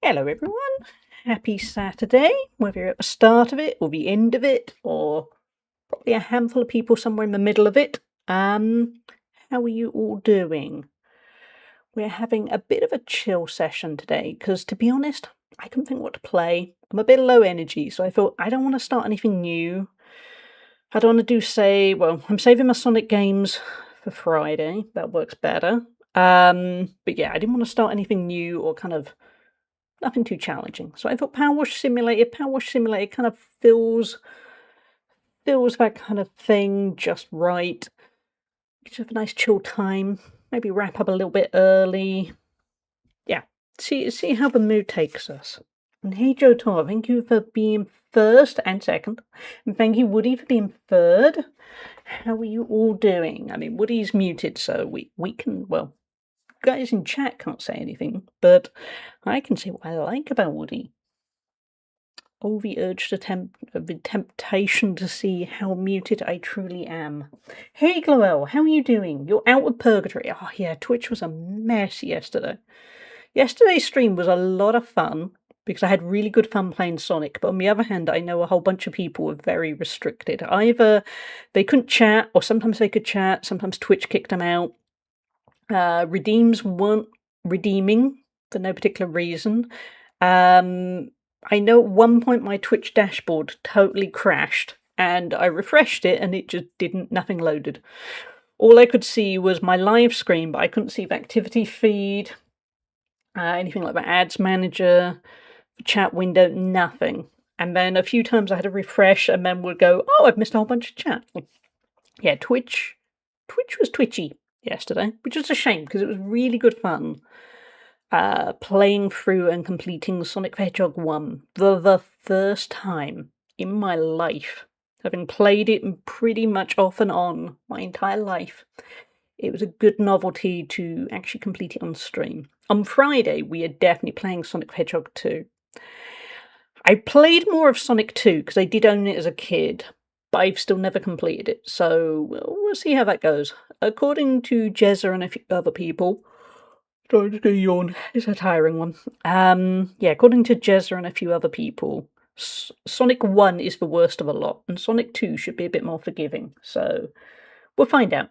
Hello everyone, happy Saturday, whether you're at the start of it or the end of it or probably a handful of people somewhere in the middle of it. How are you all doing? We're having a bit of a chill session today because, to be honest, I couldn't think what to play. I'm a bit low energy, so I thought I don't want to start anything new. I don't want to I'm saving my Sonic games for Friday. That works better. But yeah, I didn't want to start anything new or kind of nothing too challenging. So I thought PowerWash Simulator kind of feels that kind of thing just right. Just have a nice chill time. Maybe wrap up a little bit early. Yeah, see how the mood takes us. And hey Joe Tor, thank you for being first and second. And thank you Woody for being third. How are you all doing? I mean, Woody's muted, so we can, well, guys in chat can't say anything, but I can say what I like about Woody. Oh, the urge to the temptation to see how muted I truly am. Hey Gloel, how are you doing? You're out of purgatory. Oh yeah, Twitch was a mess yesterday. Yesterday's stream was a lot of fun because I had really good fun playing Sonic, but on the other hand, I know a whole bunch of people were very restricted. Either they couldn't chat, or sometimes they could chat, sometimes Twitch kicked them out. Redeems weren't redeeming for no particular reason. I know at one point my Twitch dashboard totally crashed, and I refreshed it and it just nothing loaded. All I could see was my live screen, but I couldn't see the activity feed, anything like the ads manager, chat window, nothing. And then a few times I had to refresh and then would go, oh, I've missed a whole bunch of chat. Yeah, Twitch was twitchy yesterday, which was a shame because it was really good fun. Playing through and completing Sonic the Hedgehog 1 for the first time in my life. Having played it pretty much off and on my entire life, it was a good novelty to actually complete it on stream. On Friday, we are definitely playing Sonic the Hedgehog 2. I played more of Sonic 2 because I did own it as a kid, but I've still never completed it, so we'll see how that goes. According to Jezza and a few other people, don't yawn, it's a tiring one. Yeah, according to Jezza and a few other people, Sonic 1 is the worst of a lot, and Sonic 2 should be a bit more forgiving, so we'll find out.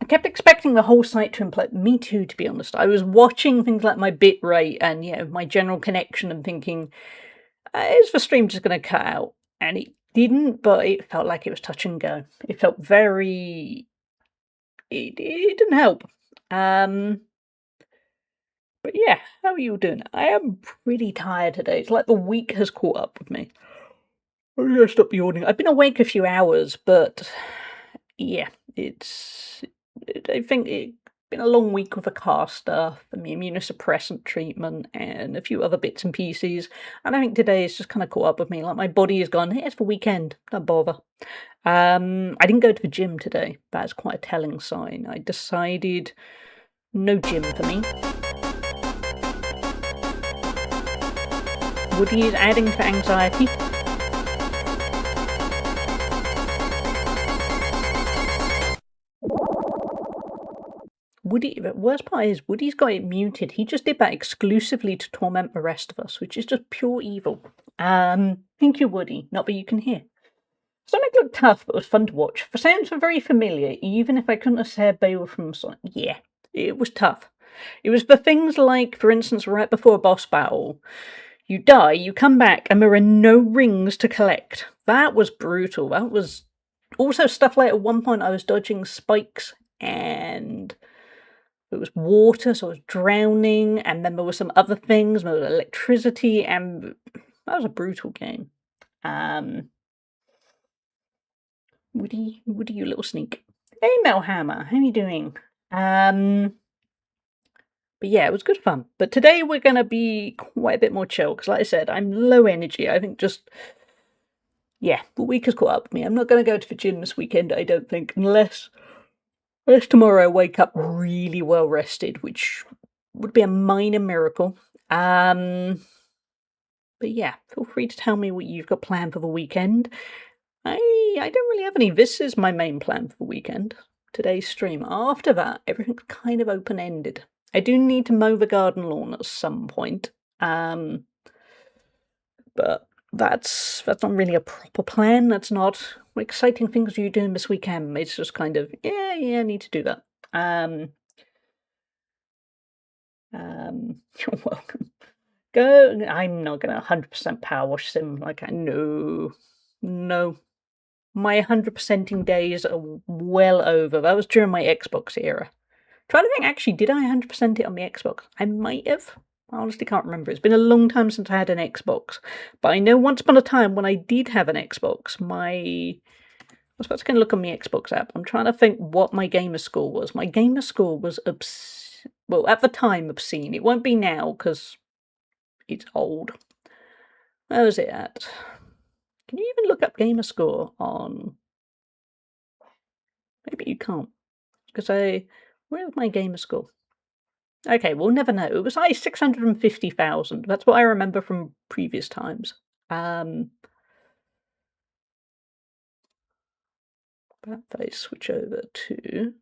I kept expecting the whole site to implode. Me too, to be honest. I was watching things like my bit rate and, my general connection and thinking, is the stream just going to cut out? And it didn't, but it felt like it was touch and go. It felt very... It didn't help. But yeah, how are you doing? I am pretty tired today. It's like the week has caught up with me. I'm gonna stop yawning. I've been awake a few hours, but yeah, I think it's been a long week with the car stuff and the immunosuppressant treatment and a few other bits and pieces. And I think today has just kind of caught up with me. Like my body has gone, hey, it's the weekend, don't bother. I didn't go to the gym today. That's quite a telling sign. I decided no gym for me. Woody is adding to anxiety. Woody, the worst part is Woody's got it muted. He just did that exclusively to torment the rest of us, which is just pure evil. Thank you, Woody. Not that you can hear. Sonic looked tough, but was fun to watch. The sounds were very familiar, even if I couldn't have said they were from Sonic. Yeah, it was tough. It was the things like, for instance, right before a boss battle, you die, you come back, and there are no rings to collect. That was brutal. That was also stuff like at one point I was dodging spikes and it was water, so I was drowning, and then there were some other things, there was electricity, and that was a brutal game. Woody, you little sneak. Hey, Melhammer, how you doing? But yeah, it was good fun. But today we're going to be quite a bit more chill, because like I said, I'm low energy. I think just, yeah, the week has caught up with me. I'm not going to go to the gym this weekend, I don't think, unless tomorrow I wake up really well rested, which would be a minor miracle. But yeah, feel free to tell me what you've got planned for the weekend. I don't really have any. This is my main plan for the weekend. Today's stream. After that, everything's kind of open-ended. I do need to mow the garden lawn at some point. But that's not really a proper plan. That's not what exciting things are you doing this weekend. It's just kind of, yeah, I need to do that. You're welcome. I'm not gonna 100% power wash sim. Like, no. My 100%ing days are well over. That was during my Xbox era. Trying to think, actually, did I 100% it on the Xbox? I might have. I honestly can't remember. It's been a long time since I had an Xbox. But I know once upon a time when I did have an Xbox, I was about to go and look on my Xbox app. I'm trying to think what my gamer score was. My gamer score was, well, at the time, obscene. It won't be now, because it's old. Where was it at? Can you even look up gamer score on... Maybe you can't. Because where's my gamer score? Okay, we'll never know. It was like 650,000. That's what I remember from previous times. But if I switch over to...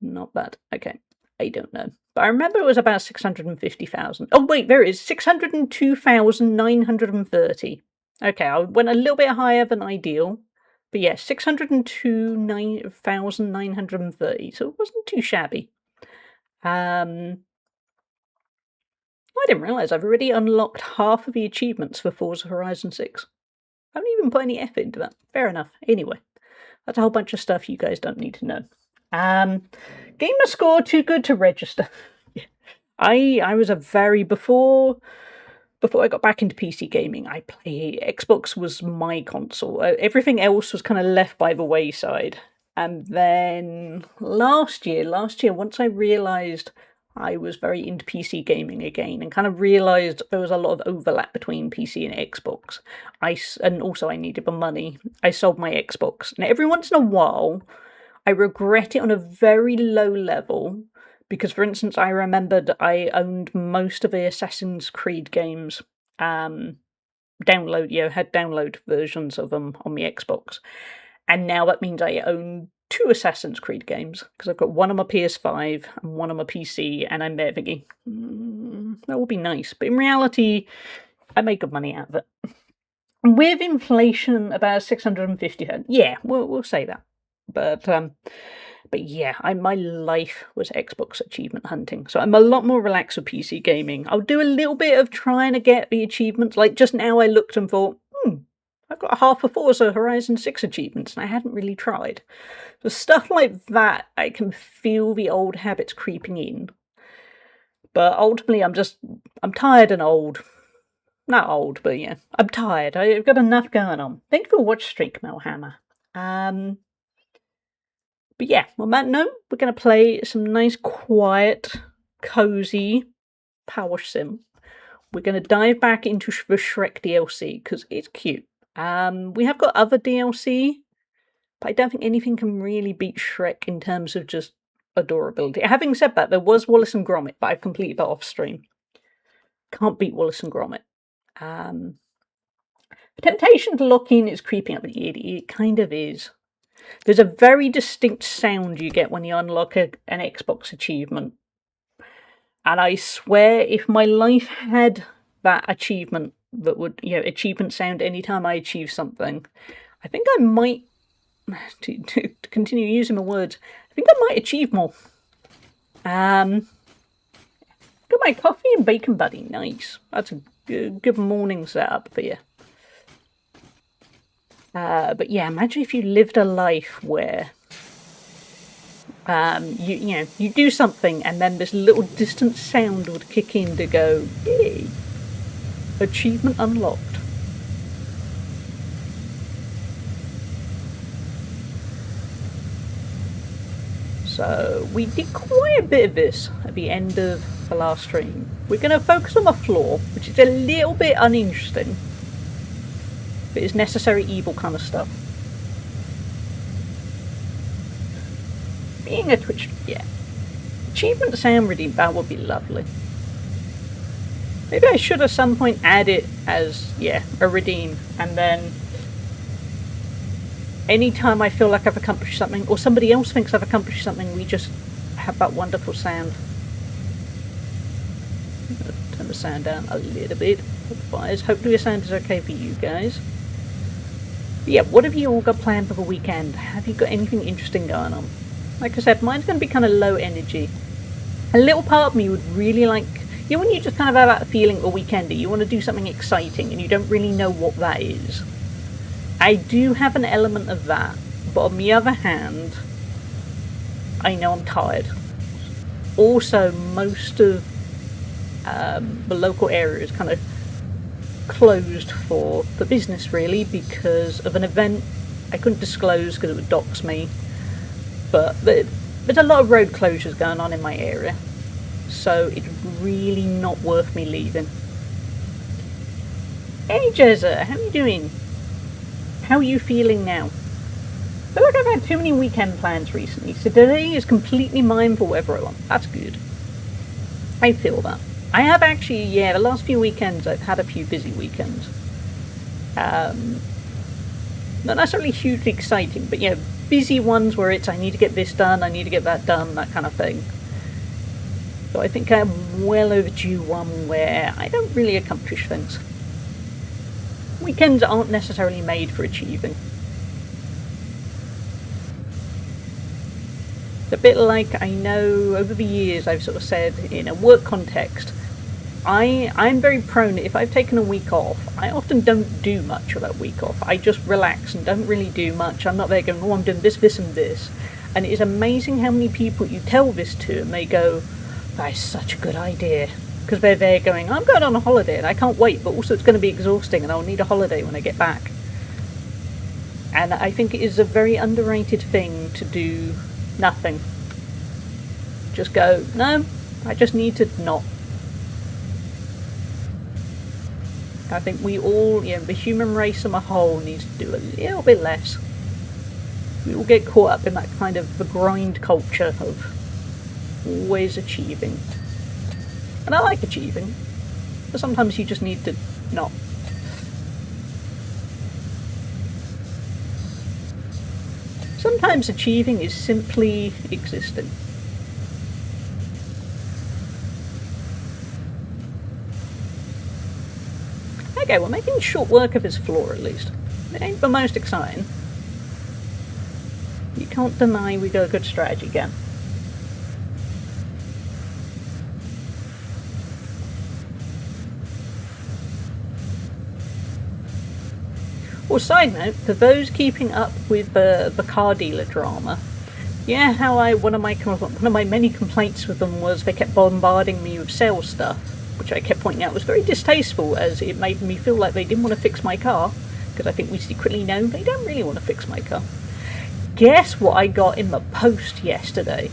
Not that. Okay, I don't know. But I remember it was about 650,000. Oh, wait, there it is. 602,930. Okay, I went a little bit higher than ideal. But yeah, 602,930. So it wasn't too shabby. I didn't realise I've already unlocked half of the achievements for Forza Horizon 6. I haven't even put any effort into that. Fair enough. Anyway, that's a whole bunch of stuff you guys don't need to know. Gamer score too good to register. I was a very... Before I got back into PC gaming, Xbox was my console. Everything else was kind of left by the wayside. And then last year, once I realised I was very into PC gaming again and kind of realised there was a lot of overlap between PC and Xbox, and also I needed the money, I sold my Xbox. And every once in a while, I regret it on a very low level, because, for instance, I remembered I owned most of the Assassin's Creed games, had download versions of them on my Xbox. And now that means I own 2 Assassin's Creed games, because I've got one on my PS5 and one on my PC, and I'm there thinking, that would be nice. But in reality, I make good money out of it. With inflation, about 650, yeah, we'll say that. But yeah, my life was Xbox achievement hunting, so I'm a lot more relaxed with PC gaming. I'll do a little bit of trying to get the achievements. Like, just now I looked and thought, I've got half of Forza Horizon 6 achievements, and I hadn't really tried. So stuff like that, I can feel the old habits creeping in. But ultimately, I'm tired and old. Not old, but yeah, I'm tired. I've got enough going on. Thank you for watching Streak Melhammer. But yeah, on that note, we're going to play some nice, quiet, cosy PowerWash Sim. We're going to dive back into the Shrek DLC, because it's cute. We have got other DLC, but I don't think anything can really beat Shrek in terms of just adorability. Having said that, there was Wallace and Gromit, but I've completed that off stream. Can't beat Wallace and Gromit. The temptation to lock in is creeping up. It kind of is. There's a very distinct sound you get when you unlock an Xbox achievement. And I swear, if my life had that achievement that would, achievement sound anytime I achieve something, I think I might, to continue using my words, I think I might achieve more. Got my coffee and bacon buddy, nice. That's a good morning setup for you. But yeah, imagine if you lived a life where you do something and then this little distant sound would kick in to go, yay, achievement unlocked. So we did quite a bit of this at the end of the last stream. We're going to focus on the floor, which is a little bit uninteresting. But it's necessary evil kind of stuff. Being a Twitch, yeah. Achievement sound redeemed, that would be lovely. Maybe I should at some point add it as, a redeem. And then anytime I feel like I've accomplished something, or somebody else thinks I've accomplished something, we just have that wonderful sound. Turn the sound down a little bit. Otherwise, hopefully the sound is okay for you guys. But yeah, what have you all got planned for the weekend? Have you got anything interesting going on? Like I said, mine's going to be kind of low energy. A little part of me would really like... when you just kind of have that feeling of a weekender, you want to do something exciting and you don't really know what that is. I do have an element of that, but on the other hand, I know I'm tired. Also, most of the local area is kind of closed for business, really, because of an event I couldn't disclose because it would dox me. But there's a lot of road closures going on in my area, so it's really not worth me leaving. Hey Jezza, how are you doing? How are you feeling now? I feel like I've had too many weekend plans recently, so today is completely mine for wherever I want. That's good. I feel that. I have actually, the last few weekends I've had a few busy weekends. Not necessarily hugely exciting, but busy ones where it's I need to get this done, I need to get that done, that kind of thing. So I think I'm well overdue one where I don't really accomplish things. Weekends aren't necessarily made for achieving. It's a bit like, I know over the years I've sort of said in a work context, I'm very prone, if I've taken a week off, I often don't do much of that week off. I just relax and don't really do much. I'm not there going, oh, I'm doing this, this and this. And it is amazing how many people you tell this to and they go, that is such a good idea. Because they're there going, I'm going on a holiday and I can't wait, but also it's going to be exhausting and I'll need a holiday when I get back. And I think it is a very underrated thing to do nothing. Just go, no, I just need to not. I think we all, the human race as a whole needs to do a little bit less. We all get caught up in that kind of the grind culture of always achieving. And I like achieving, but sometimes you just need to not. Sometimes achieving is simply existing. Okay, we're making short work of his floor at least. It ain't the most exciting. You can't deny we got a good strategy again. Well, side note, for those keeping up with the car dealer drama, how one of my many complaints with them was they kept bombarding me with sales stuff, which I kept pointing out was very distasteful, as it made me feel like they didn't want to fix my car, because I think we secretly know they don't really want to fix my car. Guess what I got in the post yesterday?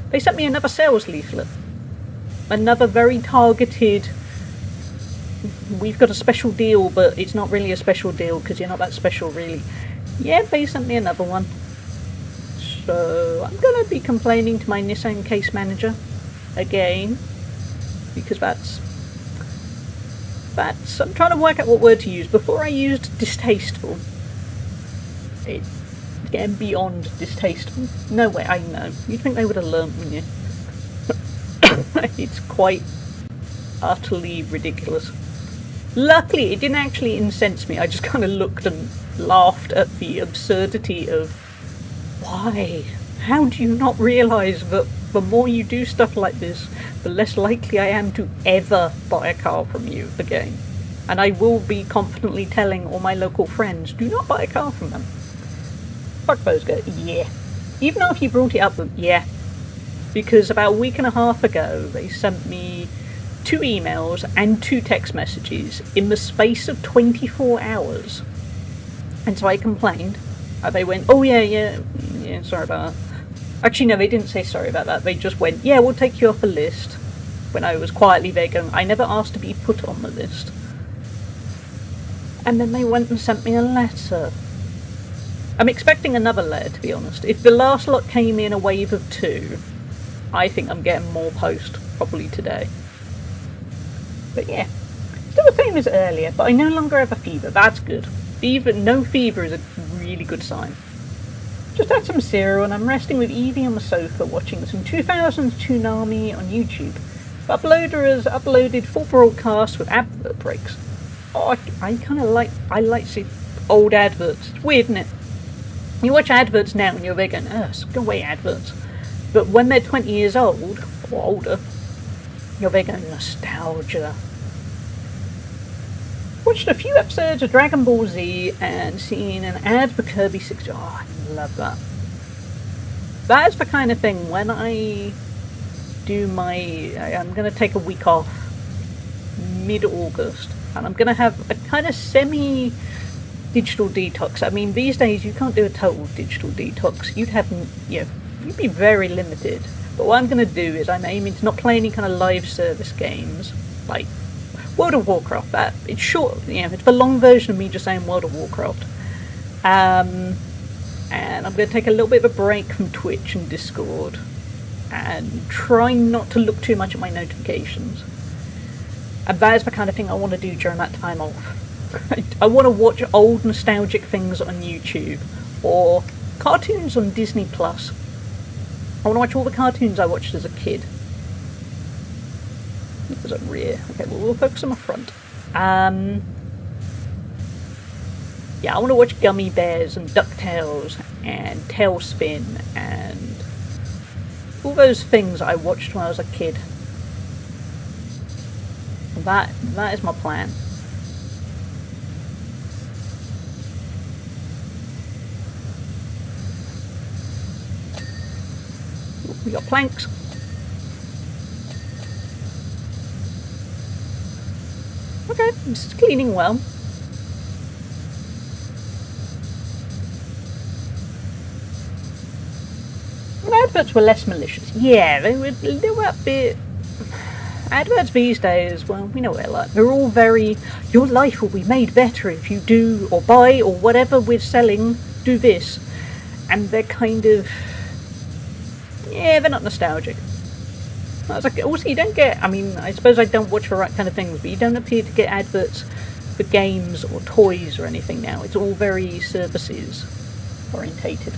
They sent me another sales leaflet. Another very targeted, we've got a special deal, but it's not really a special deal because you're not that special really. Yeah, they sent me another one. So I'm going to be complaining to my Nissan case manager again, because that's I'm trying to work out what word to use. Before I used distasteful. It's getting beyond distasteful. No way, I know. You'd think they would have learnt, wouldn't you? It's quite utterly ridiculous. Luckily, it didn't actually incense me. I just kind of looked and laughed at the absurdity of, why? How do you not realise that the more you do stuff like this, the less likely I am to ever buy a car from you again? And I will be confidently telling all my local friends, do not buy a car from them. Fuck those guys. Yeah. Even after you brought it up, yeah. Because about a week and a half ago, they sent me 2 emails and 2 text messages in the space of 24 hours. And so I complained. They went, oh yeah, sorry about that. Actually, no, they didn't say sorry about that. They just went, yeah, we'll take you off the list. When I was quietly there going, I never asked to be put on the list. And then they went and sent me a letter. I'm expecting another letter, to be honest. If the last lot came in a wave of 2, I think I'm getting more post, probably today. But yeah, still the same as earlier, but I no longer have a fever. That's good. No fever is a really good sign. Just had some cereal and I'm resting with Evie on the sofa watching some 2000s Toonami on YouTube. The uploader has uploaded full broadcast with advert breaks. Oh, I like see old adverts. It's weird, isn't it? You watch adverts now and you're there going, go away adverts. But when they're 20 years old, or older, you're there going, nostalgia. Watched a few episodes of Dragon Ball Z and seen an ad for Kirby 60. Oh, I love that. That is the kind of thing when I do I'm going to take a week off mid-August, and I'm going to have a kind of semi-digital detox. I mean, these days you can't do a total digital detox. You'd be very limited. But what I'm going to do is I'm aiming to not play any kind of live service games, like World of Warcraft. It's short, it's the long version of me just saying World of Warcraft. And I'm going to take a little bit of a break from Twitch and Discord, and try not to look too much at my notifications. And that is the kind of thing I want to do during that time off. I want to watch old nostalgic things on YouTube, or cartoons on Disney Plus. I want to watch all the cartoons I watched as a kid. It was a rear. Okay, well, we'll focus on my front. Yeah, I want to watch Gummy Bears and DuckTales and Tailspin and all those things I watched when I was a kid. That is my plan. We got planks. Okay, this is cleaning well. Adverts were less malicious. Yeah, they were a bit... Adverts these days, well, we know what they're like. They're all very, your life will be made better if you do, or buy, or whatever we're selling, do this. And they're kind of... Yeah, they're not nostalgic. Also, you don't get... I mean, I suppose I don't watch the right kind of things, but you don't appear to get adverts for games or toys or anything now. It's all very services orientated.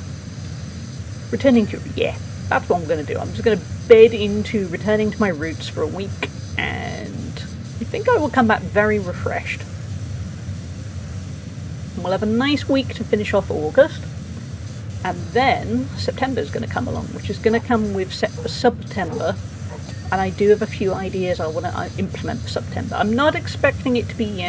Returning to... Yeah, that's what I'm going to do. I'm just going to bed into returning to my roots for a week, and I think I will come back very refreshed. And we'll have a nice week to finish off August, and then September's going to come along, which is going to come with September, and I do have a few ideas I want to implement for September. I'm not expecting it to be,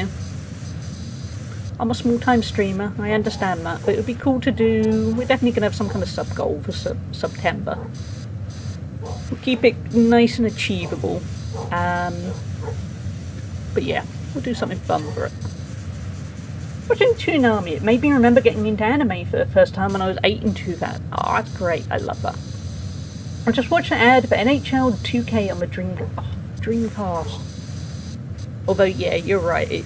I'm a small-time streamer, I understand that, but it would be cool to do... We're definitely going to have some kind of sub-goal for September. We'll keep it nice and achievable. But yeah, we'll do something fun for it. Watching Toonami, it made me remember getting into anime for the first time when I was 8 in 2000. Oh, that's great, I love that. I just watched an ad for NHL 2K on the Dreamcast. Although, yeah, you're right,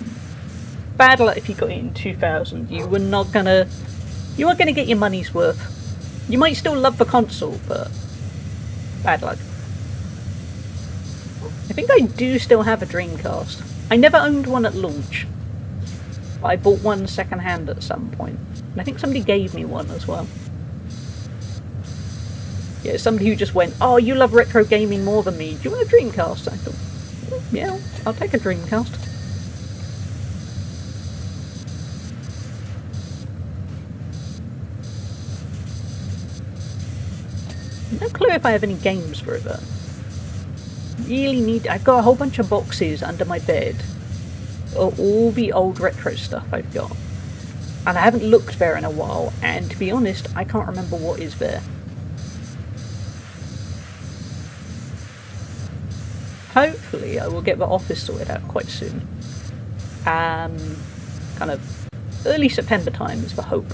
bad luck if you got it in 2000. You weren't gonna get your money's worth. You might still love the console, but bad luck. I think I do still have a Dreamcast. I never owned one at launch, but I bought one second hand at some point. And I think somebody gave me one as well. Yeah, somebody who just went, "Oh, you love retro gaming more than me. Do you want a Dreamcast?" I thought, yeah, I'll take a Dreamcast. No clue if I have any games for it, but I've got a whole bunch of boxes under my bed of all the old retro stuff I've got, and I haven't looked there in a while, and to be honest, I can't remember what is there. Hopefully I will get the office sorted out quite soon. Kind of early September time is the hope.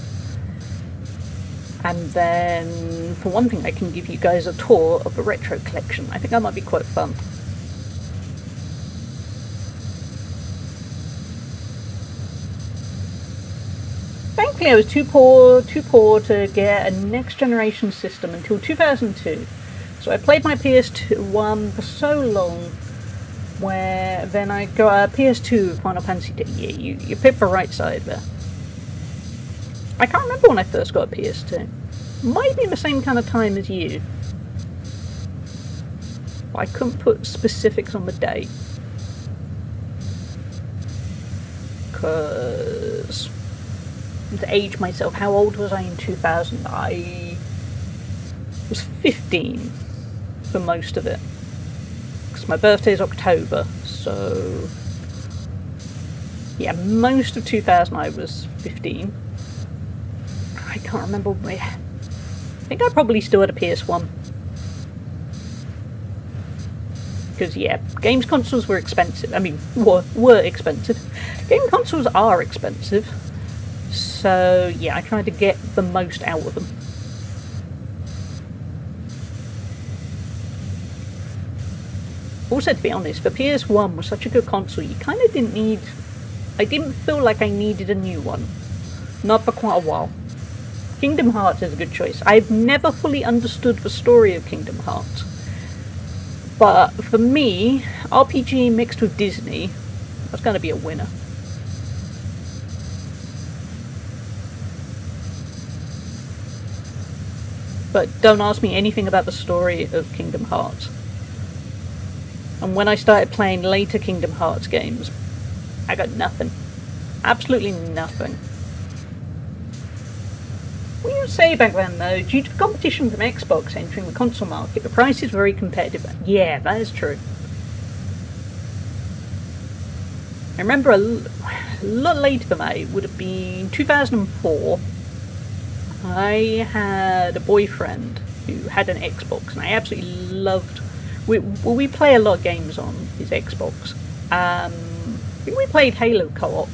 And then, for one thing, I can give you guys a tour of the retro collection. I think that might be quite fun. Thankfully, I was too poor to get a next generation system until 2002. So I played my PS1 for so long, where then I got a PS2 Final Fantasy 2. Yeah, you picked the right side there. I can't remember when I first got a PS2. Might be the same kind of time as you. But I couldn't put specifics on the date. Because... to age myself, how old was I in 2000? I was 15 for most of it. Because my birthday is October, so... yeah, most of 2000 I was 15. I can't remember where. think I probably still had a PS1. Because, yeah, games consoles were expensive. I mean, were expensive. Game consoles are expensive. So, yeah, I tried to get the most out of them. Also, to be honest, the PS1 was such a good console, you kind of didn't need... I didn't feel like I needed a new one. Not for quite a while. Kingdom Hearts is a good choice. I've never fully understood the story of Kingdom Hearts. But for me, RPG mixed with Disney, that's going to be a winner. But don't ask me anything about the story of Kingdom Hearts. And when I started playing later Kingdom Hearts games, I got nothing. Absolutely nothing. What do you say back then, though? Due to competition from Xbox entering the console market, the price is very competitive. Yeah, that is true. I remember a lot later than that, it would have been 2004. I had a boyfriend who had an Xbox, and I absolutely loved... We play a lot of games on his Xbox. I think we played Halo co-op.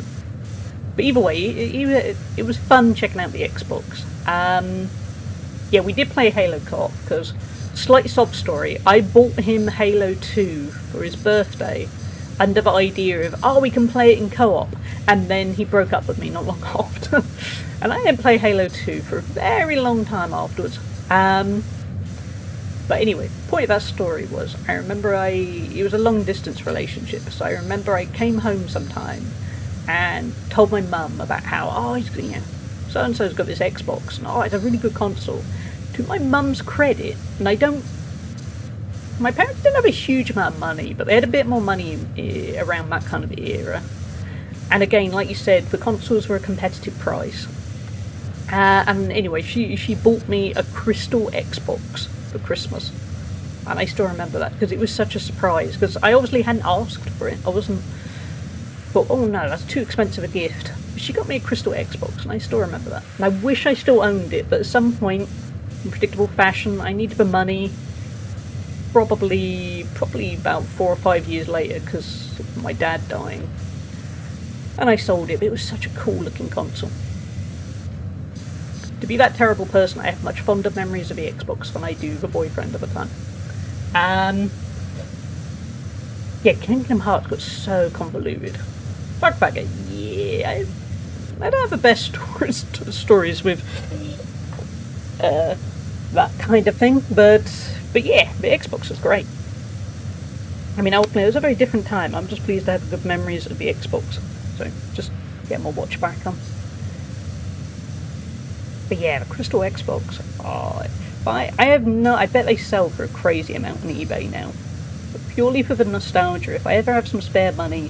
But either way, it was fun checking out the Xbox. Yeah, we did play Halo co-op, because, slight sob story, I bought him Halo 2 for his birthday, under the idea of, oh, we can play it in co-op, and then he broke up with me not long after. And I didn't play Halo 2 for a very long time afterwards. But anyway, the point of that story was, I remember it was a long distance relationship, so I remember I came home sometime and told my mum about how, oh, so-and-so's got this Xbox, and oh, it's a really good console. To my mum's credit, and my parents didn't have a huge amount of money, but they had a bit more money around that kind of era. And again, like you said, the consoles were a competitive price. And anyway, she bought me a crystal Xbox for Christmas. And I still remember that, because it was such a surprise, because I obviously hadn't asked for it. I wasn't... But, oh no, that's too expensive a gift. She got me a crystal Xbox, and I still remember that. And I wish I still owned it, but at some point, in predictable fashion, I needed the money. Probably about 4 or 5 years later, because of my dad dying. And I sold it, but it was such a cool looking console. To be that terrible person, I have much fonder memories of the Xbox than I do the boyfriend at the time. Yeah, Kingdom Hearts got so convoluted. Fuck that game. Yeah, I don't have the best stories with that kind of thing, but yeah, the Xbox was great. I mean, ultimately, it was a very different time. I'm just pleased to have good memories of the Xbox. So, just get my watch back on. But yeah, the Crystal Xbox, oh, I bet they sell for a crazy amount on eBay now. But purely for the nostalgia, if I ever have some spare money,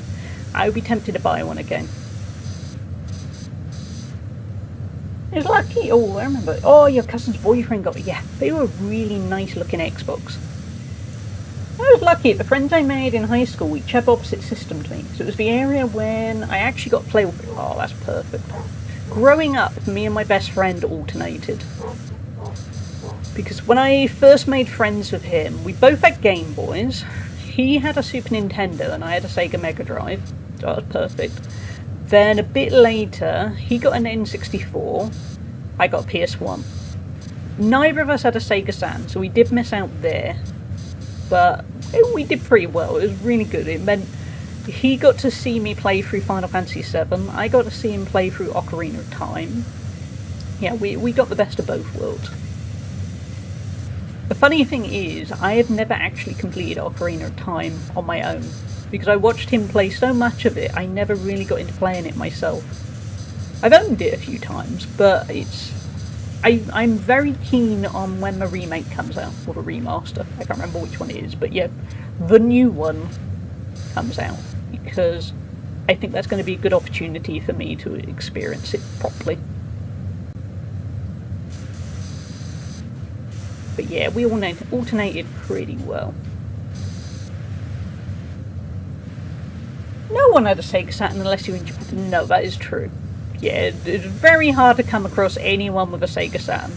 I would be tempted to buy one again. It's lucky, oh, I remember, oh, your cousin's boyfriend got it, yeah, they were a really nice looking Xbox. I was lucky, the friends I made in high school each had opposite system to me, so it was the area when I actually got to play with, oh, that's perfect. Growing up, me and my best friend alternated. Because when I first made friends with him, we both had Game Boys. He had a Super Nintendo and I had a Sega Mega Drive. So that was perfect. Then a bit later, he got an N64. I got a PS1. Neither of us had a Sega Saturn, so we did miss out there. But we did pretty well. It was really good. It meant he got to see me play through Final Fantasy VII. I got to see him play through Ocarina of Time. Yeah, we got the best of both worlds. The funny thing is, I have never actually completed Ocarina of Time on my own. Because I watched him play so much of it, I never really got into playing it myself. I've owned it a few times, but I'm very keen on when the remake comes out, or the remaster. I can't remember which one it is, but yeah, the new one comes out, because I think that's going to be a good opportunity for me to experience it properly. But yeah, we all alternated pretty well. No one had a Sega Saturn unless you were in Japan. No, that is true. Yeah, it's very hard to come across anyone with a Sega Saturn.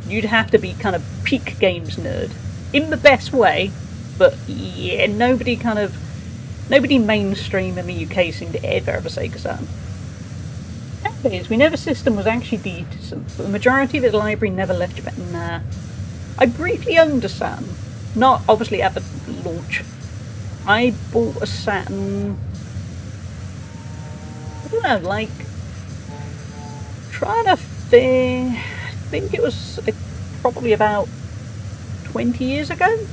You'd have to be kind of peak games nerd. In the best way, but yeah, nobody mainstream in the UK seemed to ever have a Sega Saturn. Nowadays, we know the system was actually decent, but the majority of the library never left Japan. Nah. I briefly owned a Saturn, not obviously at the launch. I bought a Saturn, I don't know, like, trying to think, I think it was probably about 20 years ago,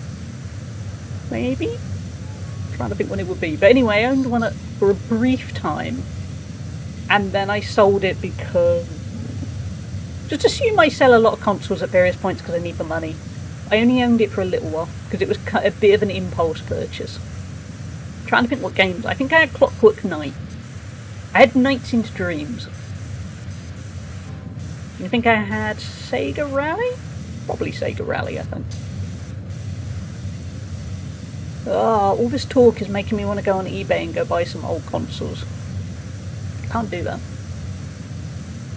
maybe? I'm trying to think when it would be. But anyway, I owned one for a brief time, and then I sold it because, just assume I sell a lot of consoles at various points because I need the money. I only owned it for a little while, because it was a bit of an impulse purchase. I'm trying to think what games. I think I had Clockwork Knight. I had Nights into Dreams. You think I had Sega Rally? Probably Sega Rally, I think. Oh, all this talk is making me want to go on eBay and go buy some old consoles. Can't do that.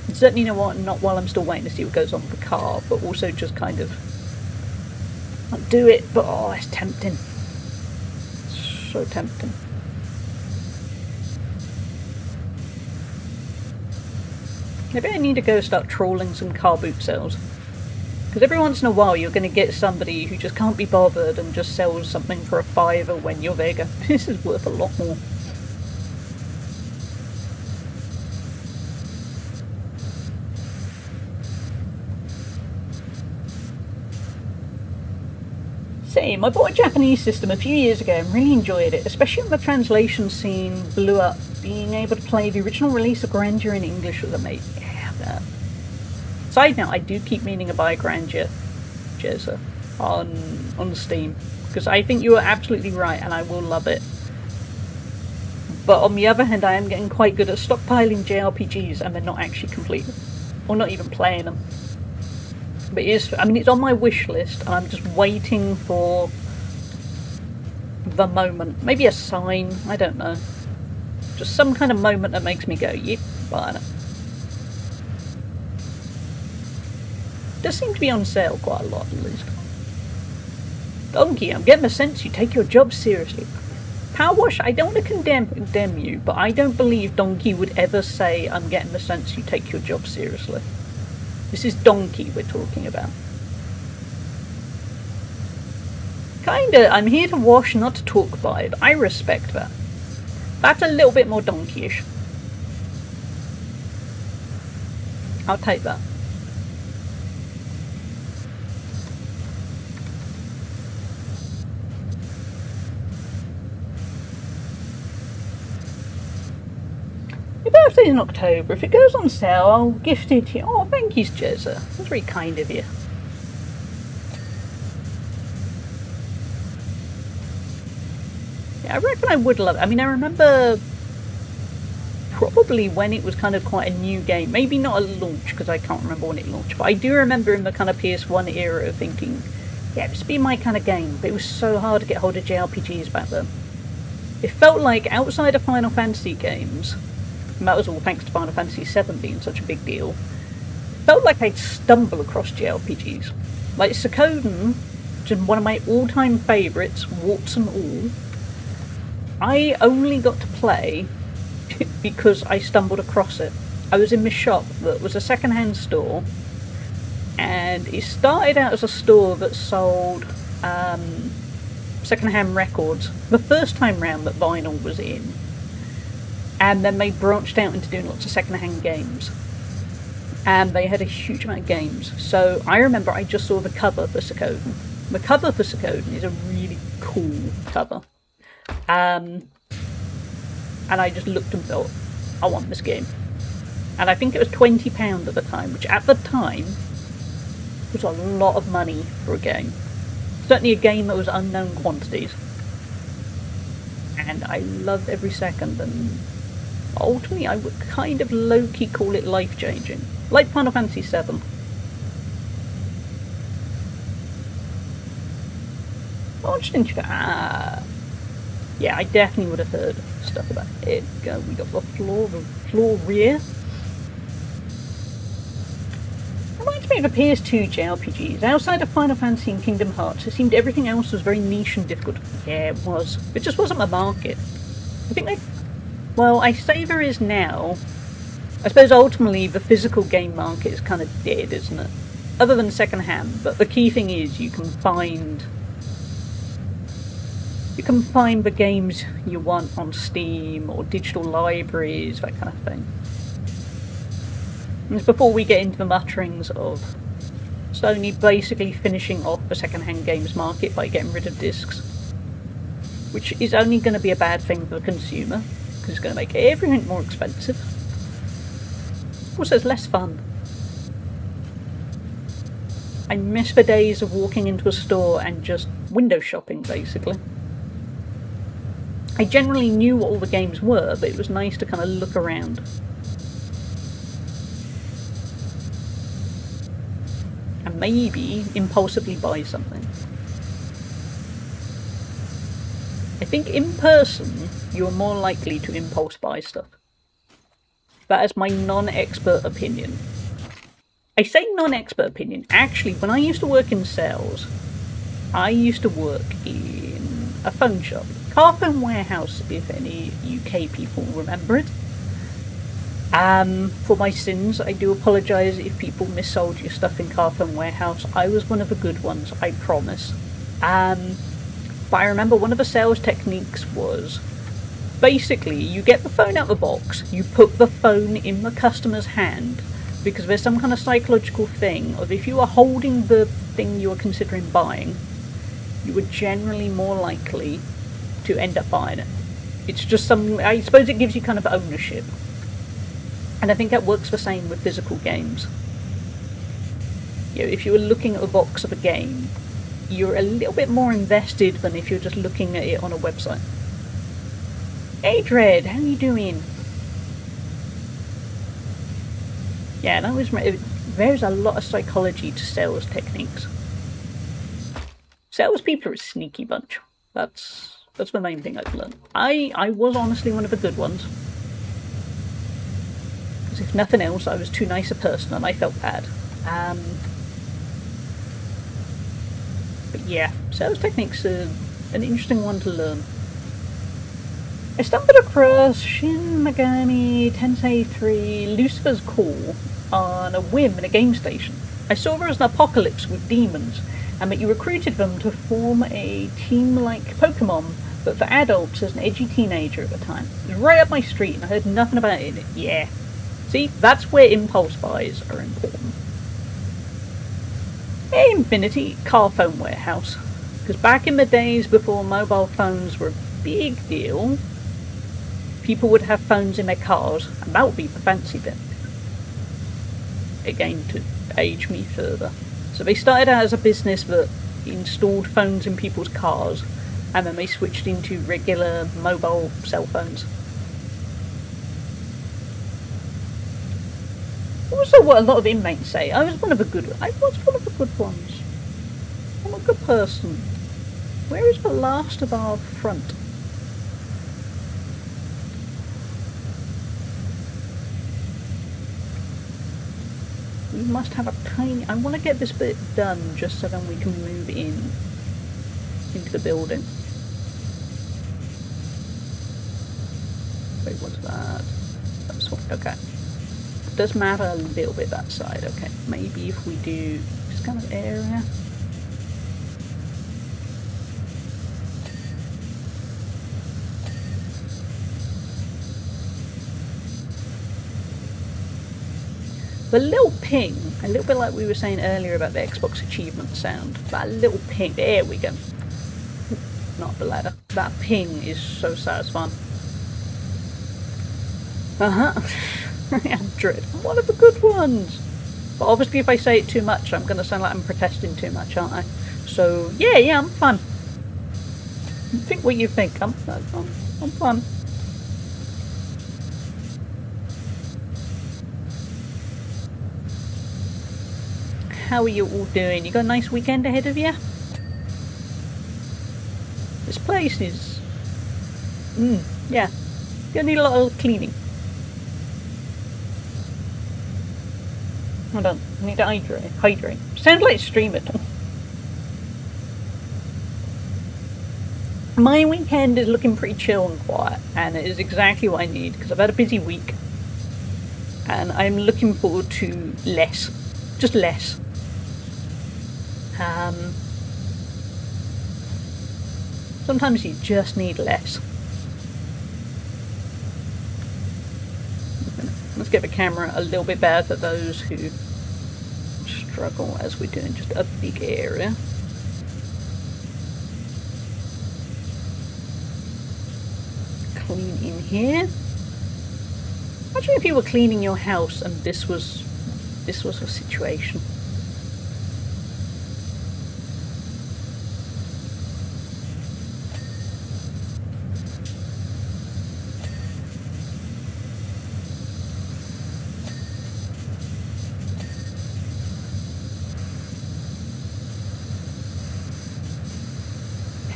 And certainly not while I'm still waiting to see what goes on with the car, but also just kind of... I'll do it, but oh, it's tempting. So tempting. Maybe I need to go start trawling some car boot sales. Because every once in a while you're going to get somebody who just can't be bothered and just sells something for a $5 when you're there. Go, this is worth a lot more. Same, I bought a Japanese system a few years ago and really enjoyed it, especially when the translation scene blew up. Being able to play the original release of Grandeur in English was amazing. Yeah, man. Side note, I do keep meaning to buy Grandeur, Jezza, on Steam, because I think you are absolutely right and I will love it. But on the other hand, I am getting quite good at stockpiling JRPGs and they're not actually complete, or not even playing them. But it's on my wish list and I'm just waiting for the moment. Maybe a sign, I don't know. Just some kind of moment that makes me go, yep, buying it. Does seem to be on sale quite a lot, at least. Donkey, I'm getting the sense you take your job seriously. PowerWash, I don't want to condemn you, but I don't believe Donkey would ever say, I'm getting the sense you take your job seriously. This is Donkey we're talking about. Kinda, I'm here to wash, not to talk vibe. I respect that. That's a little bit more Donkey-ish. I'll take that. Your birthday's in October. If it goes on sale, I'll gift it to you. Oh, thank you, Jezza. That's very kind of you. Yeah, I reckon I would love it. I mean, I remember probably when it was kind of quite a new game. Maybe not a launch, because I can't remember when it launched. But I do remember in the kind of PS1 era thinking, yeah, this would be my kind of game. But it was so hard to get hold of JRPGs back then. It felt like outside of Final Fantasy games, and that was all thanks to Final Fantasy VII being such a big deal, it felt like I'd stumble across JRPGs. Like Suikoden, which is one of my all-time favourites, warts and all, I only got to play because I stumbled across it. I was in this shop that was a second-hand store, and it started out as a store that sold second-hand records the first time round that vinyl was in, and then they branched out into doing lots of second-hand games, and they had a huge amount of games. So I remember I just saw the cover for Suikoden. The cover for Suikoden is a really cool cover. And I just looked and thought, I want this game. And I think it was £20 at the time, which at the time was a lot of money for a game. Certainly a game that was unknown quantities. And I loved every second, and ultimately I would kind of low-key call it life-changing. Like Final Fantasy VII. What didn't you... yeah, I definitely would have heard stuff about it. We got the floor rear. Reminds me me of a PS2 JRPGs. Outside of Final Fantasy and Kingdom Hearts, it seemed everything else was very niche and difficult. Yeah, it was. It just wasn't my market. I think well, I say there is now. I suppose ultimately the physical game market is kind of dead, isn't it? Other than second-hand, but the key thing is you can find the games you want on Steam or digital libraries, that kind of thing. And before we get into the mutterings of Sony basically finishing off the second-hand games market by getting rid of discs, which is only going to be a bad thing for the consumer, because it's going to make everything more expensive. Also, it's less fun. I miss the days of walking into a store and just window shopping, basically. I generally knew what all the games were, but it was nice to kind of look around. And maybe impulsively buy something. I think in person, you are more likely to impulse buy stuff. That is my non-expert opinion. I say non-expert opinion. Actually, when I used to work in sales, I used to work in a phone shop. Car Phone Warehouse, if any UK people remember it. For my sins, I do apologise if people missold your stuff in Car Phone Warehouse. I was one of the good ones, I promise. But I remember one of the sales techniques was, basically, you get the phone out of the box, you put the phone in the customer's hand, because there's some kind of psychological thing of if you are holding the thing you are considering buying, you are generally more likely to end up buying it. It's just I suppose it gives you kind of ownership. And I think that works the same with physical games. You know, if you were looking at a box of a game, you're a little bit more invested than if you're just looking at it on a website. Hey Dread, how you doing? Yeah, that was there's a lot of psychology to sales techniques. Salespeople are a sneaky bunch. That's the main thing I've learned. I was honestly one of the good ones. Because if nothing else, I was too nice a person and I felt bad. But yeah, sales techniques are an interesting one to learn. I stumbled across Shin Megami Tensei 3 Lucifer's Call on a whim in a game station. I saw there was an apocalypse with demons, and that you recruited them to form a team like Pokemon, but for adults as an edgy teenager at the time. It was right up my street and I heard nothing about it. Yeah. See, that's where impulse buys are important. Hey Infinity, Car Phone Warehouse. Because back in the days before mobile phones were a big deal, people would have phones in their cars, and that would be the fancy bit. Again, to age me further. So they started out as a business that installed phones in people's cars, and then they switched into regular mobile cell phones. Also, what a lot of inmates say, I was one of the good ones. I'm a good person. Where is the last of our front? We must have a tiny... I want to get this bit done just so then we can move into the building. Wait, what's that? That's what, okay. It does matter a little bit that side, okay. Maybe if we do this kind of area. The little ping, a little bit like we were saying earlier about the Xbox achievement sound, that little ping, there we go. Not the ladder. That ping is so satisfying. I'm Dread. One of the good ones. But obviously if I say it too much, I'm going to sound like I'm protesting too much, aren't I? So, yeah, I'm fun. Think what you think. I'm fun. How are you all doing? You got a nice weekend ahead of you? This place is... yeah. Gonna need a lot of cleaning. Hold on. I need to hydrate. Sounds like stream it. My weekend is looking pretty chill and quiet, and it is exactly what I need because I've had a busy week and I'm looking forward to less. Just less. Sometimes you just need less. Let's get the camera a little bit better for those who struggle as we're doing just a big area. Clean in here. Imagine if you were cleaning your house and this was a situation.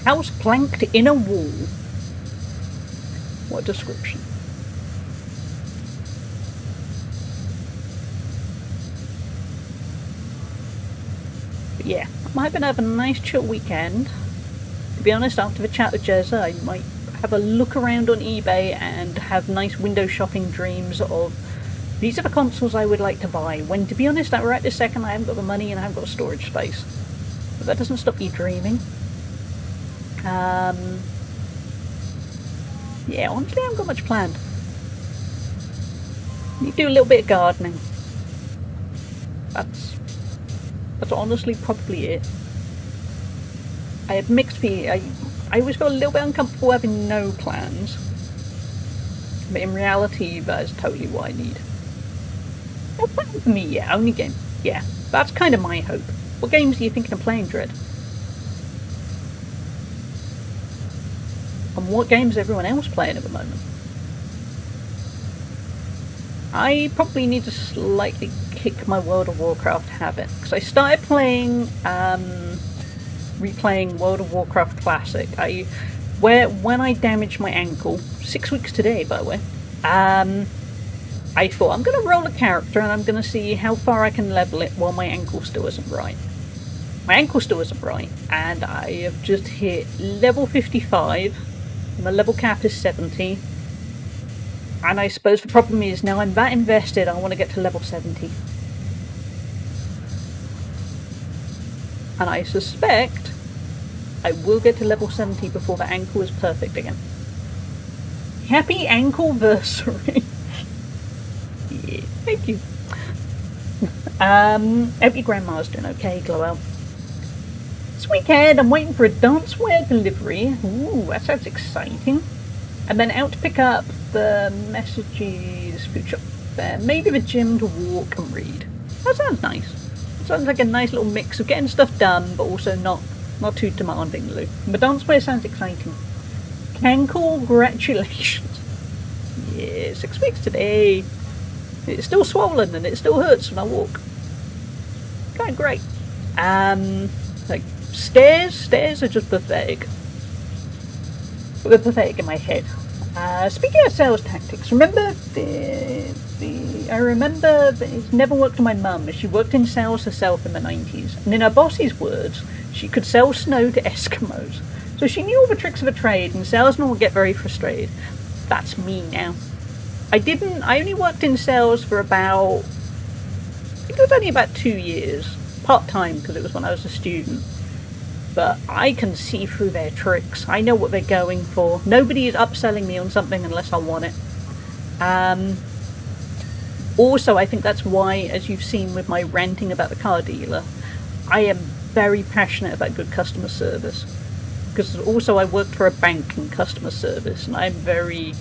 House planked in a wall. What a description. But yeah, I'm hoping to have a nice chill weekend. To be honest, after the chat with Jezza, I might have a look around on eBay and have nice window shopping dreams of these are the consoles I would like to buy. When, to be honest, right this second I haven't got the money and I haven't got storage space. But that doesn't stop you dreaming. Yeah, honestly I haven't got much planned. You do a little bit of gardening. That's honestly probably it. I have mixed feelings. I always got a little bit uncomfortable having no plans. But in reality, that is totally what I need. No plan for me, yeah, only game. Yeah, that's kind of my hope. What games are you thinking of playing, Dread? And what games is everyone else playing at the moment? I probably need to slightly kick my World of Warcraft habit, because I started playing, replaying World of Warcraft Classic. When I damaged my ankle, 6 weeks today by the way, I thought I'm going to roll a character and I'm going to see how far I can level it while my ankle still isn't right. My ankle still isn't right, and I have just hit level 55, and the level cap is 70. And I suppose the problem is, now I'm that invested, I want to get to level 70. And I suspect I will get to level 70 before the ankle is perfect again. Happy ankle-versary! Yeah, thank you. Hope your grandma's doing okay, Glow out. This weekend I'm waiting for a dancewear delivery. Ooh, that sounds exciting. And then out to pick up the Messages food shop there. Maybe the gym to walk and read. That sounds nice. Sounds like a nice little mix of getting stuff done, but also not too demanding, Lou. But dancewear sounds exciting. Congratulations. Yeah, 6 weeks today. It's still swollen and it still hurts when I walk. Going great. Like stairs are just pathetic. They're pathetic in my head. Speaking of sales tactics, remember I remember that it's never worked on my mum. She worked in sales herself in the 90s, and in her boss's words, she could sell snow to Eskimos. So she knew all the tricks of the trade, and salesmen would get very frustrated. That's me now. I only worked in sales for about, I think it was only about 2 years, part-time, because it was when I was a student. But I can see through their tricks. I know what they're going for. Nobody is upselling me on something unless I want it. Also, I think that's why, as you've seen with my ranting about the car dealer, I am very passionate about good customer service. Because also I worked for a bank in customer service, and I'm very...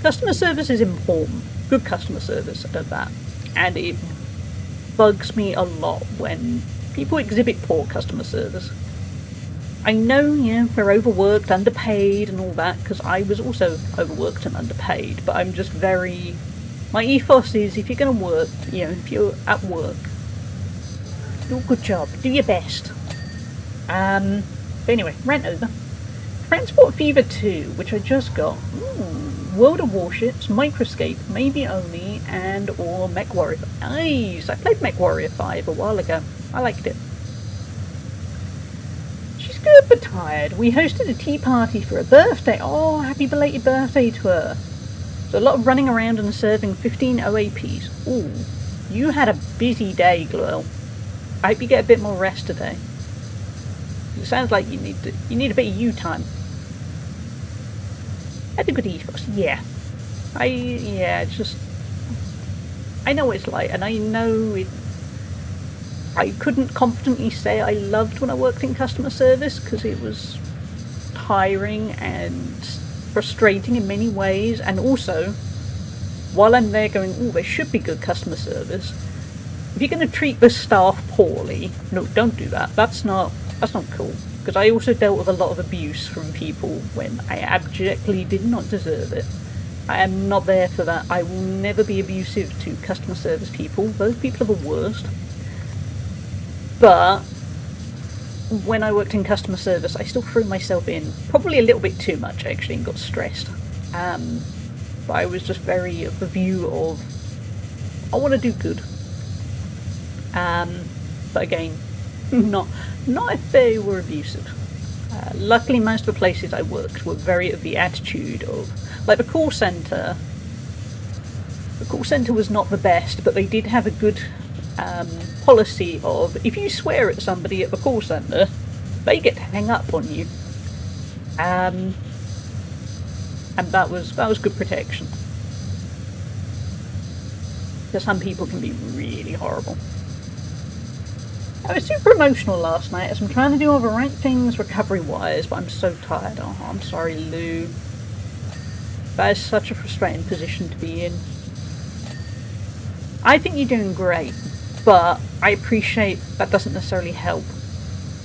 Customer service is important. Good customer service at that. And it bugs me a lot when people exhibit poor customer service. I know, yeah, they're overworked, underpaid and all that, because I was also overworked and underpaid, but I'm just very... My ethos is, if you're going to work, you know, if you're at work, do a good job, do your best. But anyway, rant over. Transport Fever 2, which I just got. Ooh. World of Warships, Microscape, Maybe Only, and or Mech Warrior. Nice! I played Mech Warrior 5 a while ago. I liked it. She's good but tired. We hosted a tea party for her birthday. Oh, happy belated birthday to her. So a lot of running around and serving 15 OAPs. Ooh, you had a busy day, girl. I hope you get a bit more rest today. It sounds like you need a bit of you time. Had a good ethos, yeah. It's just, I know what it's like, and I know it. I couldn't confidently say I loved when I worked in customer service because it was tiring and frustrating in many ways, and also while I'm there going, oh, there should be good customer service. If you're going to treat the staff poorly, no, don't do that. That's not cool. Because I also dealt with a lot of abuse from people when I abjectly did not deserve it. I am not there for that. I will never be abusive to customer service people. Those people are the worst. But when I worked in customer service, I still threw myself in. Probably a little bit too much, actually, and got stressed. But I was just very of the view of, I want to do good. But again, not if they were abusive. Luckily, most of the places I worked were very of the attitude of, like the call centre. The call centre was not the best, but they did have a good policy of, if you swear at somebody at the call centre, they get to hang up on you. And that was good protection. Because some people can be really horrible. I was super emotional last night as I'm trying to do all the right things recovery-wise, but I'm so tired. Oh, I'm sorry, Lou. That is such a frustrating position to be in. I think you're doing great, but I appreciate that doesn't necessarily help.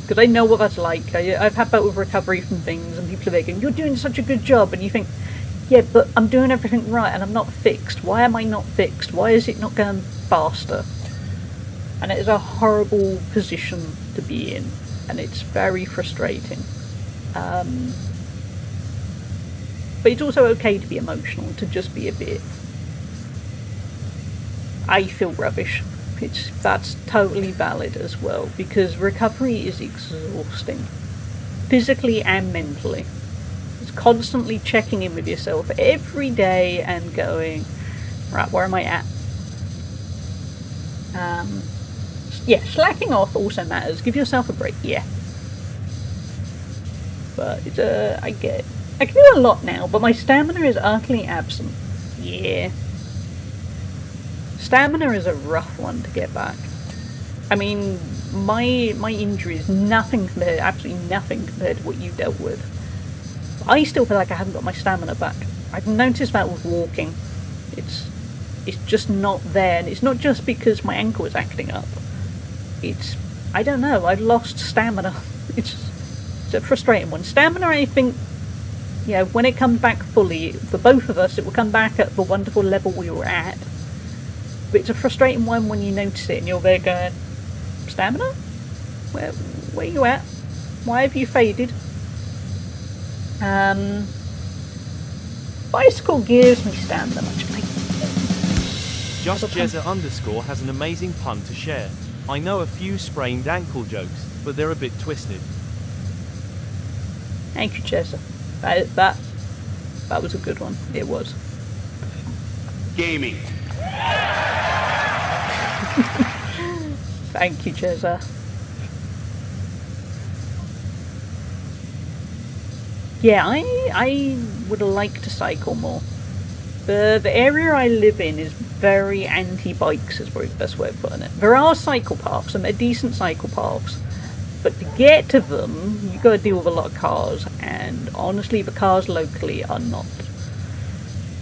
Because I know what that's like. I've had that with recovery from things, and people are there going, you're doing such a good job, and you think, yeah, but I'm doing everything right, and I'm not fixed. Why am I not fixed? Why is it not going faster? And it is a horrible position to be in, and it's very frustrating. But it's also okay to be emotional, to just be a bit, I feel rubbish. That's totally valid as well, because recovery is exhausting, physically and mentally. It's constantly checking in with yourself every day and going, right, where am I at? Yeah, slacking off also matters. Give yourself a break, yeah. But it's, I get it. I can do a lot now, but my stamina is utterly absent. Yeah. Stamina is a rough one to get back. I mean, my injury is nothing compared, absolutely nothing compared to what you dealt with. I still feel like I haven't got my stamina back. I've noticed that with walking. It's just not there, and it's not just because my ankle is acting up. It's, I don't know, I've lost stamina. It's a frustrating one. Stamina, I think, you know, when it comes back fully, for both of us, it will come back at the wonderful level we were at. But it's a frustrating one when you notice it and you're there going, stamina? Where are you at? Why have you faded? Bicycle gives me stamina much like. Just Jezza_ has an amazing pun to share. I know a few sprained ankle jokes, but they're a bit twisted. Thank you, Jezza. That was a good one. It was. Gaming. Thank you, Jezza. Yeah, I would like to cycle more. The area I live in is very anti-bikes, is probably the best way of putting it. There are cycle paths, and they're decent cycle paths, but to get to them, you've got to deal with a lot of cars, and honestly, the cars locally are not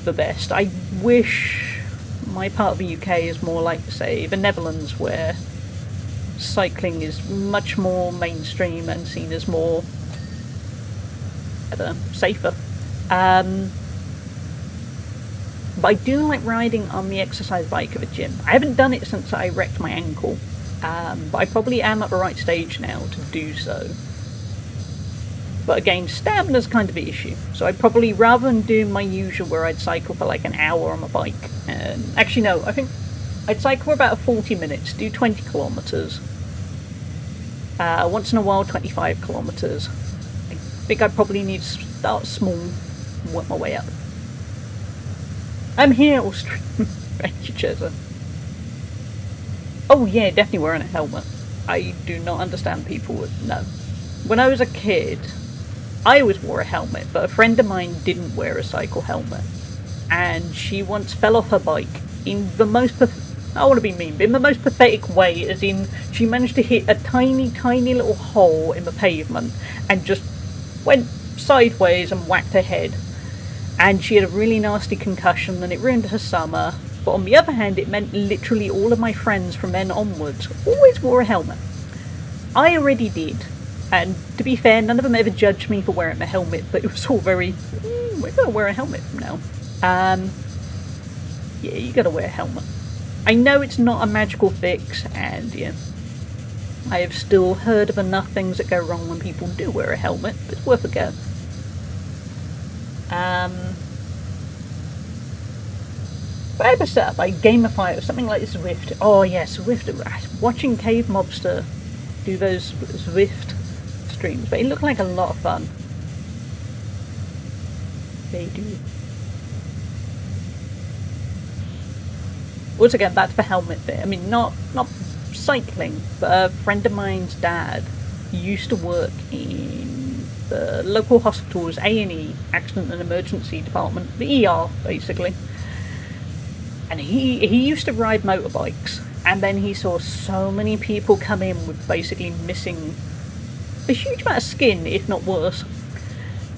the best. I wish my part of the UK is more like, say, the Netherlands, where cycling is much more mainstream and seen as more, I don't know, safer. But I do like riding on the exercise bike at the gym. I haven't done it since I wrecked my ankle, but I probably am at the right stage now to do so. But again, stamina's kind of the issue. So I'd probably, rather than doing my usual where I'd cycle for like an hour on my bike, actually no, I think I'd cycle for about 40 minutes, do 20 kilometres. Once in a while, 25 kilometres. I think I'd probably need to start small and work my way up. I'm here, Austrian. Thank you, Chesa. Oh yeah, definitely wearing a helmet. I do not understand people with no. When I was a kid, I always wore a helmet, but a friend of mine didn't wear a cycle helmet. And she once fell off her bike in the most, I want to be mean, but in the most pathetic way, as in she managed to hit a tiny, tiny little hole in the pavement and just went sideways and whacked her head. And she had a really nasty concussion and it ruined her summer. But on the other hand, it meant literally all of my friends from then onwards always wore a helmet. I already did. And to be fair, none of them ever judged me for wearing a helmet, but it was all very, we're going to wear a helmet from now. Yeah, you got to wear a helmet. I know it's not a magical fix, and yeah, I have still heard of enough things that go wrong when people do wear a helmet, but it's worth a go. If I ever set up, I gamify it or something like Zwift. Oh yes, Zwift. Watching Cave Mobster do those Zwift streams, but it looked like a lot of fun. They do. Once again, back to the helmet bit. I mean, not cycling, but a friend of mine's dad used to work in the local hospital's A&E, Accident and Emergency Department, the ER, basically. And he used to ride motorbikes, and then he saw so many people come in with basically missing a huge amount of skin, if not worse.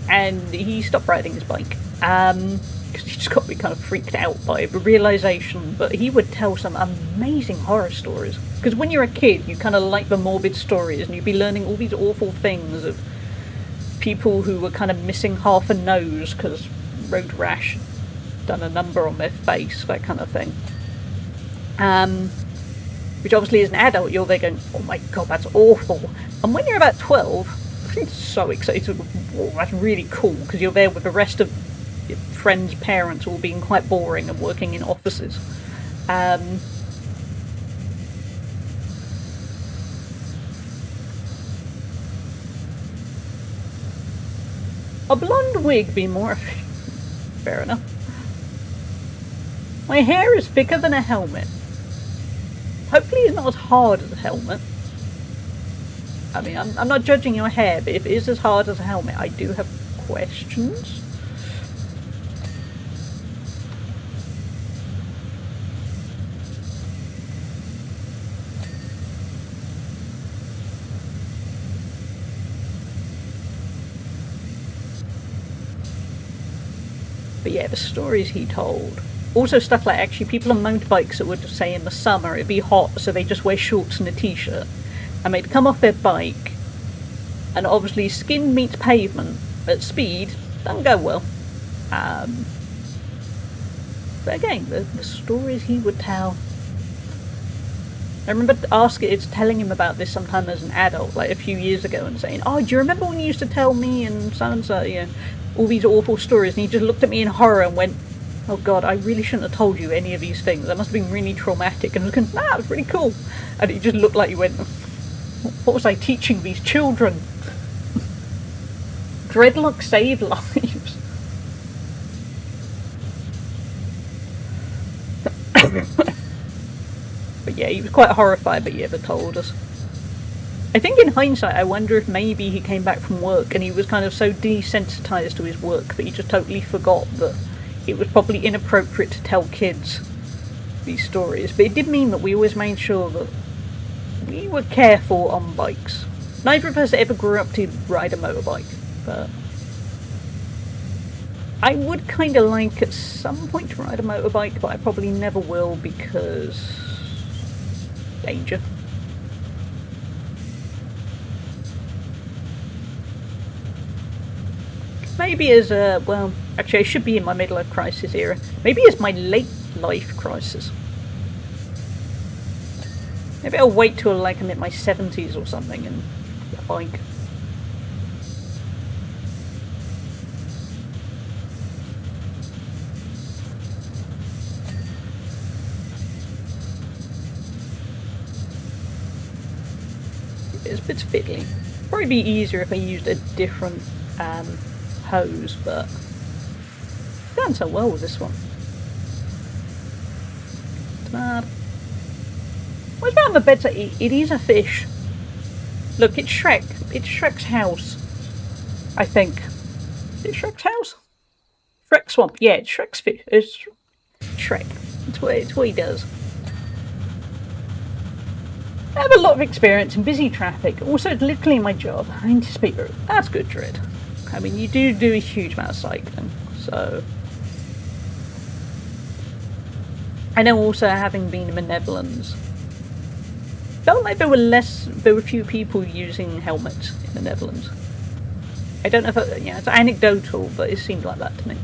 And he stopped riding his bike. Because he just got me kind of freaked out by the realisation. But he would tell some amazing horror stories. Because when you're a kid, you kind of like the morbid stories, and you'd be learning all these awful things of people who were kind of missing half a nose because road rash done a number on their face, that kind of thing. Which obviously as an adult you're there going, oh my god, that's awful. And when you're about 12, it's so exciting. Oh, that's really cool, because you're there with the rest of your friends' parents all being quite boring and working in offices. A blonde wig be more fair enough. My hair is thicker than a helmet. Hopefully it's not as hard as a helmet. I mean, I'm not judging your hair, but if it is as hard as a helmet, I do have questions. But yeah, the stories he told. Also stuff like actually people on motorbikes that would say in the summer it'd be hot, so they just wear shorts and a t-shirt. And they'd come off their bike, and obviously skin meets pavement at speed doesn't go well. But again, the stories he would tell. I remember telling him about this sometime as an adult, like a few years ago, and saying, "Oh, do you remember when you used to tell me and so, you know, all these awful stories?" And he just looked at me in horror and went, "Oh god, I really shouldn't have told you any of these things. That must have been really traumatic." And I was going, "Ah, it was really cool." And he just looked like he went, "What was I teaching these children?" Dreadlocks save lives. But yeah, he was quite horrified that he ever told us. I think in hindsight, I wonder if maybe he came back from work and he was kind of so desensitised to his work that he just totally forgot that it was probably inappropriate to tell kids these stories. But it did mean that we always made sure that we were careful on bikes. Neither of us ever grew up to ride a motorbike, but I would kind of like at some point to ride a motorbike, but I probably never will because danger. Maybe as a, well, actually I should be in my midlife crisis era. Maybe as my late life crisis. Maybe I'll wait till like I'm in my 70s or something and get a bike. It's fiddly. Probably be easier if I used a different hose, but it's done so well with this one. Mad. What's about the bed to eat? It is a fish. Look, it's Shrek. It's Shrek's house. I think. Is it Shrek's house? Shrek Swamp. Yeah, it's Shrek's fish. It's Shrek. It's what he does. I have a lot of experience in busy traffic. Also, it's literally my job. I anticipate that's good, Dread. I mean, you do a huge amount of cycling, so. I know also, having been in the Netherlands, felt like there were few people using helmets in the Netherlands. I don't know if it's anecdotal, but it seemed like that to me.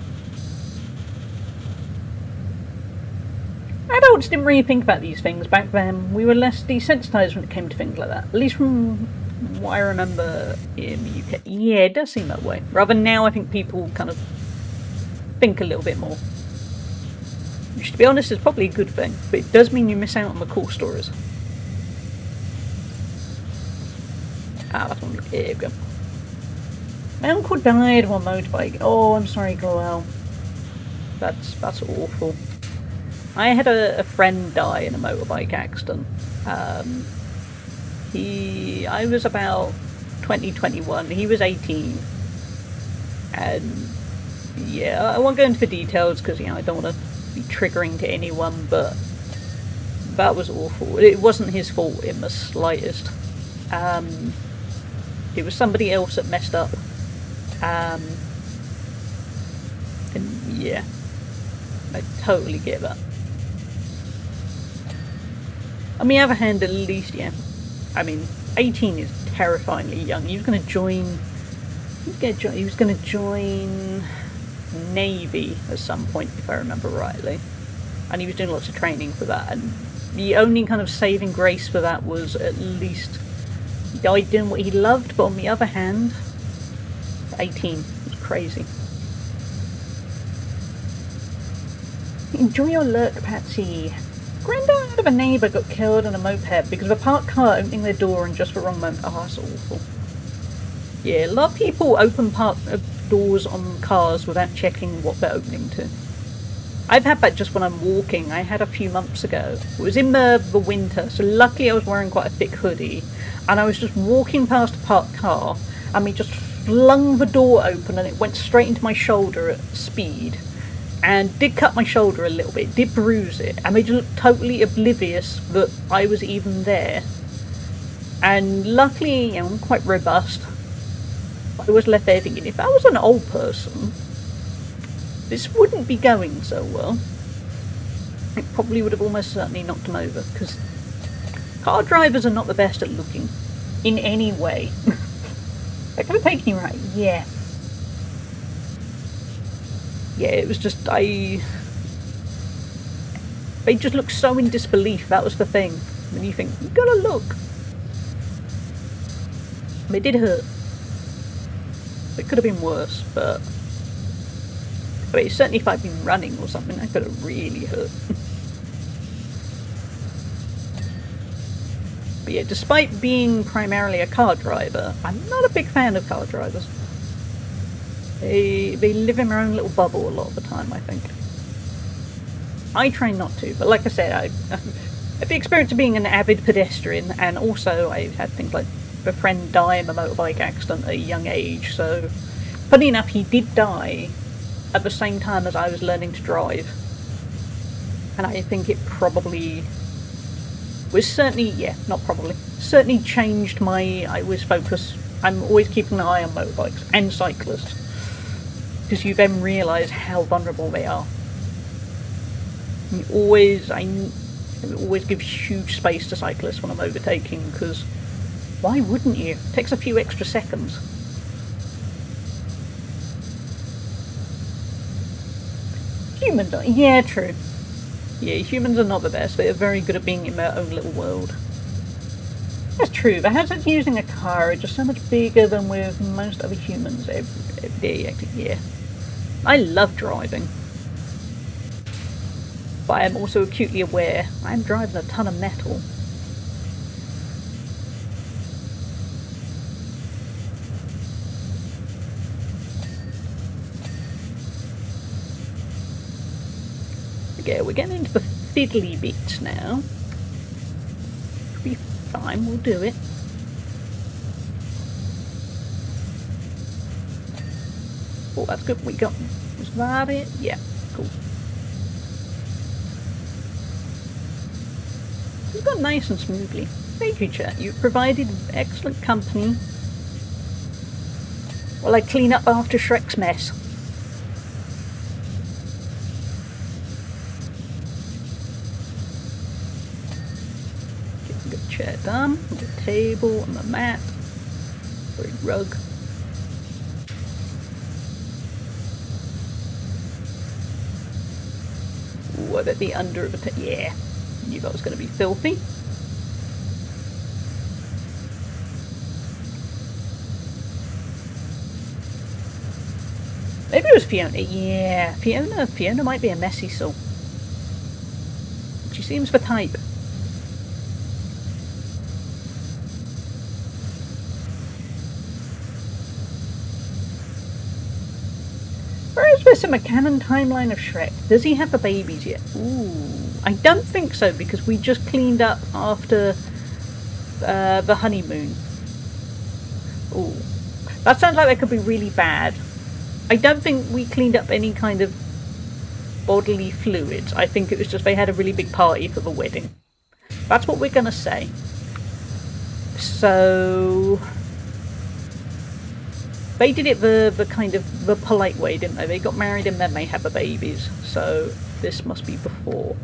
Adults didn't really think about these things back then. We were less desensitised when it came to things like that. At least from what I remember in the UK. Yeah, it does seem that way. Rather now, I think people kind of think a little bit more. Which, to be honest, is probably a good thing. But it does mean you miss out on the cool stories. That's one. Here we go. My uncle died on a motorbike. Oh, I'm sorry, Gloel. That's awful. I had a friend die in a motorbike accident. I was about 2021. He was 18. And yeah, I won't go into the details because I don't want to be triggering to anyone, but that was awful. It wasn't his fault in the slightest. It was somebody else that messed up. And yeah, I totally get that. On the other hand, at least, yeah, I mean, 18 is terrifyingly young. He was going to join Navy at some point, if I remember rightly, and he was doing lots of training for that. And the only kind of saving grace for that was at least he died doing what he loved. But on the other hand, 18 was crazy. Enjoy your lurk, Patsy. Granddad of a neighbour got killed in a moped because of a parked car opening their door in just the wrong moment. Oh, that's awful. Yeah, a lot of people open doors on cars without checking what they're opening to. I've had that just when I'm walking. I had a few months ago. It was in the winter, so luckily I was wearing quite a thick hoodie, and I was just walking past a parked car, and we just flung the door open, and it went straight into my shoulder at speed. And did cut my shoulder a little bit, did bruise it, and they just looked totally oblivious that I was even there. And luckily, I'm quite robust. I was left there thinking, if I was an old person, this wouldn't be going so well. It probably would have almost certainly knocked them over, because car drivers are not the best at looking, in any way. They're going to take you right, yeah. Yeah, it was just, they just looked so in disbelief, that was the thing. And you think, you gotta look. It did hurt. It could have been worse, but I mean, certainly if I'd been running or something, that could have really hurt. But yeah, despite being primarily a car driver, I'm not a big fan of car drivers. They live in their own little bubble a lot of the time, I think. I try not to, but like I said, I've the experience of being an avid pedestrian, and also I've had things like a friend die in a motorbike accident at a young age, so funny enough, he did die at the same time as I was learning to drive. And I think it probably was certainly changed I'm always keeping an eye on motorbikes and cyclists. Because you then realise how vulnerable they are. I always give huge space to cyclists when I'm overtaking, because why wouldn't you? It takes a few extra seconds. Humans are, yeah, true. Yeah, humans are not the best. They are very good at being in their own little world. That's true. The hazards using a car are just so much bigger than with most other humans every day. Yeah. I love driving, but I am also acutely aware I am driving a ton of metal. go. We're getting into the fiddly bits now. Should be fine, we'll do it. Oh, that's good. We got... Was that it? Yeah, cool. We've gone nice and smoothly. Thank you, chat. You've provided excellent company while I clean up after Shrek's mess. Getting the chair done, the table and the mat, the rug. Ooh, I bet the under of the yeah, knew that was going to be filthy. Maybe it was Fiona. Yeah, Fiona might be a messy soul. She seems the type. Where is this in the canon timeline of Shrek? Does he have the babies yet? Ooh, I don't think so because we just cleaned up after the honeymoon. Ooh, that sounds like that could be really bad. I don't think we cleaned up any kind of bodily fluids. I think it was just they had a really big party for the wedding. That's what we're gonna say. So they did it the kind of the polite way, didn't they? They got married and then they had the babies. So this must be before.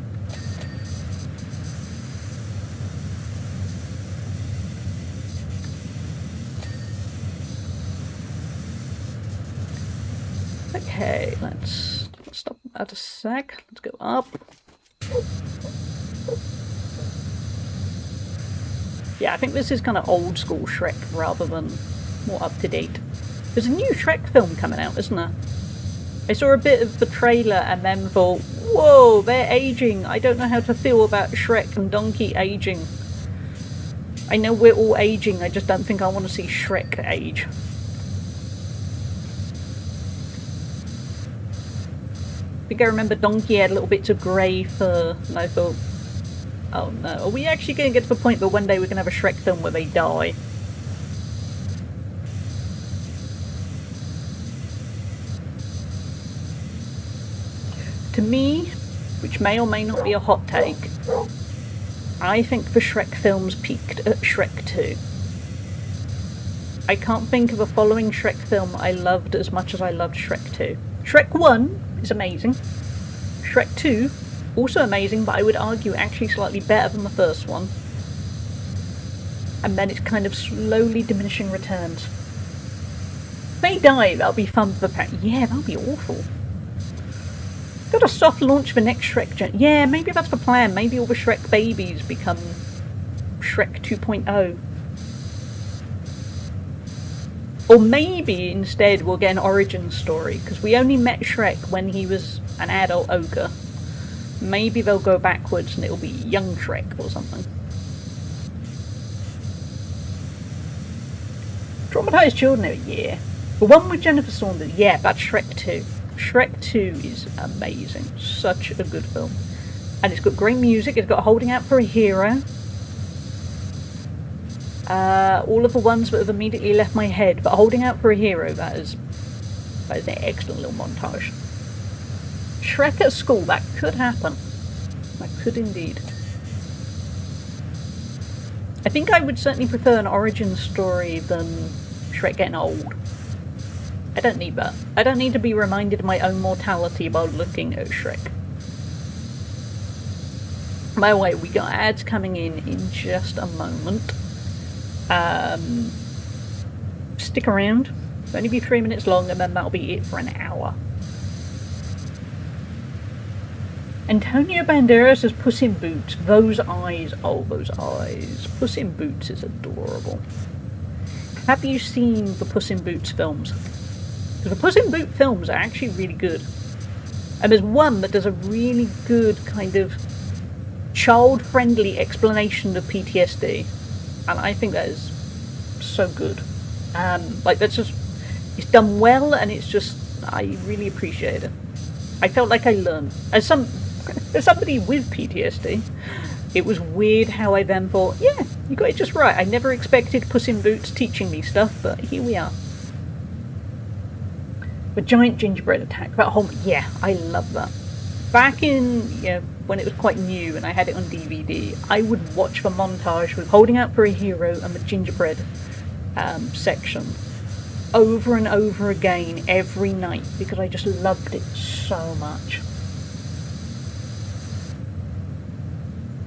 Okay, let's stop at a sec. Let's go up. Yeah, I think this is kind of old school Shrek rather than more up to date. There's a new Shrek film coming out, isn't there? I saw a bit of the trailer and then thought, whoa, they're aging. I don't know how to feel about Shrek and Donkey aging. I know we're all aging, I just don't think I want to see Shrek age. I think I remember Donkey had little bits of grey fur, and I thought, oh no, are we actually going to get to the point that one day we're going to have a Shrek film where they die? To me, which may or may not be a hot take, I think the Shrek films peaked at Shrek 2. I can't think of a following Shrek film I loved as much as I loved Shrek 2. Shrek 1 is amazing. Shrek 2, also amazing, but I would argue actually slightly better than the first one. And then it's kind of slowly diminishing returns. If they die, that'll be fun for the pack. Yeah, that'll be awful. Got a soft launch for next Shrek gen. Yeah, maybe that's the plan. Maybe all the Shrek babies become Shrek 2.0. Or maybe instead we'll get an origin story, because we only met Shrek when he was an adult ogre. Maybe they'll go backwards and it'll be young Shrek or something. Traumatized Children, yeah. The one with Jennifer Saunders, yeah, that's Shrek 2. Shrek 2 is amazing. Such a good film. And it's got great music, it's got Holding Out for a Hero. All of the ones that have immediately left my head, but Holding Out for a Hero, that is an excellent little montage. Shrek at school, that could happen. That could indeed. I think I would certainly prefer an origin story than Shrek getting old. I don't need that. I don't need to be reminded of my own mortality while looking at Shrek. By the way, we got ads coming in just a moment. Stick around. It'll only be 3 minutes long and then that'll be it for an hour. Antonio Banderas as Puss in Boots. Those eyes. Oh, those eyes. Puss in Boots is adorable. Have you seen the Puss in Boots films? Because the Puss in Boots films are actually really good. And there's one that does a really good kind of child-friendly explanation of PTSD. And I think that is so good. Like, that's just, it's done well and it's just, I really appreciate it. I felt like I learned. As For somebody with PTSD, it was weird how I then thought, yeah, you got it just right. I never expected Puss in Boots teaching me stuff, but here we are. The giant gingerbread attack. That whole, yeah, I love that. Back in, when it was quite new and I had it on DVD, I would watch the montage with holding out for a hero and the gingerbread section over and over again every night because I just loved it so much.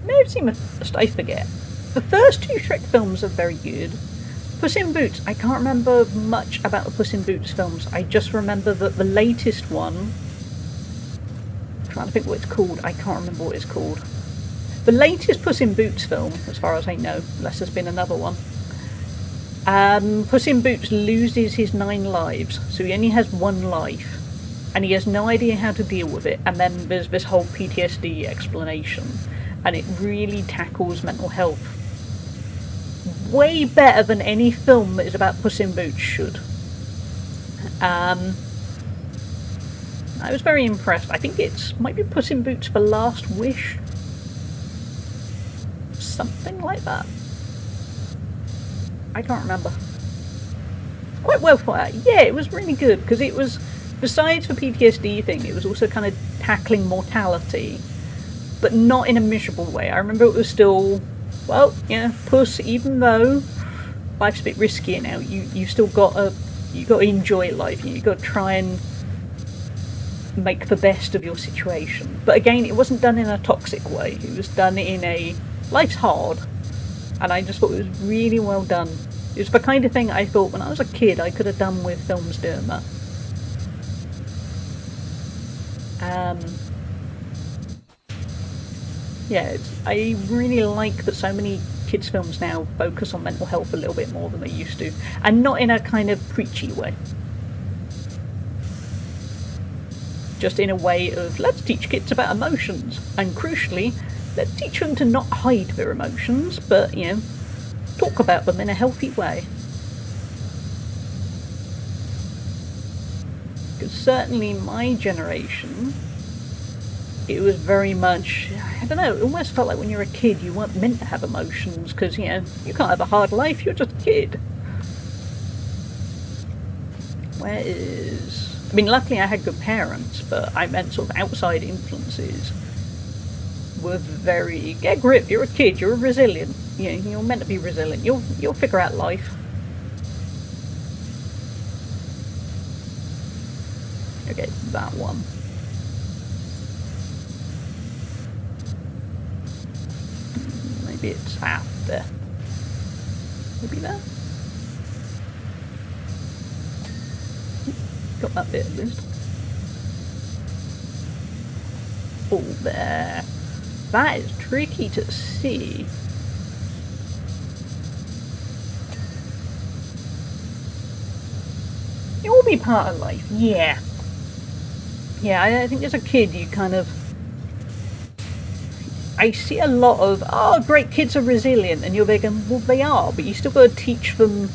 May have seen the first, I forget. The first two Shrek films are very good. Puss in Boots, I can't remember much about the Puss in Boots films. I just remember that the latest one, I'm trying to think what it's called, I can't remember what it's called. The latest Puss in Boots film, as far as I know, unless there's been another one, Puss in Boots loses his 9 lives, so he only has 1 life, and he has no idea how to deal with it, and then there's this whole PTSD explanation, and it really tackles mental health way better than any film that is about Puss in Boots should. I was very impressed. I think might be Puss in Boots: The Last Wish, something like that. I can't remember. Quite well thought out. Yeah, it was really good because it was, besides the PTSD thing, it was also kind of tackling mortality, but not in a miserable way. I remember it was still, well, yeah, Puss, even though life's a bit riskier now, you still got to enjoy life. You got to try and make the best of your situation. But again, it wasn't done in a toxic way. It was done in a, life's hard, and I just thought it was really well done. It was the kind of thing I thought when I was a kid I could have done with films doing that. Yeah, I really like that so many kids' films now focus on mental health a little bit more than they used to, and not in a kind of preachy way. Just in a way of, let's teach kids about emotions, and crucially, let's teach them to not hide their emotions, but, talk about them in a healthy way. Because certainly my generation, it was very much, I don't know, it almost felt like when you're a kid you weren't meant to have emotions because, you can't have a hard life, you're just a kid. I mean, luckily I had good parents, but I meant sort of outside influences were very, get grip, you're a kid, you're resilient, you're meant to be resilient, you'll figure out life. Okay, that one. Maybe it's after. Maybe that. Got that bit at least. Oh, there. That is tricky to see. It will be part of life, yeah. Yeah, I think as a kid you kind of... I see a lot of, oh great, kids are resilient, and you're there going, well they are, but you still got to teach them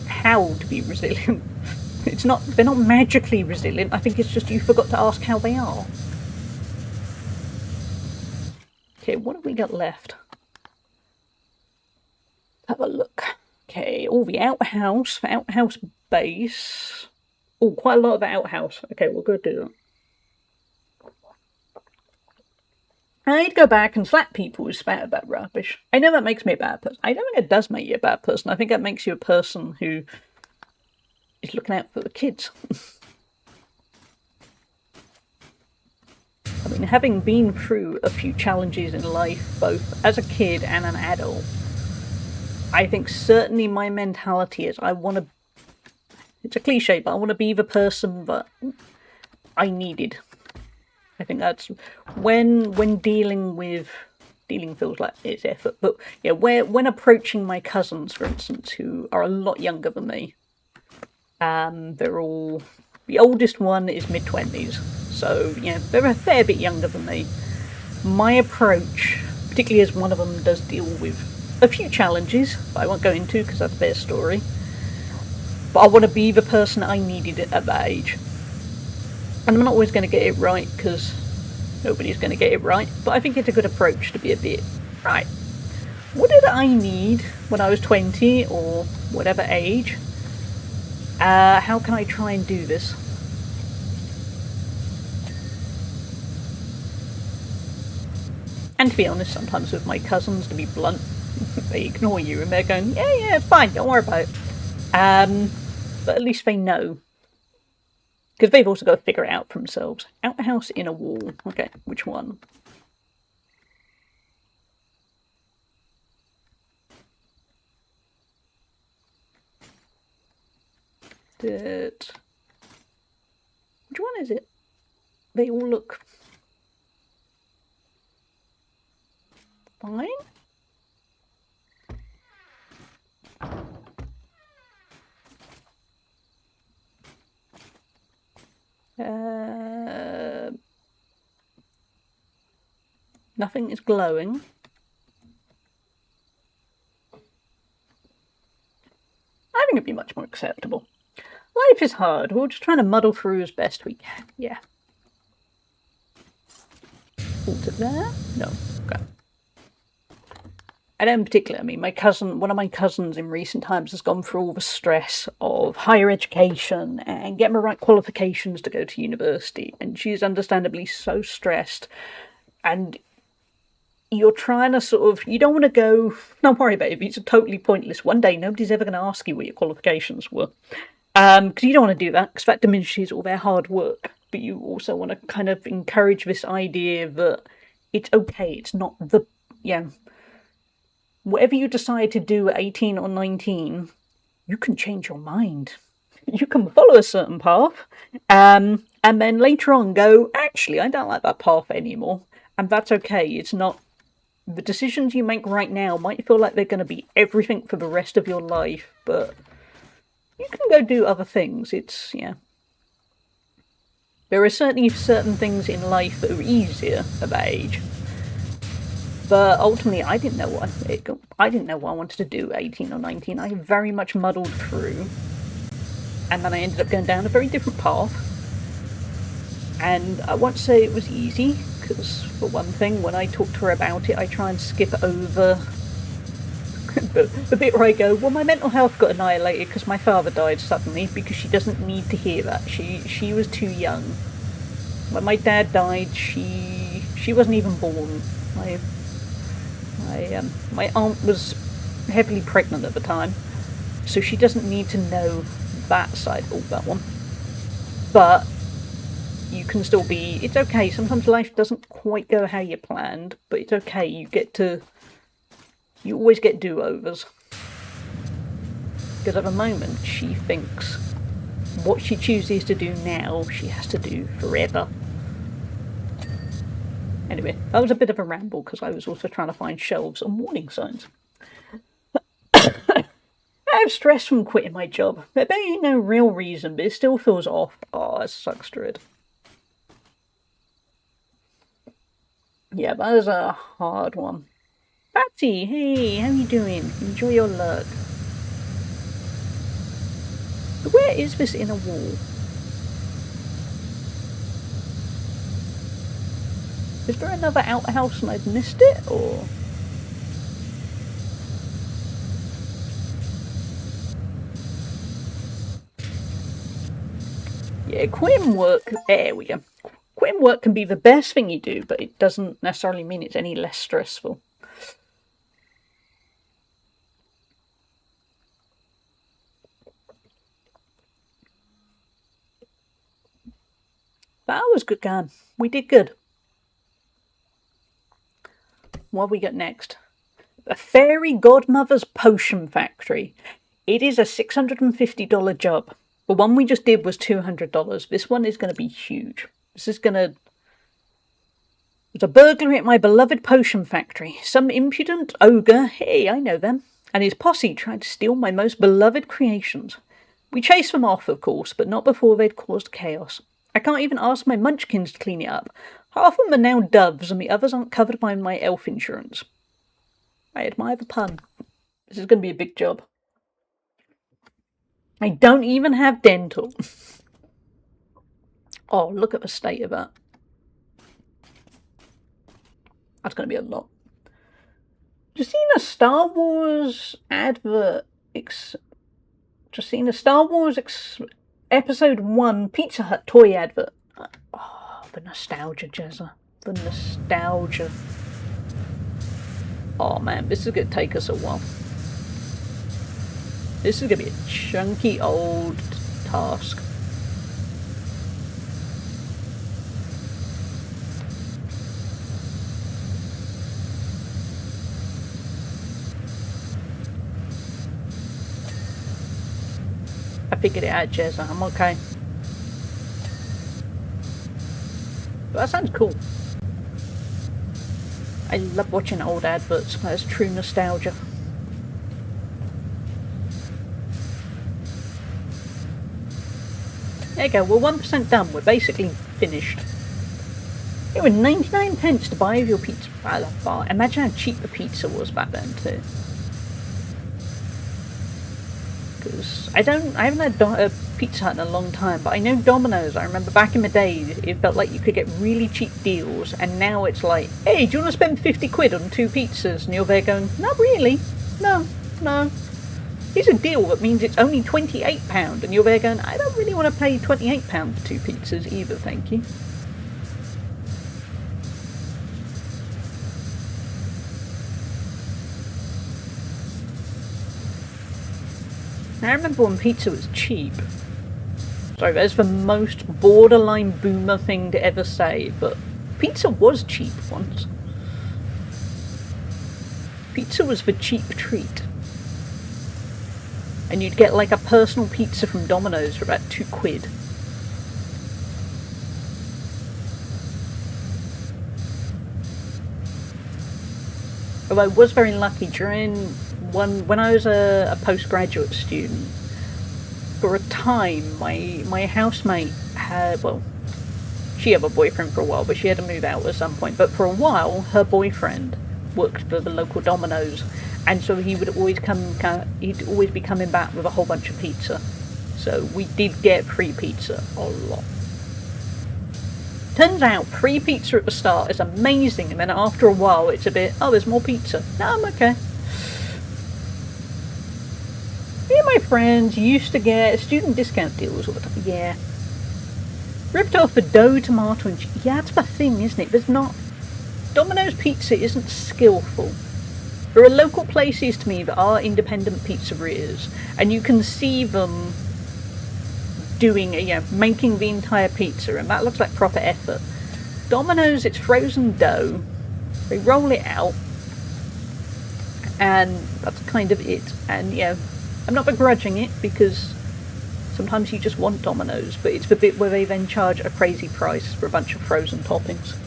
how to be resilient. They're not magically resilient, I think it's just you forgot to ask how they are. Okay, what have we got left? Have a look. Okay, all the outhouse base. Oh, quite a lot of the outhouse. Okay, we'll go do that. I'd go back and slap people who spat about rubbish. I know that makes me a bad person. I don't think it does make you a bad person. I think that makes you a person who is looking out for the kids. I mean, having been through a few challenges in life, both as a kid and an adult, I think certainly my mentality is I want to... It's a cliche, but I want to be the person that I needed. I think that's when dealing feels like it's effort, but yeah, when approaching my cousins, for instance, who are a lot younger than me, they're all, the oldest one is mid-20s, so they're a fair bit younger than me. My approach, particularly as one of them does deal with a few challenges, that I won't go into because that's their story, but I want to be the person I needed at that age. And I'm not always going to get it right because Nobody's going to get it right, but I think it's a good approach to be a bit, right, what did I need when I was 20 or whatever age? How can I try and do this? And to be honest, sometimes with my cousins, to be blunt, they ignore you and they're going, yeah, it's fine, don't worry about it. But at least they know. Because they've also got to figure it out for themselves. Outhouse, inner wall. Okay, which one? Which one is it? They all look fine. Nothing is glowing. I think it'd be much more acceptable. Life is hard. We're just trying to muddle through as best we can. Yeah. Alter there? No. Okay. And in particular, I mean, one of my cousins in recent times has gone through all the stress of higher education and getting the right qualifications to go to university. And she's understandably so stressed. And you're trying to you don't want to go, don't worry, baby, it's totally pointless. One day, nobody's ever going to ask you what your qualifications were. Because you don't want to do that, because that diminishes all their hard work. But you also want to kind of encourage this idea that it's okay, it's not whatever you decide to do at 18 or 19, you can change your mind. You can follow a certain path, and then later on go, actually, I don't like that path anymore. And that's okay. It's not... The decisions you make right now might feel like they're going to be everything for the rest of your life, but you can go do other things. It's, yeah. There are certainly certain things in life that are easier at that age. But ultimately, I didn't know what I wanted to do at 18 or 19. I very much muddled through. And then I ended up going down a very different path. And I won't say it was easy, because for one thing, when I talk to her about it, I try and skip over the bit where I go, well, my mental health got annihilated because my father died suddenly, because she doesn't need to hear that. She was too young. When my dad died, she wasn't even born. My aunt was heavily pregnant at the time, so she doesn't need to know that side. Oh, that one. But you can still be... It's okay. Sometimes life doesn't quite go how you planned, but it's okay. You always get do-overs. Because at the moment, she thinks what she chooses to do now, she has to do forever. Anyway, that was a bit of a ramble, because I was also trying to find shelves and warning signs. I have stress from quitting my job. There ain't no real reason, but it still feels off. Oh, that sucks, Dread. Yeah, that is a hard one. Patsy, hey, how you doing? Enjoy your lurk. But where is this inner wall? Is there another outhouse and I've missed it, or...? Yeah, quitting work... There we go. Quitting work can be the best thing you do, but it doesn't necessarily mean it's any less stressful. That was good going. We did good. What have we got next? A Fairy Godmother's Potion Factory. It is a $650 job. The one we just did was $200. This one is going to be huge. This is going to... There's a burglary at my beloved potion factory. Some impudent ogre, hey, I know them, and his posse tried to steal my most beloved creations. We chased them off, of course, but not before they'd caused chaos. I can't even ask my munchkins to clean it up. Half of them are now doves, and the others aren't covered by my elf insurance. I admire the pun. This is going to be a big job. I don't even have dental. Oh, look at the state of that. That's going to be a lot. Just seen a Star Wars advert. Just seen a Star Wars Episode 1 Pizza Hut toy advert. Oh, the nostalgia, Jezza. The nostalgia. Oh man, this is going to take us a while. This is going to be a chunky old task. I figured it out, Jezza. I'm okay. But that sounds cool. I love watching old adverts. That's true nostalgia. There you go. We're 1% done. We're basically finished. It was 99 pence to buy your pizza at a bar. Imagine how cheap the pizza was back then too. Because I haven't had a Pizza Hut in a long time, but I know Domino's. I remember back in the day, it felt like you could get really cheap deals, and now it's like, hey, do you want to spend 50 quid on 2 pizzas? And you're there going, not really. No. Here's a deal that means it's only £28, and you're there going, I don't really want to pay £28 for 2 pizzas either, thank you. I remember when pizza was cheap. Sorry, that's the most borderline boomer thing to ever say, but pizza was cheap once. Pizza was the cheap treat. And you'd get like a personal pizza from Domino's for about 2 quid. Although I was very lucky during when I was a postgraduate student, for a time my housemate had, well, she had a boyfriend for a while, but she had to move out at some point. But for a while, her boyfriend worked for the local Domino's, and so he would always he'd always be coming back with a whole bunch of pizza. So we did get free pizza a lot. Turns out free pizza at the start is amazing, and then after a while it's a bit, oh, there's more pizza. No, I'm okay. Me and my friends used to get student discount deals all the time. Yeah. Ripped off the dough, tomato and cheese. Yeah, that's the thing, isn't it? There's not... Domino's pizza isn't skillful. There are local places to me that are independent pizzerias, and you can see them doing, making the entire pizza, and that looks like proper effort. Domino's, it's frozen dough. They roll it out, and that's kind of it. And I'm not begrudging it, because sometimes you just want Domino's, but it's the bit where they then charge a crazy price for a bunch of frozen toppings.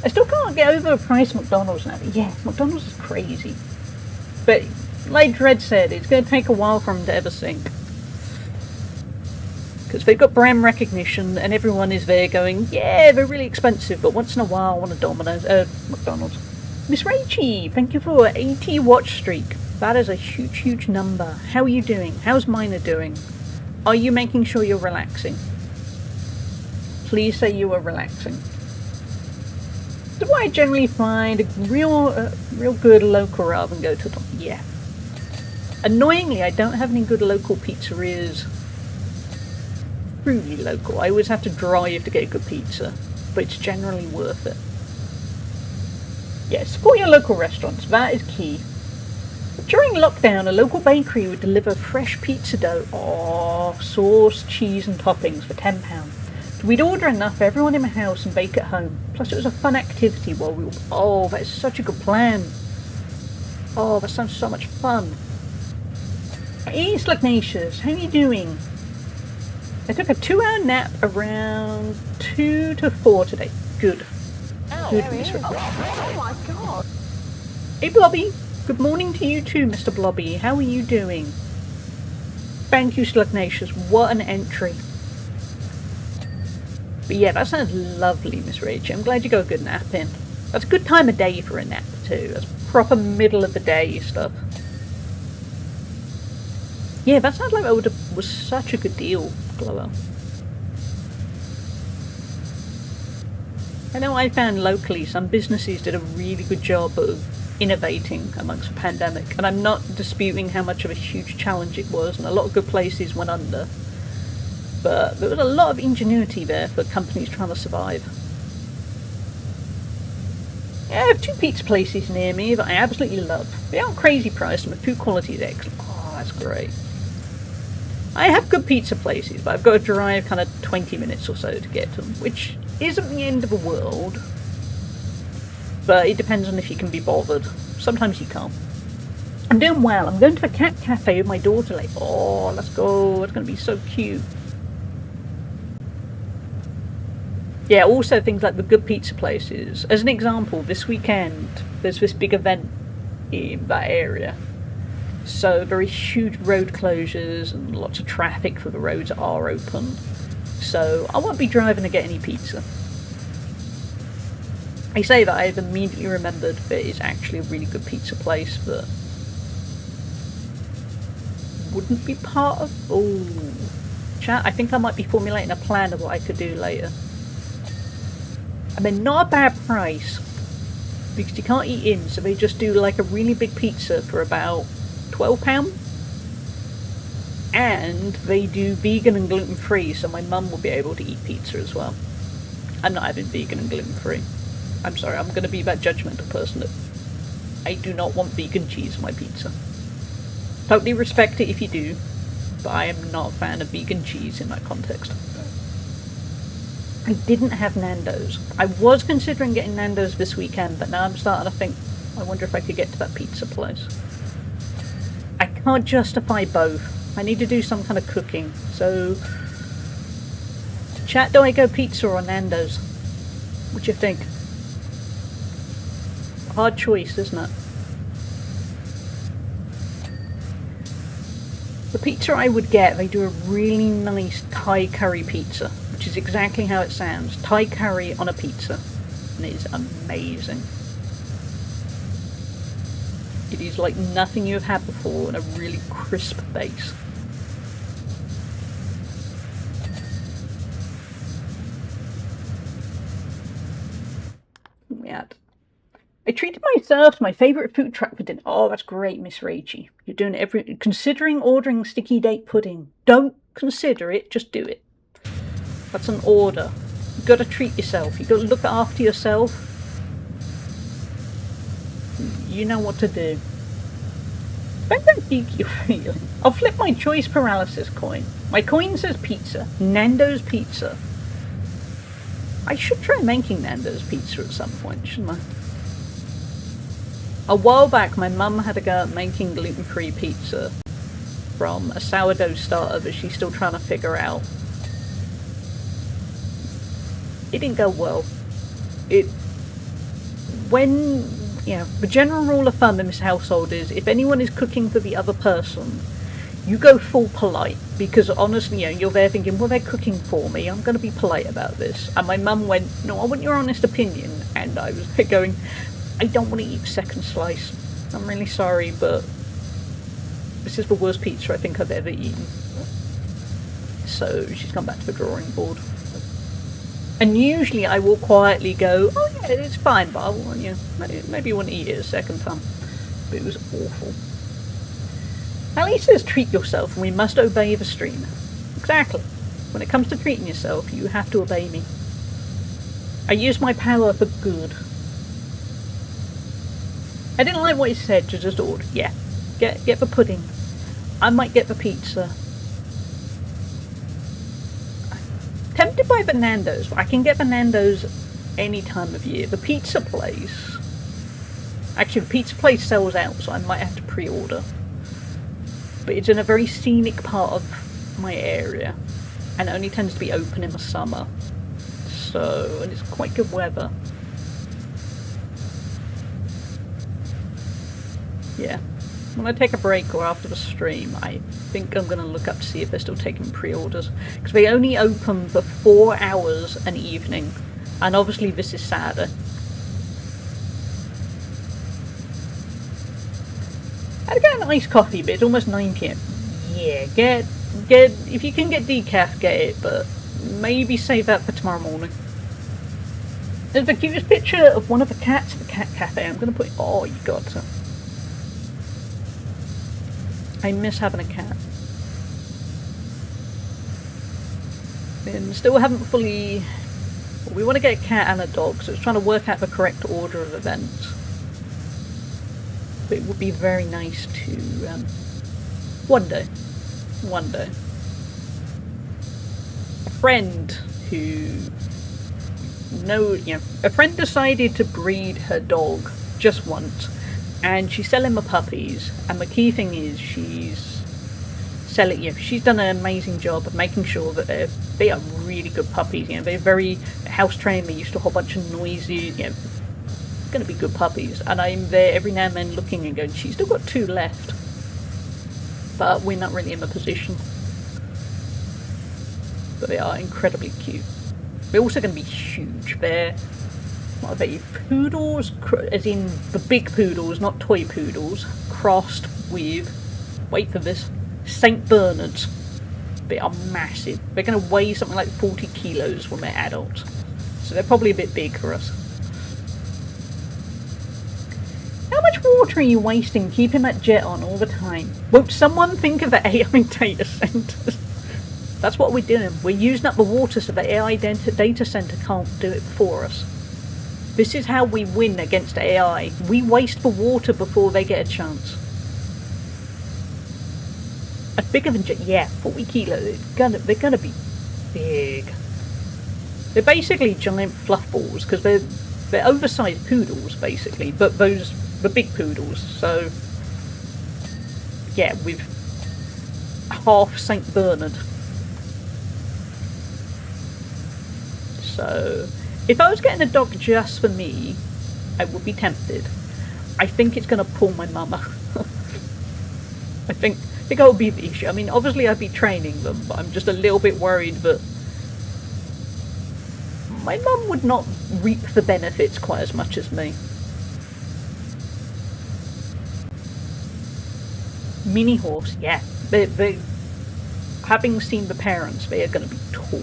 I still can't get over the price of McDonald's now. Yeah, McDonald's is crazy. But like Dredd said, it's going to take a while for them to ever sink. Because they've got brand recognition and everyone is there going, yeah, they're really expensive, but once in a while I want a McDonald's. Miss Rachie, thank you for an 80 watch streak. That is a huge, huge number. How are you doing? How's Mina doing? Are you making sure you're relaxing? Please say you are relaxing. That's why I generally find a real good local rather than go to the... Yeah. Annoyingly, I don't have any good local pizzerias. Truly local. I always have to drive to get a good pizza, but it's generally worth it. Yeah, support your local restaurants. That is key. During lockdown, a local bakery would deliver fresh pizza dough, sauce, cheese and toppings for £10. We'd order enough for everyone in my house and bake at home. Plus it was a fun activity while we were... Oh, that is such a good plan. Oh, that sounds so much fun. Hey, Slugnatius, how are you doing? I took a 2-hour nap around 2 to 4 today. Good. Good, Miss Rick. Oh my god. Hey, Blobby. Good morning to you too, Mr. Blobby. How are you doing? Thank you, Slugnatius. What an entry. But yeah, that sounds lovely, Miss Rachel. I'm glad you got a good nap in. That's a good time of day for a nap too. That's proper middle of the day stuff. Yeah, that sounds like that was such a good deal, Glower. I know I found locally some businesses did a really good job of innovating amongst the pandemic, and I'm not disputing how much of a huge challenge it was, and a lot of good places went under. But there was a lot of ingenuity there for companies trying to survive. Yeah, I have 2 pizza places near me that I absolutely love. They aren't crazy priced and the food quality is excellent. Oh, that's great. I have good pizza places, but I've got to drive kind of 20 minutes or so to get to them, which isn't the end of the world. But it depends on if you can be bothered. Sometimes you can't. I'm doing well. I'm going to a cat cafe with my daughter. Like, oh, let's go. It's going to be so cute. Yeah, also things like the good pizza places. As an example, this weekend there's this big event in that area. So there are huge road closures and lots of traffic for the roads are open. So I won't be driving to get any pizza. I say that I've immediately remembered that it's actually a really good pizza place that wouldn't be part of... Oh, chat, I think I might be formulating a plan of what I could do later. I mean, not a bad price, because you can't eat in, so they just do like a really big pizza for about £12. And they do vegan and gluten-free, so my mum will be able to eat pizza as well. I'm not having vegan and gluten-free. I'm sorry, I'm going to be that judgmental person that I do not want vegan cheese on my pizza. Totally respect it if you do, but I am not a fan of vegan cheese in that context. I didn't have Nando's. I was considering getting Nando's this weekend, but now I'm starting to think, I wonder if I could get to that pizza place. I can't justify both. I need to do some kind of cooking. So, chat, do I go pizza or Nando's? What do you think? Hard choice, isn't it? The pizza I would get, they do a really nice Thai curry pizza, which is exactly how it sounds. Thai curry on a pizza. And it is amazing. It is like nothing you've had before and a really crisp base. I treated myself to my favourite food truck for dinner. Oh, that's great, Miss Rachie. You're doing every... Considering ordering sticky date pudding. Don't consider it, just do it. That's an order. You've got to treat yourself. You've got to look after yourself. You know what to do. Don't geek your feeling. I'll flip my choice paralysis coin. My coin says pizza. Nando's pizza. I should try making Nando's pizza at some point, shouldn't I? A while back, my mum had a go at making gluten-free pizza from a sourdough starter that she's still trying to figure out. It didn't go well. The general rule of thumb in this household is if anyone is cooking for the other person, you go full polite, because honestly, you're there thinking, well, they're cooking for me, I'm going to be polite about this. And my mum went, no, I want your honest opinion. And I was going, I don't want to eat a second slice. I'm really sorry, but this is the worst pizza I think I've ever eaten. So she's gone back to the drawing board. And usually I will quietly go, oh yeah, it's fine, but I want maybe you want to eat it a second time. But it was awful. Ali says treat yourself and we must obey the stream. Exactly. When it comes to treating yourself, you have to obey me. I use my power for good. I didn't like what he said to just order. Yeah, get the pudding. I might get the pizza. Tempted by the Nando's. I can get the Nando's any time of year. The pizza place... Actually, the pizza place sells out, so I might have to pre-order. But it's in a very scenic part of my area. And it only tends to be open in the summer. So, and it's quite good weather. Yeah. When I take a break or after the stream, I think I'm going to look up to see if they're still taking pre-orders. Because they only open for 4 hours an evening. And obviously this is Saturday. I'd get an iced coffee, but it's almost 9 PM. Yeah, get if you can get decaf, get it, but maybe save that for tomorrow morning. There's the cutest picture of one of the cats at the cat cafe. I'm going to put... Oh, you got to. I miss having a cat. And still haven't fully... Well, we want to get a cat and a dog, so it's trying to work out the correct order of events. But it would be very nice to... one day. One day. A friend who... a friend decided to breed her dog just once, and she's selling the puppies, and the key thing is she's done an amazing job of making sure that they are really good puppies. They're very house trained, they're used to a whole bunch of noises, going to be good puppies. And I'm there every now and then looking and going, she's still got 2 left, but we're not really in the position. But they are incredibly cute. They're also going to be huge. They're, what are they, poodles, as in the big poodles, not toy poodles, crossed with, wait for this, St. Bernards. They are massive. They're going to weigh something like 40 kilos when they're adults. So they're probably a bit big for us. How much water are you wasting keeping that jet on all the time? Won't someone think of the AI data centres? That's what we're doing. We're using up the water so the AI data centre can't do it for us. This is how we win against AI. We waste the water before they get a chance. A bigger than jet, yeah, 40 kilos. They're gonna be big. They're basically giant fluff balls because they're oversized poodles basically, but the big poodles. So yeah, with half St. Bernard. So if I was getting a dog just for me, I would be tempted. I think it's gonna pull my mama. I think that would be the issue. I mean, obviously I'd be training them, but I'm just a little bit worried that my mum would not reap the benefits quite as much as me. Mini horse, yeah. They having seen the parents, they are going to be tall.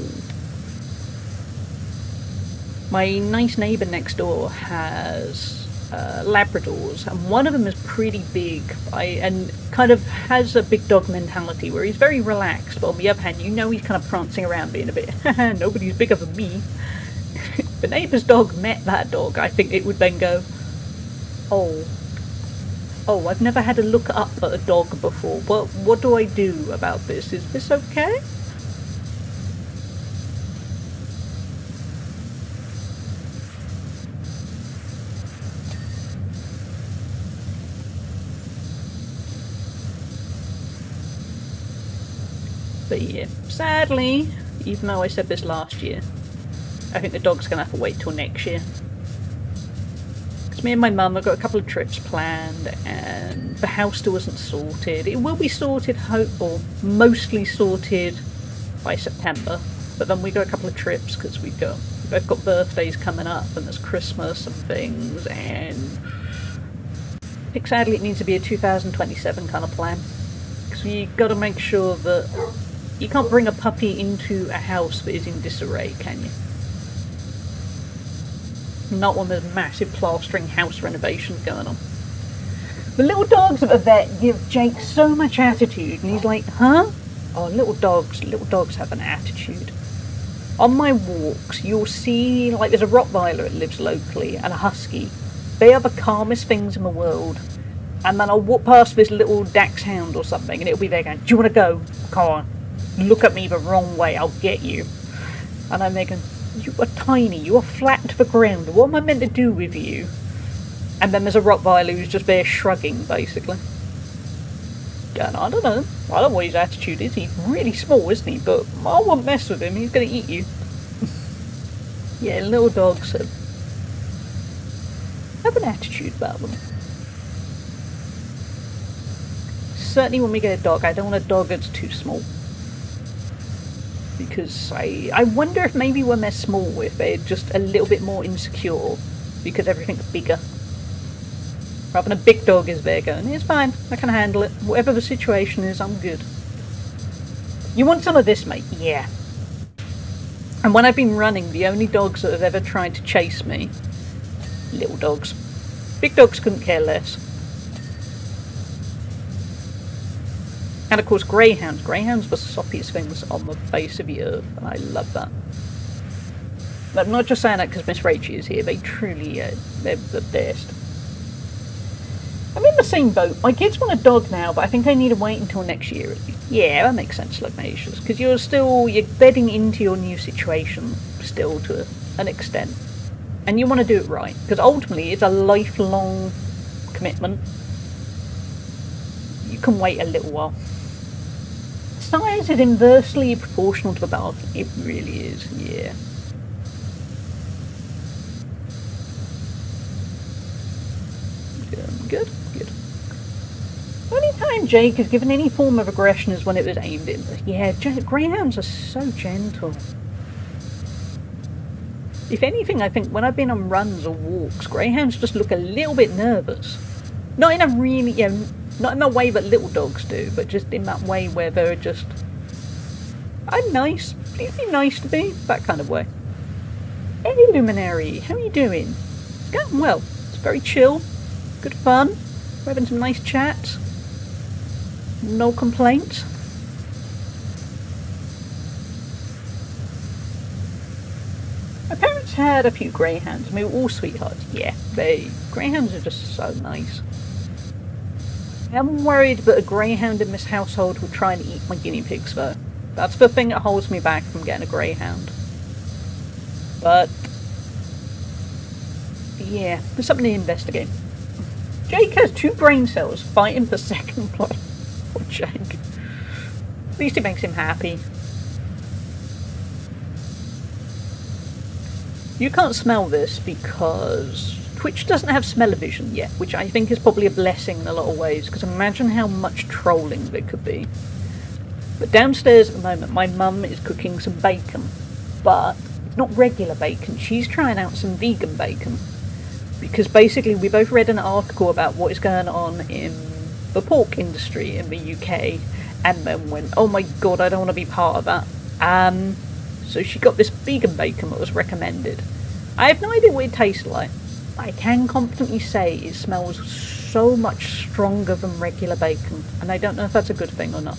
My nice neighbour next door has Labradors, and one of them is pretty big and kind of has a big dog mentality where he's very relaxed, but on the other hand, he's kind of prancing around being a bit, nobody's bigger than me. If the neighbour's dog met that dog, I think it would then go, oh, I've never had a look up at a dog before. What do I do about this? Is this okay? But yeah, sadly, even though I said this last year, I think the dog's going to have to wait till next year. Because me and my mum have got a couple of trips planned, and the house still isn't sorted. It will be sorted, or mostly sorted by September. But then we got a couple of trips because we've both got birthdays coming up, and there's Christmas and things, and I think sadly it needs to be a 2027 kind of plan. Because you've got to make sure that you can't bring a puppy into a house that is in disarray, can you? Not when there's massive plastering house renovations going on. The little dogs at the vet give Jake so much attitude, and he's like, huh? Oh, little dogs have an attitude. On my walks, you'll see, like, there's a Rottweiler that lives locally, and a Husky. They are the calmest things in the world. And then I'll walk past this little Dachshund or something, and it'll be there going, do you want to go? Come on. Look at me the wrong way, I'll get you. And I'm thinking, you are tiny, you are flat to the ground, what am I meant to do with you? And then there's a Rottweiler who's just there shrugging, basically. And I don't know what his attitude is. He's really small, isn't he? But I won't mess with him, he's going to eat you. Yeah, little dogs have an attitude about them. Certainly when we get a dog, I don't want a dog that's too small. Because I wonder if maybe when they're small, if they're just a little bit more insecure because everything's bigger. Rather than a big dog is there going, it's fine, I can handle it. Whatever the situation is, I'm good. You want some of this, mate? Yeah. And when I've been running, the only dogs that have ever tried to chase me, little dogs. Big dogs couldn't care less. And of course, greyhounds. Greyhounds were the soppiest things on the face of the earth, and I love that. But I'm not just saying that because Miss Rachel is here. They truly, they're the best. I'm in the same boat. My kids want a dog now, but I think I need to wait until next year. Yeah, that makes sense, Lugnatius, because you're bedding into your new situation still to an extent. And you want to do it right, because ultimately it's a lifelong commitment. You can wait a little while. Size is inversely proportional to the bargain. It really is, yeah. Good. Only time Jake has given any form of aggression is when it was aimed at him. Yeah, greyhounds are so gentle. If anything, I think when I've been on runs or walks, greyhounds just look a little bit nervous. Not in a really, not in the way that little dogs do, but just in that way where they're just, I'm nice, please be nice to me, that kind of way. Hey Luminary, how are you doing? It's going well. It's very chill, good fun. We're having some nice chats. No complaints. My parents had a few greyhounds and we were all sweethearts. Yeah, greyhounds are just so nice. I'm worried that a greyhound in this household will try and eat my guinea pigs though. That's the thing that holds me back from getting a greyhound. But yeah, there's something to investigate. Jake has 2 brain cells fighting for second place. Poor Jake. At least it makes him happy. You can't smell this because Twitch doesn't have smell-o-vision yet, which I think is probably a blessing in a lot of ways, because imagine how much trolling there could be. But downstairs at the moment, my mum is cooking some bacon, but it's not regular bacon. She's trying out some vegan bacon. Because basically we both read an article about what is going on in the pork industry in the UK and then went, oh my god, I don't want to be part of that. So she got this vegan bacon that was recommended. I have no idea what it tastes like. I can confidently say it smells so much stronger than regular bacon, and I don't know if that's a good thing or not.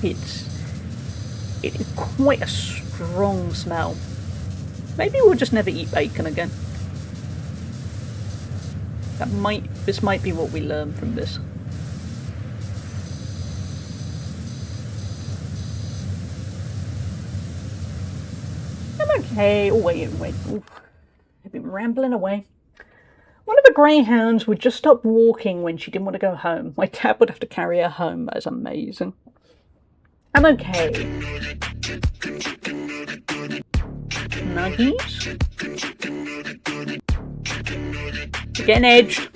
It is quite a strong smell. Maybe we'll just never eat bacon again. This might be what we learn from this. I'm okay. Oh, wait. Ooh, I've been rambling away. One of the greyhounds would just stop walking when she didn't want to go home. My dad would have to carry her home. That is amazing. I'm okay. Nuggies? You're getting edged.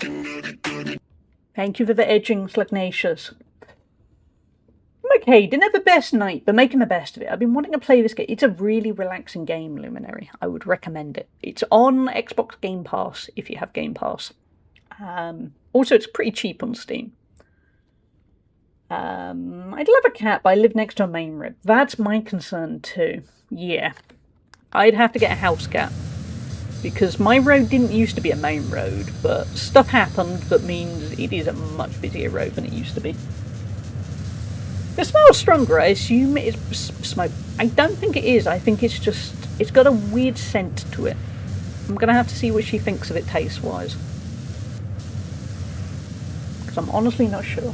Thank you for the edging, Slugnatius. I'm okay, didn't have the best night, but making the best of it. I've been wanting to play this game. It's a really relaxing game, Luminary. I would recommend it. It's on Xbox Game Pass, if you have Game Pass. Also, it's pretty cheap on Steam. I'd love a cat, but I live next to a main road. That's my concern too. Yeah. I'd have to get a house cat. Because my road didn't used to be a main road, but stuff happened that means it is a much busier road than it used to be. It smells stronger, I assume it's smoke. I don't think it is, I think it's just, it's got a weird scent to it. I'm going to have to see what she thinks of it taste-wise. Because I'm honestly not sure.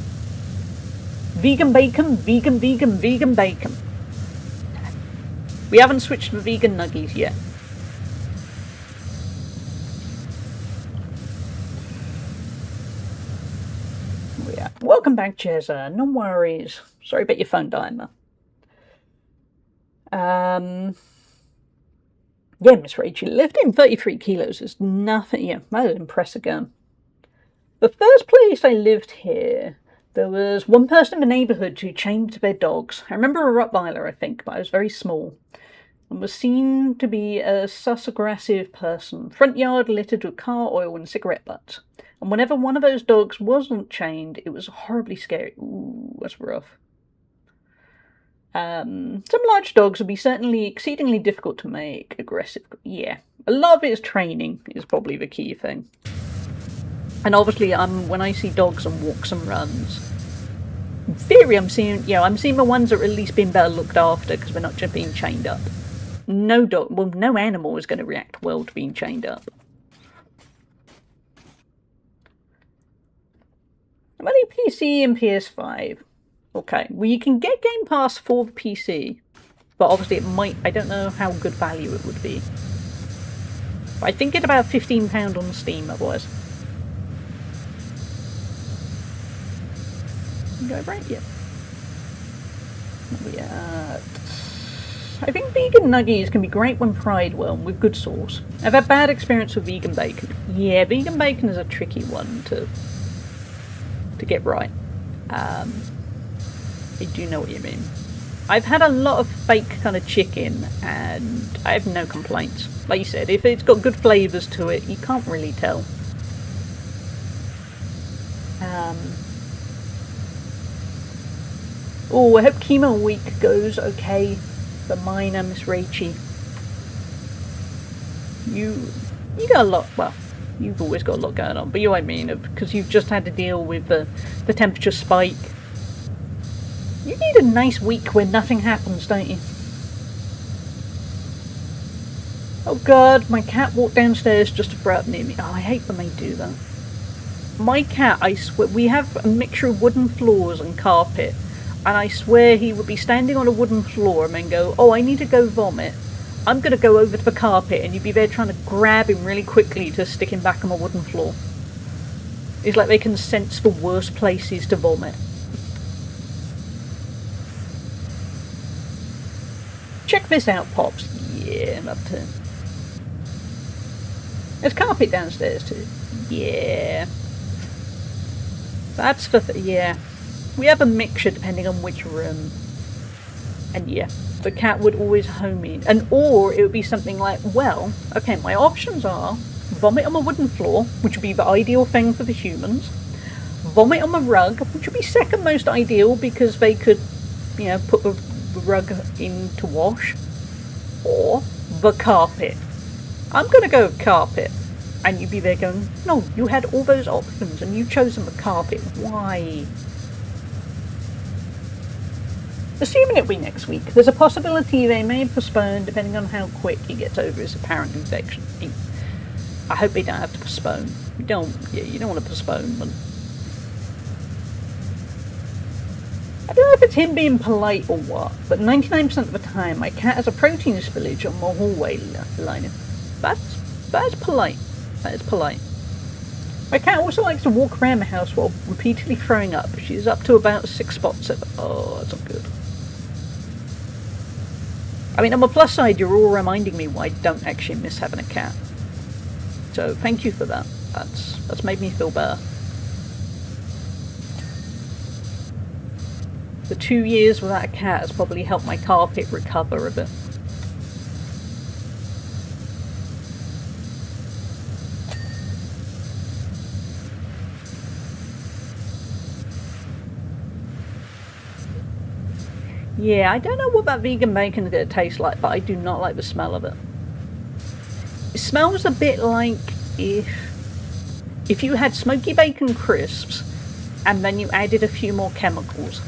Vegan bacon, vegan bacon. We haven't switched to vegan nuggies yet. Yeah. Welcome back, Jezza. No worries. Sorry about your phone dying though. Yeah, Miss Rachel, lifting 33 kilos is nothing. Yeah, that is impressive again. The first place I lived here, there was one person in the neighbourhood who chained their dogs. I remember a Rottweiler, I think, but I was very small. And was seen to be a sus-aggressive person. Front yard littered with car oil and cigarette butts. And whenever one of those dogs wasn't chained, it was horribly scary. Ooh, that's rough. Some large dogs would be certainly exceedingly difficult to make aggressive. Yeah, a lot of it is training is probably the key thing. And obviously, when I see dogs on walks and runs, in theory, I'm seeing the ones that are at least being better looked after because they're not just being chained up. No animal is going to react well to being chained up. I'm only PC and PS5. Okay, well you can get Game Pass for the PC, but obviously it might. I don't know how good value it would be. But I think it's about £15 on Steam otherwise. Go right, yeah. I think vegan nuggies can be great when fried well and with good sauce. I've had bad experience with vegan bacon. Yeah, vegan bacon is a tricky one to get right. I do know what you mean. I've had a lot of fake kind of chicken and I have no complaints. Like you said, if it's got good flavours to it, you can't really tell. Oh, I hope chemo week goes okay for mine and Miss Rachie. You got a lot, well, you've always got a lot going on, but you know what I mean, because you've just had to deal with the temperature spike. You need a nice week where nothing happens, don't you? Oh god, my cat walked downstairs just to throw up near me. Oh, I hate when they do that. My cat, I swear, we have a mixture of wooden floors and carpet, and I swear he would be standing on a wooden floor and then go, oh, I need to go vomit. I'm going to go over to the carpet, and you'd be there trying to grab him really quickly to stick him back on the wooden floor. It's like they can sense the worst places to vomit. Check this out, Pops. Yeah, I'm up to. There's carpet downstairs too. Yeah. That's the yeah. We have a mixture depending on which room. And yeah, the cat would always home in. Or it would be something like, well, okay, my options are vomit on a wooden floor, which would be the ideal thing for the humans. Vomit on the rug, which would be second most ideal because they could, you know, put the rug in to wash. Or the carpet. I'm going to go with carpet. And you'd be there going, no, you had all those options and you've chosen the carpet. Why? Assuming it'll be next week, there's a possibility they may postpone depending on how quick he gets over his apparent infection. I hope they don't have to postpone. You don't want to postpone them. I don't know if it's him being polite or what, but 99% of the time my cat has a protein spillage on my hallway liner. That's polite. That is polite. My cat also likes to walk around the house while repeatedly throwing up. She's up to about 6 spots. Oh, that's not good. I mean, on the plus side, you're all reminding me why I don't actually miss having a cat. So thank you for that. That's made me feel better. The 2 years without a cat has probably helped my carpet recover a bit. Yeah, I don't know what that vegan bacon is going to taste like, but I do not like the smell of it. It smells a bit like if you had smoky bacon crisps and then you added a few more chemicals.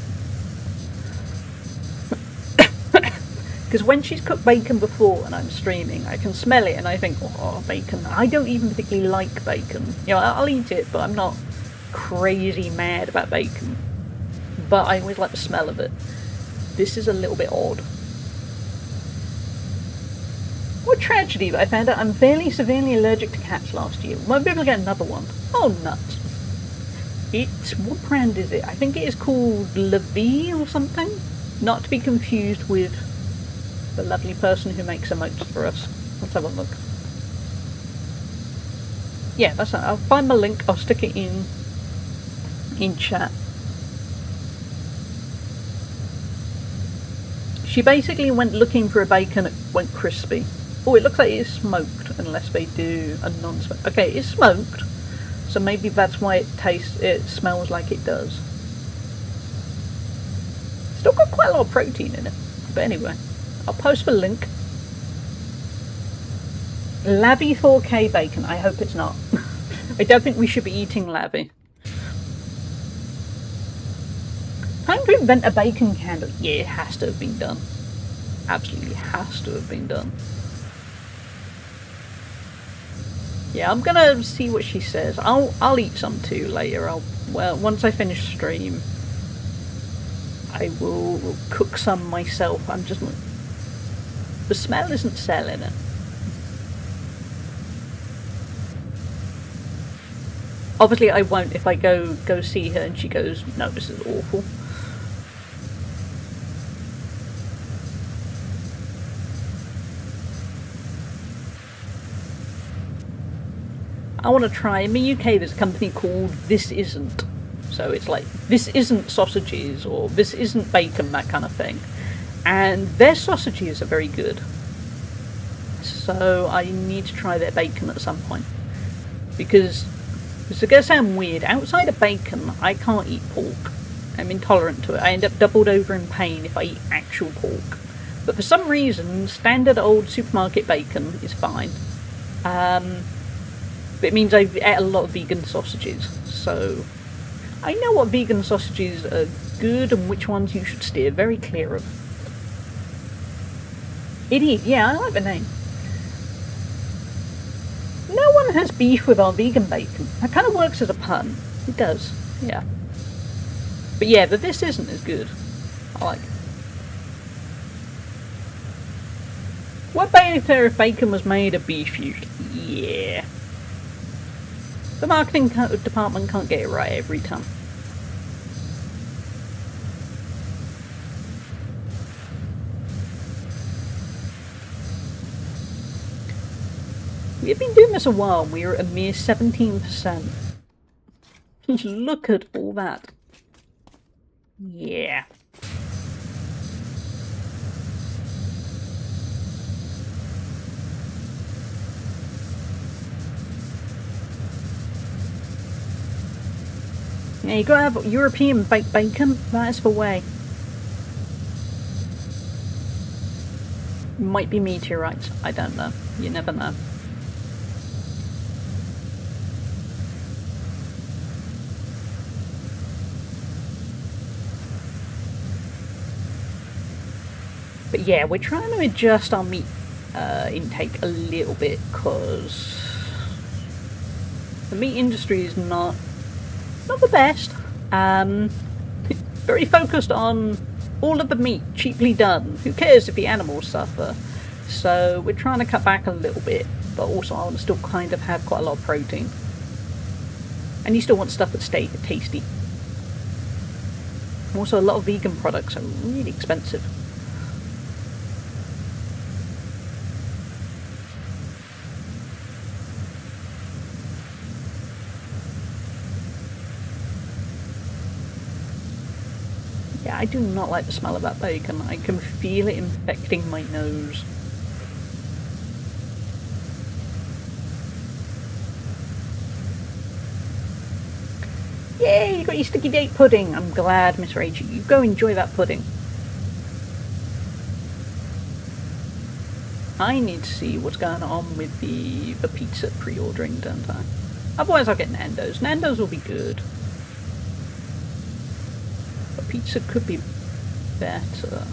Because when she's cooked bacon before and I'm streaming, I can smell it and I think, oh, bacon. I don't even particularly like bacon. You know, I'll eat it, but I'm not crazy mad about bacon. But I always like the smell of it. This is a little bit odd. What tragedy that I found out I'm fairly severely allergic to cats last year. Won't be able to get another one. Oh, nuts. What brand is it? I think it is called Levi or something. Not to be confused with the lovely person who makes emotes for us. Let's have a look. Yeah, that's it. I'll find the link. I'll stick it in chat. She basically went looking for a bacon that went crispy. Oh, it looks like it is smoked, unless they do a non-smoked. Okay, it's smoked, so maybe that's why it smells like it does. Still got quite a lot of protein in it. But anyway, I'll post the link. Lavy 4K bacon. I hope it's not. I don't think we should be eating lavy. Time to invent a bacon candle. Yeah, it has to have been done. Absolutely has to have been done. Yeah, I'm gonna see what she says. I'll eat some too later. Well, once I finish stream, I will cook some myself. I'm just not. The smell isn't selling it. Obviously, I won't if I go see her and she goes, "No, this is awful." I want to try. In the UK, there's a company called This Isn't. So it's like, this isn't sausages or this isn't bacon, that kind of thing. And their sausages are very good. So I need to try their bacon at some point. Because it's going to sound weird. Outside of bacon, I can't eat pork. I'm intolerant to it. I end up doubled over in pain if I eat actual pork. But for some reason, standard old supermarket bacon is fine. But it means I've ate a lot of vegan sausages, so I know what vegan sausages are good and which ones you should steer very clear of. Idiot, yeah, I like the name. No one has beef with our vegan bacon. That kind of works as a pun. It does, yeah. But yeah, the This Isn't as good. I like it. What better if bacon was made of beef usually? Yeah. The marketing department can't get it right every time. We've been doing this a while and we are at a mere 17%. Look at all that. Yeah. Yeah, you gotta have European baked bacon. That is the way. Might be meteorites. I don't know. You never know. But yeah, we're trying to adjust our meat intake a little bit because the meat industry is not the best. Very focused on all of the meat cheaply done. Who cares if the animals suffer? So we're trying to cut back a little bit, but also I want to still kind of have quite a lot of protein. And you still want stuff that's tasty. Also, a lot of vegan products are really expensive. Yeah, I do not like the smell of that bacon. I can feel it infecting my nose. Yay, you got your sticky date pudding. I'm glad, Miss Rachel. You go enjoy that pudding. I need to see what's going on with the pizza pre-ordering, don't I? Otherwise I'll get Nando's. Nando's will be good. But pizza could be better.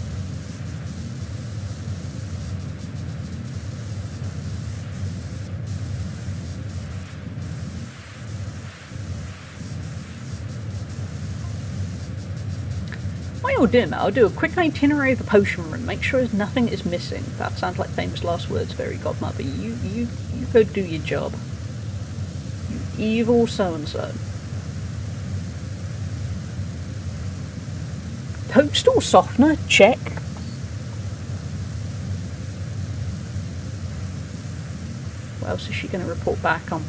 While you're doing that, I'll do a quick itinerary of the potion room, make sure nothing is missing. That sounds like famous last words, Fairy Godmother. You go do your job. You evil so-and-so. Toadstool softener, check. What else is she going to report back on?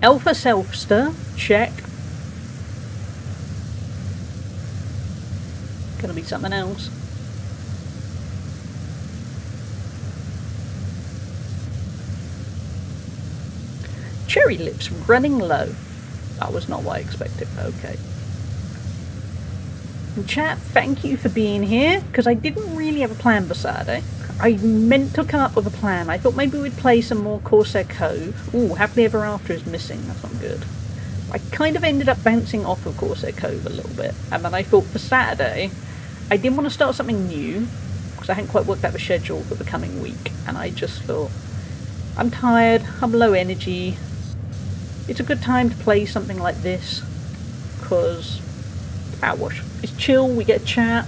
Alpha self-stir, check. Gonna be something else. Cherry lips running low. That was not what I expected. Okay. And chat, thank you for being here, because I didn't really have a plan for Saturday. I meant to come up with a plan. I thought maybe we'd play some more Corsair Cove. Ooh, Happily Ever After is missing. That's not good. I kind of ended up bouncing off of Corsair Cove a little bit. And then I thought for Saturday, I didn't want to start something new, because I hadn't quite worked out the schedule for the coming week. And I just thought, I'm tired, I'm low energy. It's a good time to play something like this, because PowerWash. It's chill, we get a chat,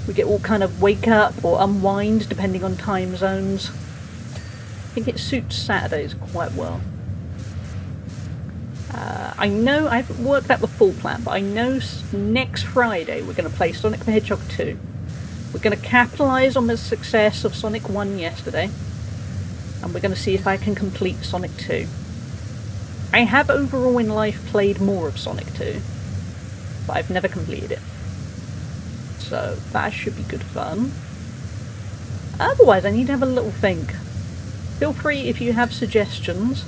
we get all kind of wake up or unwind depending on time zones. I think it suits Saturdays quite well. I know I haven't worked out the full plan, but I know next Friday we're going to play Sonic the Hedgehog 2. We're going to capitalise on the success of Sonic 1 yesterday, and we're going to see if I can complete Sonic 2. I have overall in life played more of Sonic 2, but I've never completed it. So that should be good fun. Otherwise, I need to have a little think. Feel free, if you have suggestions,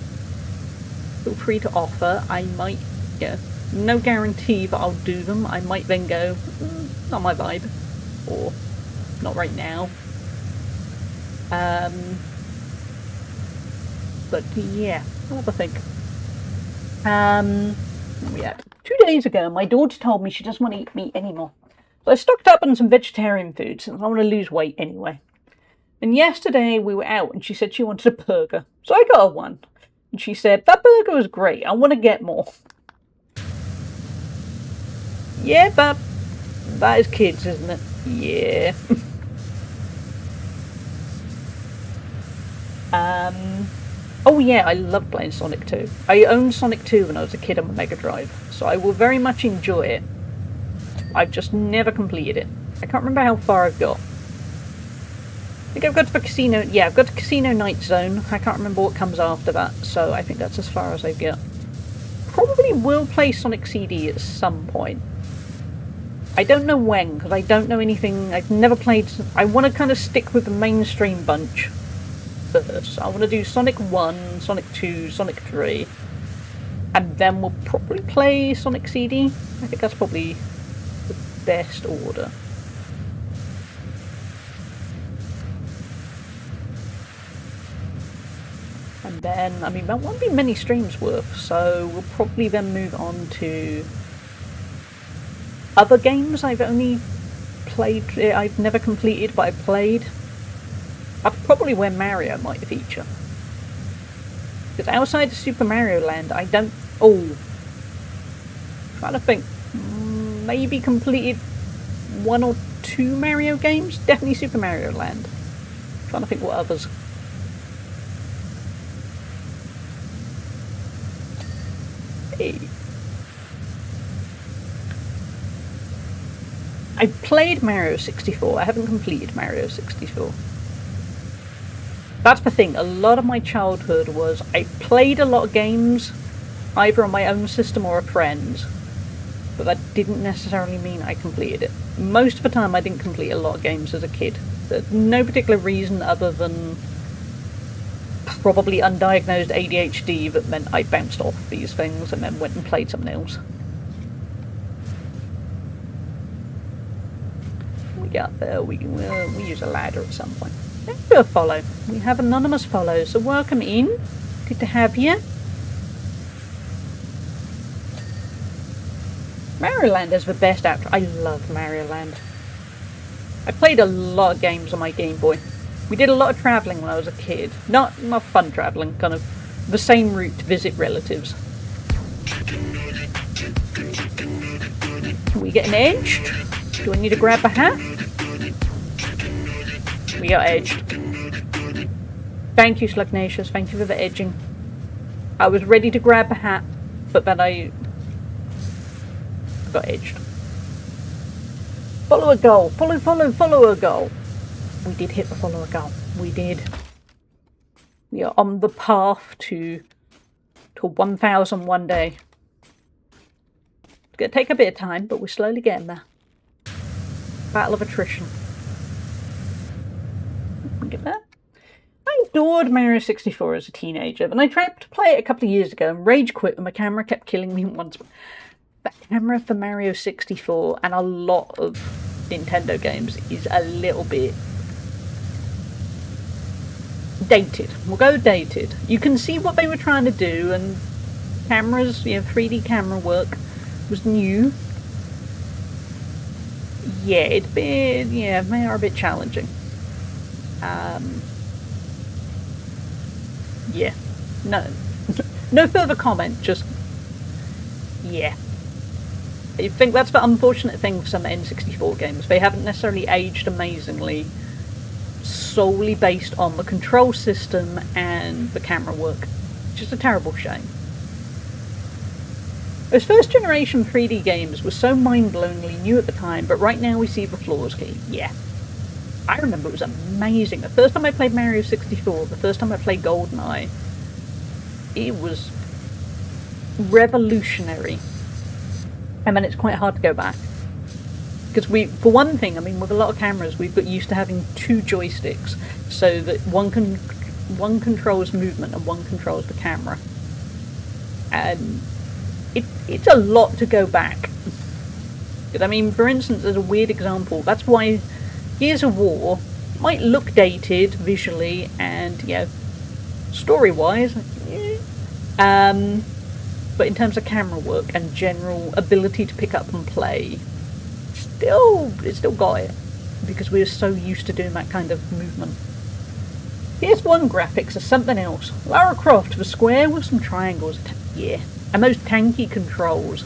feel free to offer. I might, no guarantee that I'll do them. I might then go, not my vibe, or not right now. But yeah, I'll have a think. Yeah. 2 days ago, my daughter told me she doesn't want to eat meat anymore. So I stocked up on some vegetarian food since I want to lose weight anyway. And yesterday we were out and she said she wanted a burger. So I got her one. And she said, that burger was great. I want to get more. Yeah, but that is kids, isn't it? Yeah. Oh yeah, I love playing Sonic 2. I owned Sonic 2 when I was a kid on the Mega Drive, so I will very much enjoy it. I've just never completed it. I can't remember how far I've got. I think I've got to the casino. Yeah, I've got to Casino Night Zone. I can't remember what comes after that, so I think that's as far as I get. Probably will play Sonic CD at some point. I don't know when, because I don't know anything. I've never played. I want to kind of stick with the mainstream bunch first. I want to do Sonic 1, Sonic 2, Sonic 3, and then we'll probably play Sonic CD. I think that's probably the best order. And then, I mean, that won't be many streams worth, so we'll probably then move on to other games I've only played, I've never completed, but I've played. That's probably where Mario might feature. Because outside of Super Mario Land, I don't... Oh. Trying to think. Maybe completed 1 or 2 Mario games? Definitely Super Mario Land. Trying to think what others. Hey. I played Mario 64. I haven't completed Mario 64. That's the thing, a lot of my childhood was I played a lot of games, either on my own system or a friend's, but that didn't necessarily mean I completed it. Most of the time I didn't complete a lot of games as a kid. There's no particular reason other than probably undiagnosed ADHD that meant I bounced off these things and then went and played something else. We got there, we use a ladder at some point. Thank you for a follow. We have anonymous follows, so welcome in. Good to have you. Mario Land is the best out. I love Mario Land. I played a lot of games on my Game Boy. We did a lot of travelling when I was a kid. Not fun travelling, kind of the same route to visit relatives. Are we getting edged? Do I need to grab a hat? We got edged. Thank you, Slugnacious. Thank you for the edging. I was ready to grab a hat, but then I got edged. Follow a goal. Follow a goal. We did hit the follow a goal. We did. We are on the path to 1,000 one day. It's going to take a bit of time, but we're slowly getting there. Battle of attrition. Look at that. I'm adored Mario 64 as a teenager, and I tried to play it a couple of years ago and rage quit, and my camera kept killing me once. The camera for Mario 64 and a lot of Nintendo games is a little bit dated. We'll go dated. You can see what they were trying to do, and cameras, 3D camera work was new. Yeah, they are a bit challenging. Yeah, no further comment, just, yeah. I think that's the unfortunate thing for some N64 games. They haven't necessarily aged amazingly, solely based on the control system and the camera work. Just a terrible shame. Those first generation 3D games were so mind-blowingly new at the time, but right now we see the flaws. Yeah. I remember it was amazing. The first time I played Mario 64, the first time I played GoldenEye, it was revolutionary. And then it's quite hard to go back. Because for one thing, I mean, with a lot of cameras, we've got used to having two joysticks, so that one controls movement and one controls the camera. And it's a lot to go back. I mean, for instance, there's a weird example. That's why Gears of War might look dated visually and, story-wise, but in terms of camera work and general ability to pick up and play, it still got it, because we were so used to doing that kind of movement. PS1 graphics are something else. Lara Croft was square with some triangles, and those tanky controls.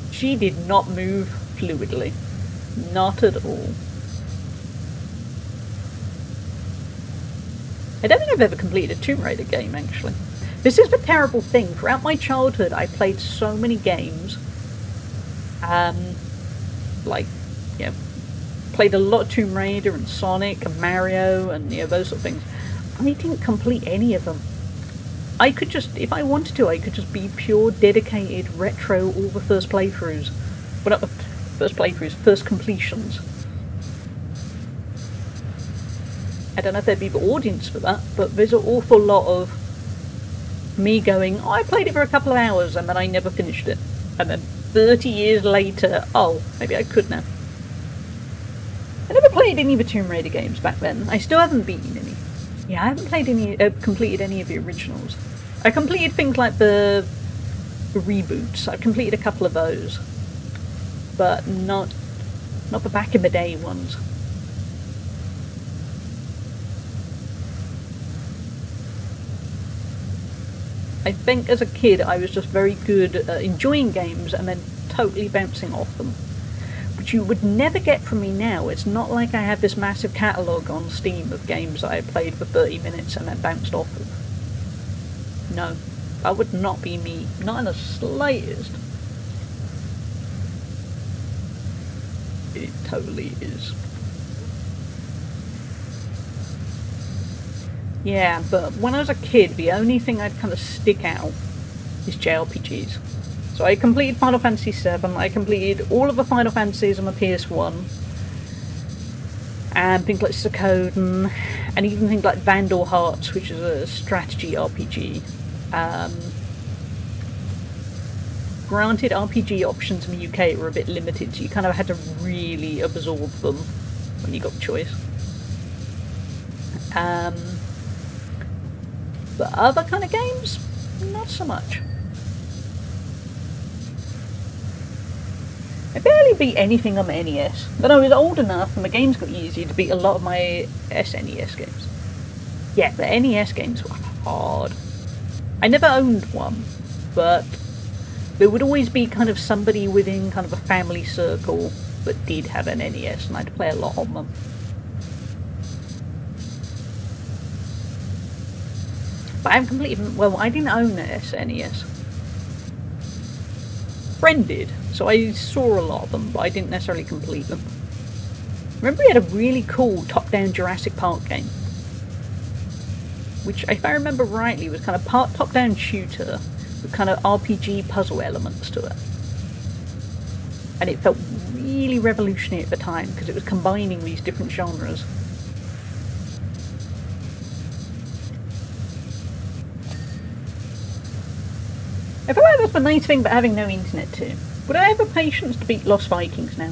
She did not move fluidly. Not at all. I don't think I've ever completed a Tomb Raider game, actually. This is the terrible thing. Throughout my childhood, I played so many games. Played a lot of Tomb Raider and Sonic and Mario and those sort of things. I didn't complete any of them. I could just, if I wanted to, I could just be pure, dedicated, retro all the first playthroughs. Well, not the first playthroughs, first completions. I don't know if there'd be the audience for that, but there's an awful lot of me going, I played it for a couple of hours and then I never finished it. And then 30 years later, maybe I could now. I never played any of the Tomb Raider games back then. I still haven't beaten any. Yeah, I haven't completed any of the originals. I completed things like the reboots. I've completed a couple of those. But not the back in the day ones. I think as a kid I was just very good at enjoying games and then totally bouncing off them. Which you would never get from me now. It's not like I have this massive catalogue on Steam of games that I played for 30 minutes and then bounced off of. No, that would not be me. Not in the slightest. It totally is. Yeah, but when I was a kid, the only thing I'd kind of stick out is JRPGs. So I completed Final Fantasy VII, I completed all of the Final Fantasies on the PS1, and things like Suikoden, and even things like Vandal Hearts, which is a strategy RPG. Granted, RPG options in the UK were a bit limited, so you kind of had to really absorb them when you got the choice. But other kind of games, not so much. I barely beat anything on the NES. Then I was old enough and the games got easier to beat a lot of my SNES games. Yeah, the NES games were hard. I never owned one, but there would always be kind of somebody within kind of a family circle that did have an NES, and I'd play a lot on them. But I haven't completed, well, I didn't own an SNES. Friend did, so I saw a lot of them, but I didn't necessarily complete them. Remember, he had a really cool top-down Jurassic Park game, which, if I remember rightly, was kind of part top-down shooter with kind of RPG puzzle elements to it. And it felt really revolutionary at the time because it was combining these different genres. the nice thing about having no internet too. Would I have the patience to beat Lost Vikings now?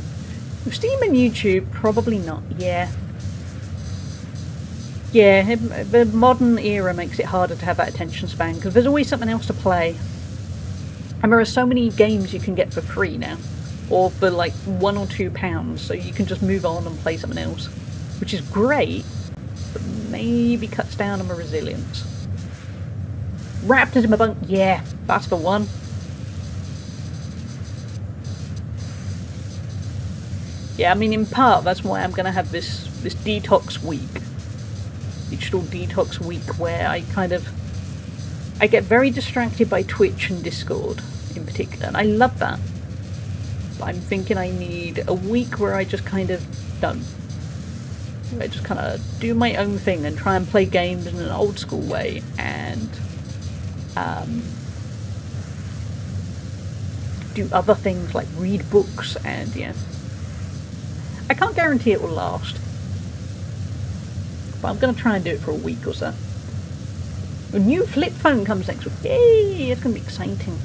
With Steam and YouTube, probably not. Yeah. Yeah, the modern era makes it harder to have that attention span because there's always something else to play. And there are so many games you can get for free now, or for like £1 or £2, so you can just move on and play something else, which is great, but maybe cuts down on my resilience. Raptors in my bunk, yeah, that's the one. Yeah, I mean, in part, that's why I'm going to have this detox week. Digital detox week where I get very distracted by Twitch and Discord in particular, and I love that. But I'm thinking I need a week where I just kind of don't. I just kind of do my own thing and try and play games in an old school way and do other things like read books and yeah. I can't guarantee it will last. But I'm going to try and do it for a week or so. A new flip phone comes next week. Yay! It's going to be exciting.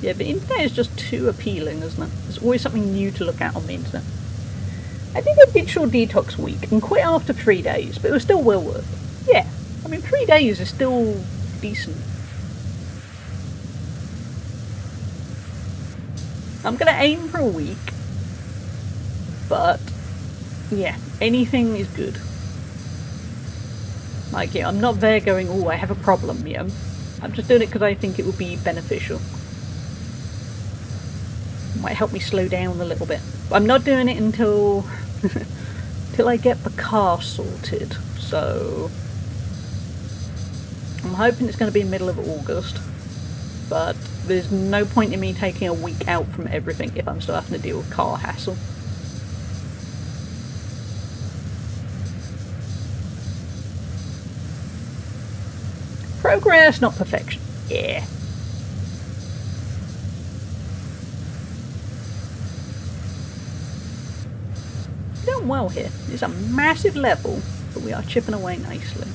Yeah, the internet is just too appealing, isn't it? There's always something new to look at on the internet. I did a digital detox week and quit after 3 days, but it was still well worth it. Yeah, I mean 3 days is still decent. I'm going to aim for a week, but yeah, anything is good. Like, yeah, I'm not there going, oh, I have a problem, yeah. I'm just doing it because I think it would be beneficial. Might help me slow down a little bit. But I'm not doing it until I get the car sorted. So I'm hoping it's going to be middle of August. But there's no point in me taking a week out from everything if I'm still having to deal with car hassle. Progress, not perfection. Yeah. Done well here. It's a massive level, but we are chipping away nicely.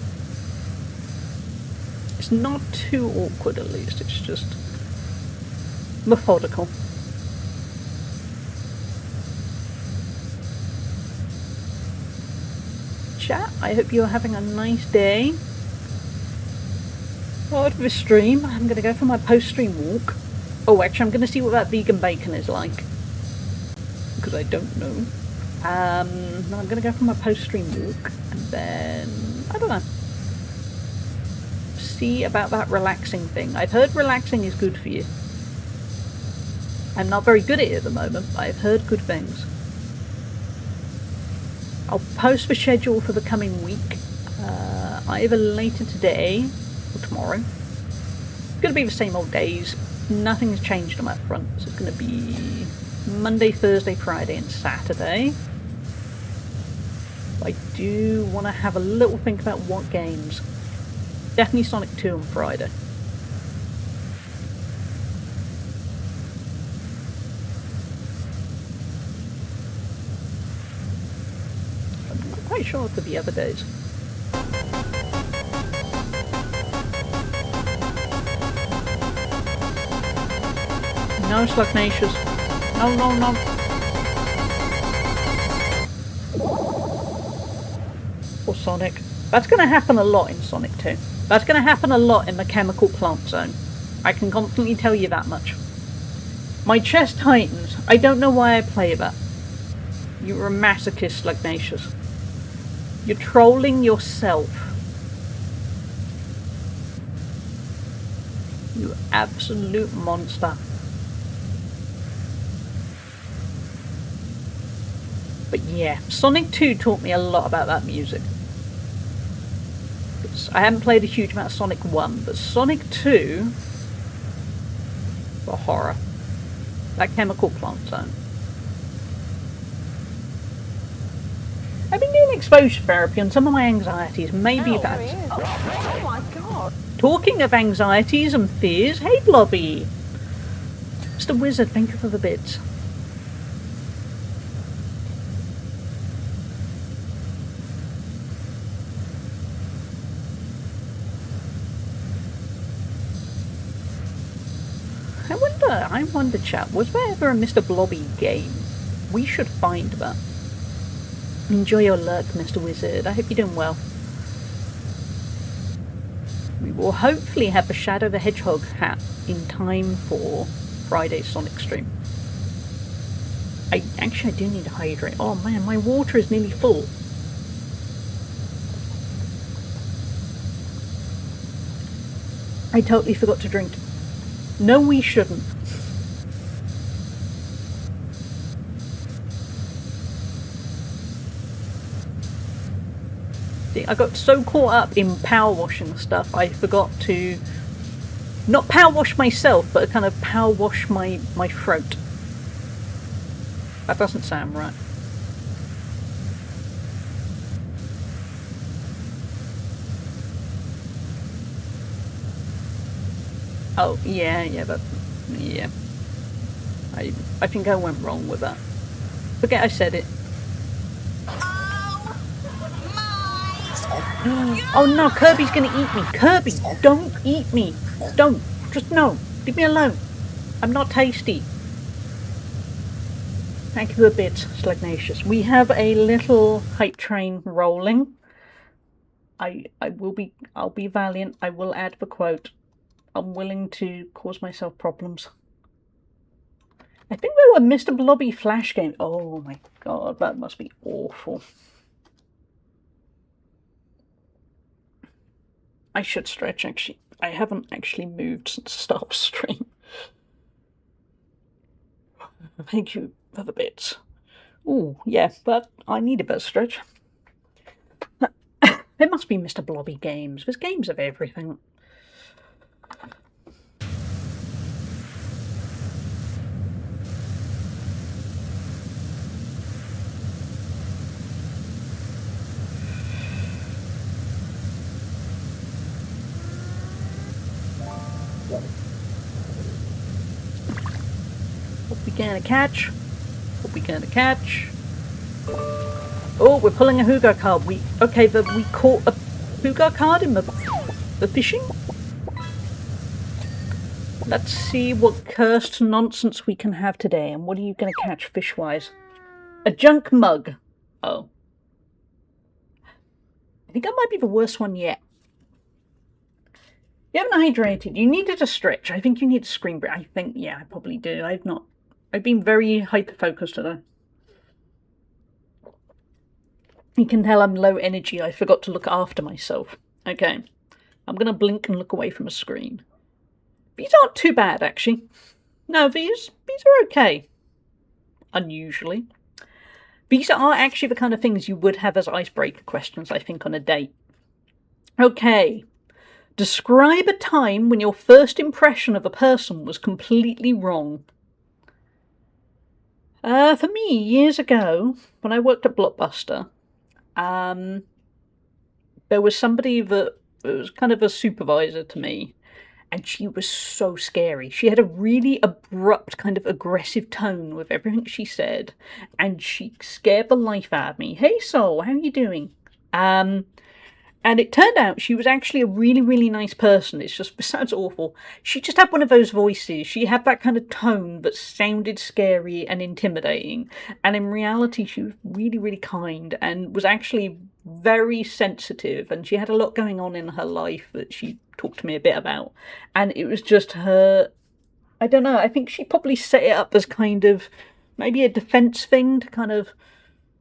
It's not too awkward, at least. It's just methodical. Chat, I hope you're having a nice day. After this stream, I'm going to go for my post-stream walk. Oh, actually, I'm going to see what that vegan bacon is like. Because I don't know. I'm going to go for my post-stream walk. And then, I don't know. See about that relaxing thing. I've heard relaxing is good for you. I'm not very good at it at the moment, but I've heard good things. I'll post the schedule for the coming week. Either later today or tomorrow. It's going to be the same old days. Nothing has changed on that front. So it's going to be Monday, Thursday, Friday and Saturday. I do want to have a little think about what games. Definitely Sonic 2 on Friday. I'm not quite sure for the other days. No, Slugnacious. No, no, no. Or Sonic. That's going to happen a lot in Sonic 2. That's going to happen a lot in the chemical plant zone. I can confidently tell you that much. My chest tightens. I don't know why I play that. You're a masochist, Slugnacious. You're trolling yourself. You absolute monster. But yeah, Sonic 2 taught me a lot about that music. I haven't played a huge amount of Sonic 1, but Sonic 2... the horror. That chemical plant zone. I've been doing exposure therapy on some of my anxieties. Maybe that's... Oh my god. Talking of anxieties and fears, hey Blobby! Mr. Wizard, thank you for the bits. I wonder, chat, was there ever a Mr. Blobby game? We should find that. Enjoy your luck, Mr. Wizard. I hope you're doing well. We will hopefully have the Shadow the Hedgehog hat in time for Friday's Sonic stream. I do need to hydrate. Oh man, my water is nearly full. I totally forgot to drink. No, we shouldn't. See, I got so caught up in power washing stuff, I forgot to not power wash myself, but kind of power wash my throat. That doesn't sound right. Oh, yeah, but yeah. I think I went wrong with that. Forget I said it. Oh no, Kirby's gonna eat me. Kirby, don't eat me. Don't. Just no. Leave me alone. I'm not tasty. Thank you for the bits, Slugnacious. We have a little hype train rolling. I'll be valiant. I will add the quote. I'm willing to cause myself problems. I think we were Mr. Blobby Flash game. Oh my god, that must be awful. I should stretch, actually. I haven't actually moved since the start of stream. Thank you for the bits. Ooh, yeah, but I need a bit of stretch. It must be Mr. Blobby games. There's games of everything. What we gonna catch? What we gonna catch? Oh, we're pulling a Hugo card. We caught a Hugo card in the fishing. Let's see what cursed nonsense we can have today. And what are you gonna catch fish-wise? A junk mug. Oh. I think that might be the worst one yet. You haven't hydrated. You needed a stretch. I think you need a screen break. I think, yeah, I probably do. I've been very hyper-focused today. You can tell I'm low energy. I forgot to look after myself. Okay. I'm going to blink and look away from a screen. These aren't too bad, actually. No, these are okay. Unusually. These are actually the kind of things you would have as icebreaker questions, I think, on a date. Okay. Describe a time when your first impression of a person was completely wrong. For me, years ago, when I worked at Blockbuster, there was somebody that was kind of a supervisor to me, and she was so scary. She had a really abrupt, kind of aggressive tone with everything she said, and she scared the life out of me. Hey, Soul, how are you doing? And it turned out she was actually a really, really nice person. It sounds awful. She just had one of those voices. She had that kind of tone that sounded scary and intimidating. And in reality, she was really, really kind and was actually very sensitive. And she had a lot going on in her life that she talked to me a bit about. And it was just her, I don't know, I think she probably set it up as kind of maybe a defense thing to kind of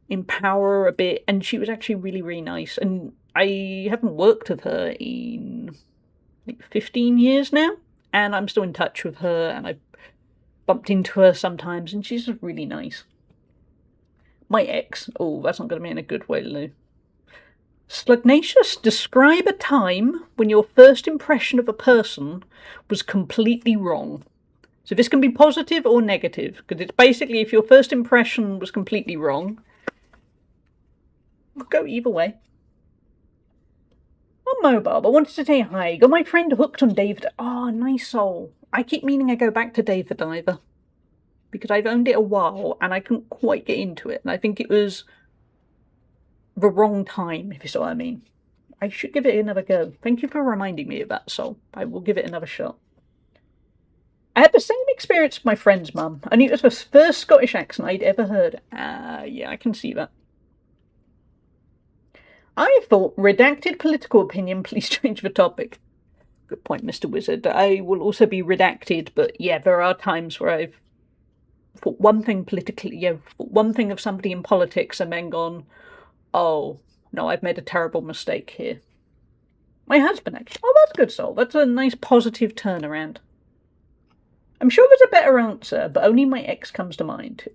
empower her a bit. And she was actually really, really nice. And I haven't worked with her in like 15 years now, and I'm still in touch with her, and I bumped into her sometimes, and she's just really nice. My ex, oh, that's not going to be in a good way, Lou. Slugnacious, describe a time when your first impression of a person was completely wrong. So this can be positive or negative, because it's basically if your first impression was completely wrong, we'll go either way. On mobile, but wanted to say hi. Got my friend hooked on Dave. Oh, nice soul. I keep meaning I go back to Dave the Diver because I've owned it a while and I couldn't quite get into it. And I think it was the wrong time, if you see what I mean. I should give it another go. Thank you for reminding me of that, Soul. I will give it another shot. I had the same experience with my friend's mum, and it was the first Scottish accent I'd ever heard. Yeah, I can see that. I thought, redacted political opinion, please change the topic. Good point, Mr. Wizard. I will also be redacted, but yeah, there are times where I've thought one thing politically, one thing of somebody in politics and then gone, oh, no, I've made a terrible mistake here. My husband, actually. Oh, that's good, Sol. That's a nice positive turnaround. I'm sure there's a better answer, but only my ex comes to mind.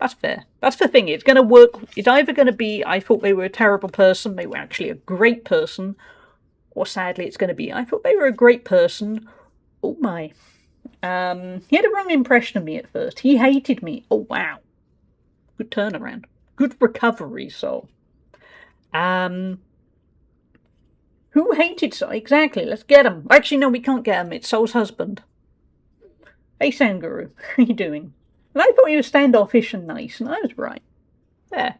That's fair. That's the thing. It's going to work. It's either going to be, I thought they were a terrible person, they were actually a great person, or sadly it's going to be, I thought they were a great person. Oh my. He had a wrong impression of me at first. He hated me. Oh wow. Good turnaround. Good recovery, Sol. Who hated Sol? Exactly. Let's get him. Actually, no, we can't get him. It's Sol's husband. Hey, Sanguru. How you doing? And I thought you were standoffish and nice, and I was right. There.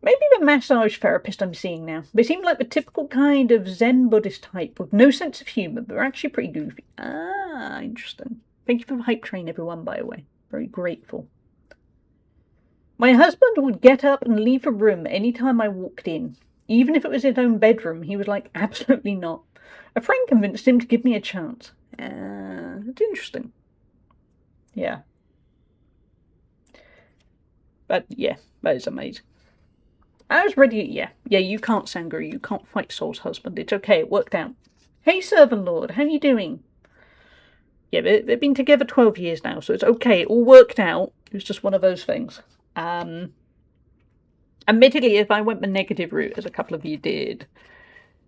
Maybe the massage therapist I'm seeing now. They seem like the typical kind of Zen Buddhist type with no sense of humour, but they're actually pretty goofy. Ah, interesting. Thank you for the hype train, everyone, by the way. Very grateful. My husband would get up and leave a room any time I walked in. Even if it was his own bedroom, he was like, absolutely not. A friend convinced him to give me a chance. It's interesting. Yeah. But yeah, that is amazing. I was ready. Yeah, you can't, Sangru. You can't fight Sol's husband. It's okay. It worked out. Hey, Servant Lord. How you doing? Yeah, they've been together 12 years now, so it's okay. It all worked out. It was just one of those things. Admittedly, if I went the negative route, as a couple of you did,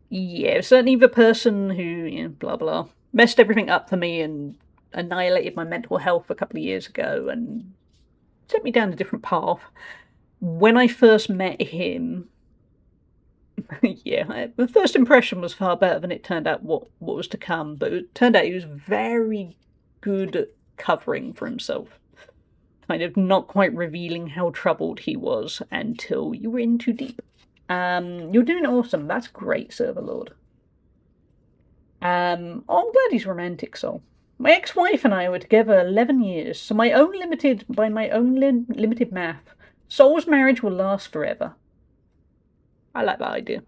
yeah, certainly the person who, blah, blah, messed everything up for me and annihilated my mental health a couple of years ago and sent me down a different path. When I first met him, yeah, the first impression was far better than it turned out what was to come, but it turned out he was very good at covering for himself. Kind of not quite revealing how troubled he was until you were in too deep. You're doing awesome. That's great, Serverlord. I'm glad he's romantic, Sol. My ex-wife and I were together 11 years, so by my own limited math, Sol's marriage will last forever. I like that idea.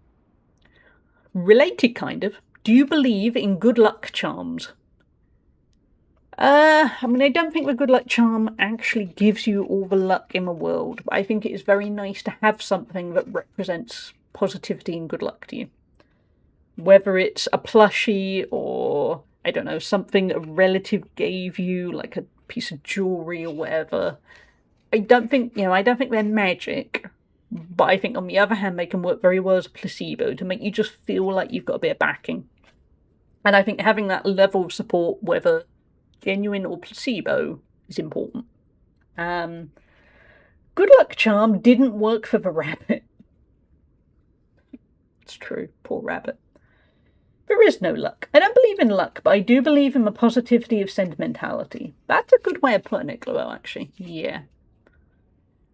Related, kind of. Do you believe in good luck charms? I don't think the good luck charm actually gives you all the luck in the world, but I think it is very nice to have something that represents positivity and good luck to you. Whether it's a plushie or, I don't know, something a relative gave you, like a piece of jewellery or whatever. I don't think they're magic, but I think on the other hand they can work very well as a placebo to make you just feel like you've got a bit of backing. And I think having that level of support, whether genuine or placebo, is important. Good luck charm didn't work for the rabbit. It's true, poor rabbit. There is no luck. I don't believe in luck, but I do believe in the positivity of sentimentality. That's a good way of putting it, Gloel, actually. Yeah.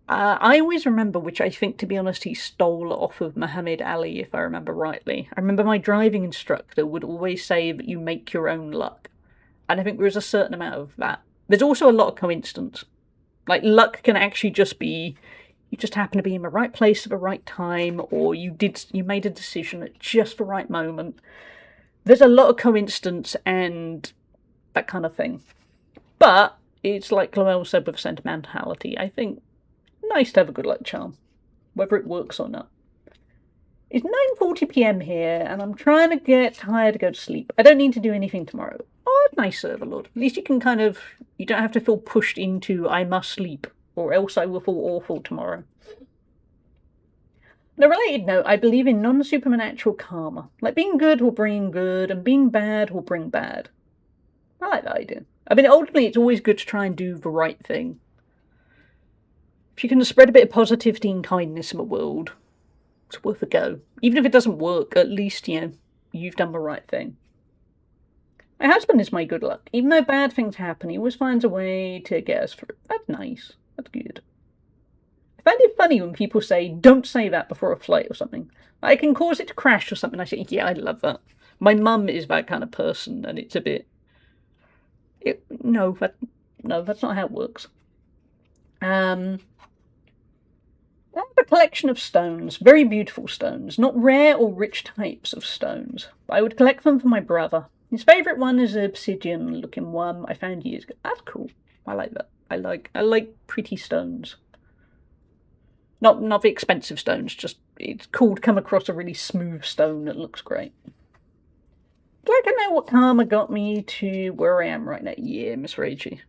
I always remember, which I think, to be honest, he stole off of Muhammad Ali, if I remember rightly. I remember my driving instructor would always say that you make your own luck. And I think there is a certain amount of that. There's also a lot of coincidence. Like, luck can actually just be, you just happen to be in the right place at the right time, or you made a decision at just the right moment. There's a lot of coincidence and that kind of thing. But it's like Gloel said with sentimentality. I think nice to have a good luck charm, whether it works or not. It's 9:40 PM here, and I'm trying to get tired to go to sleep. I don't need to do anything tomorrow. Oh, nice, Serverlord. At least you can you don't have to feel pushed into, I must sleep, or else I will feel awful tomorrow. On a related note, I believe in non-supernatural karma. Like, being good will bring good, and being bad will bring bad. I like that idea. Ultimately, it's always good to try and do the right thing. If you can spread a bit of positivity and kindness in the world, it's worth a go. Even if it doesn't work, at least, you've done the right thing. My husband is my good luck. Even though bad things happen, he always finds a way to get us through. That's nice. That's good. I find it funny when people say, don't say that before a flight or something. I can cause it to crash or something. I say, yeah, I love that. My mum is that kind of person, and it's a bit... No, that's not how it works. I have a collection of stones, very beautiful stones, not rare or rich types of stones. But I would collect them for my brother. His favourite one is an obsidian-looking one I found years ago. That's cool. I like that. I like pretty stones. Not the expensive stones. Just it's cool to come across a really smooth stone that looks great. I'd like to know what karma got me to where I am right now. Yeah, Miss Rachie.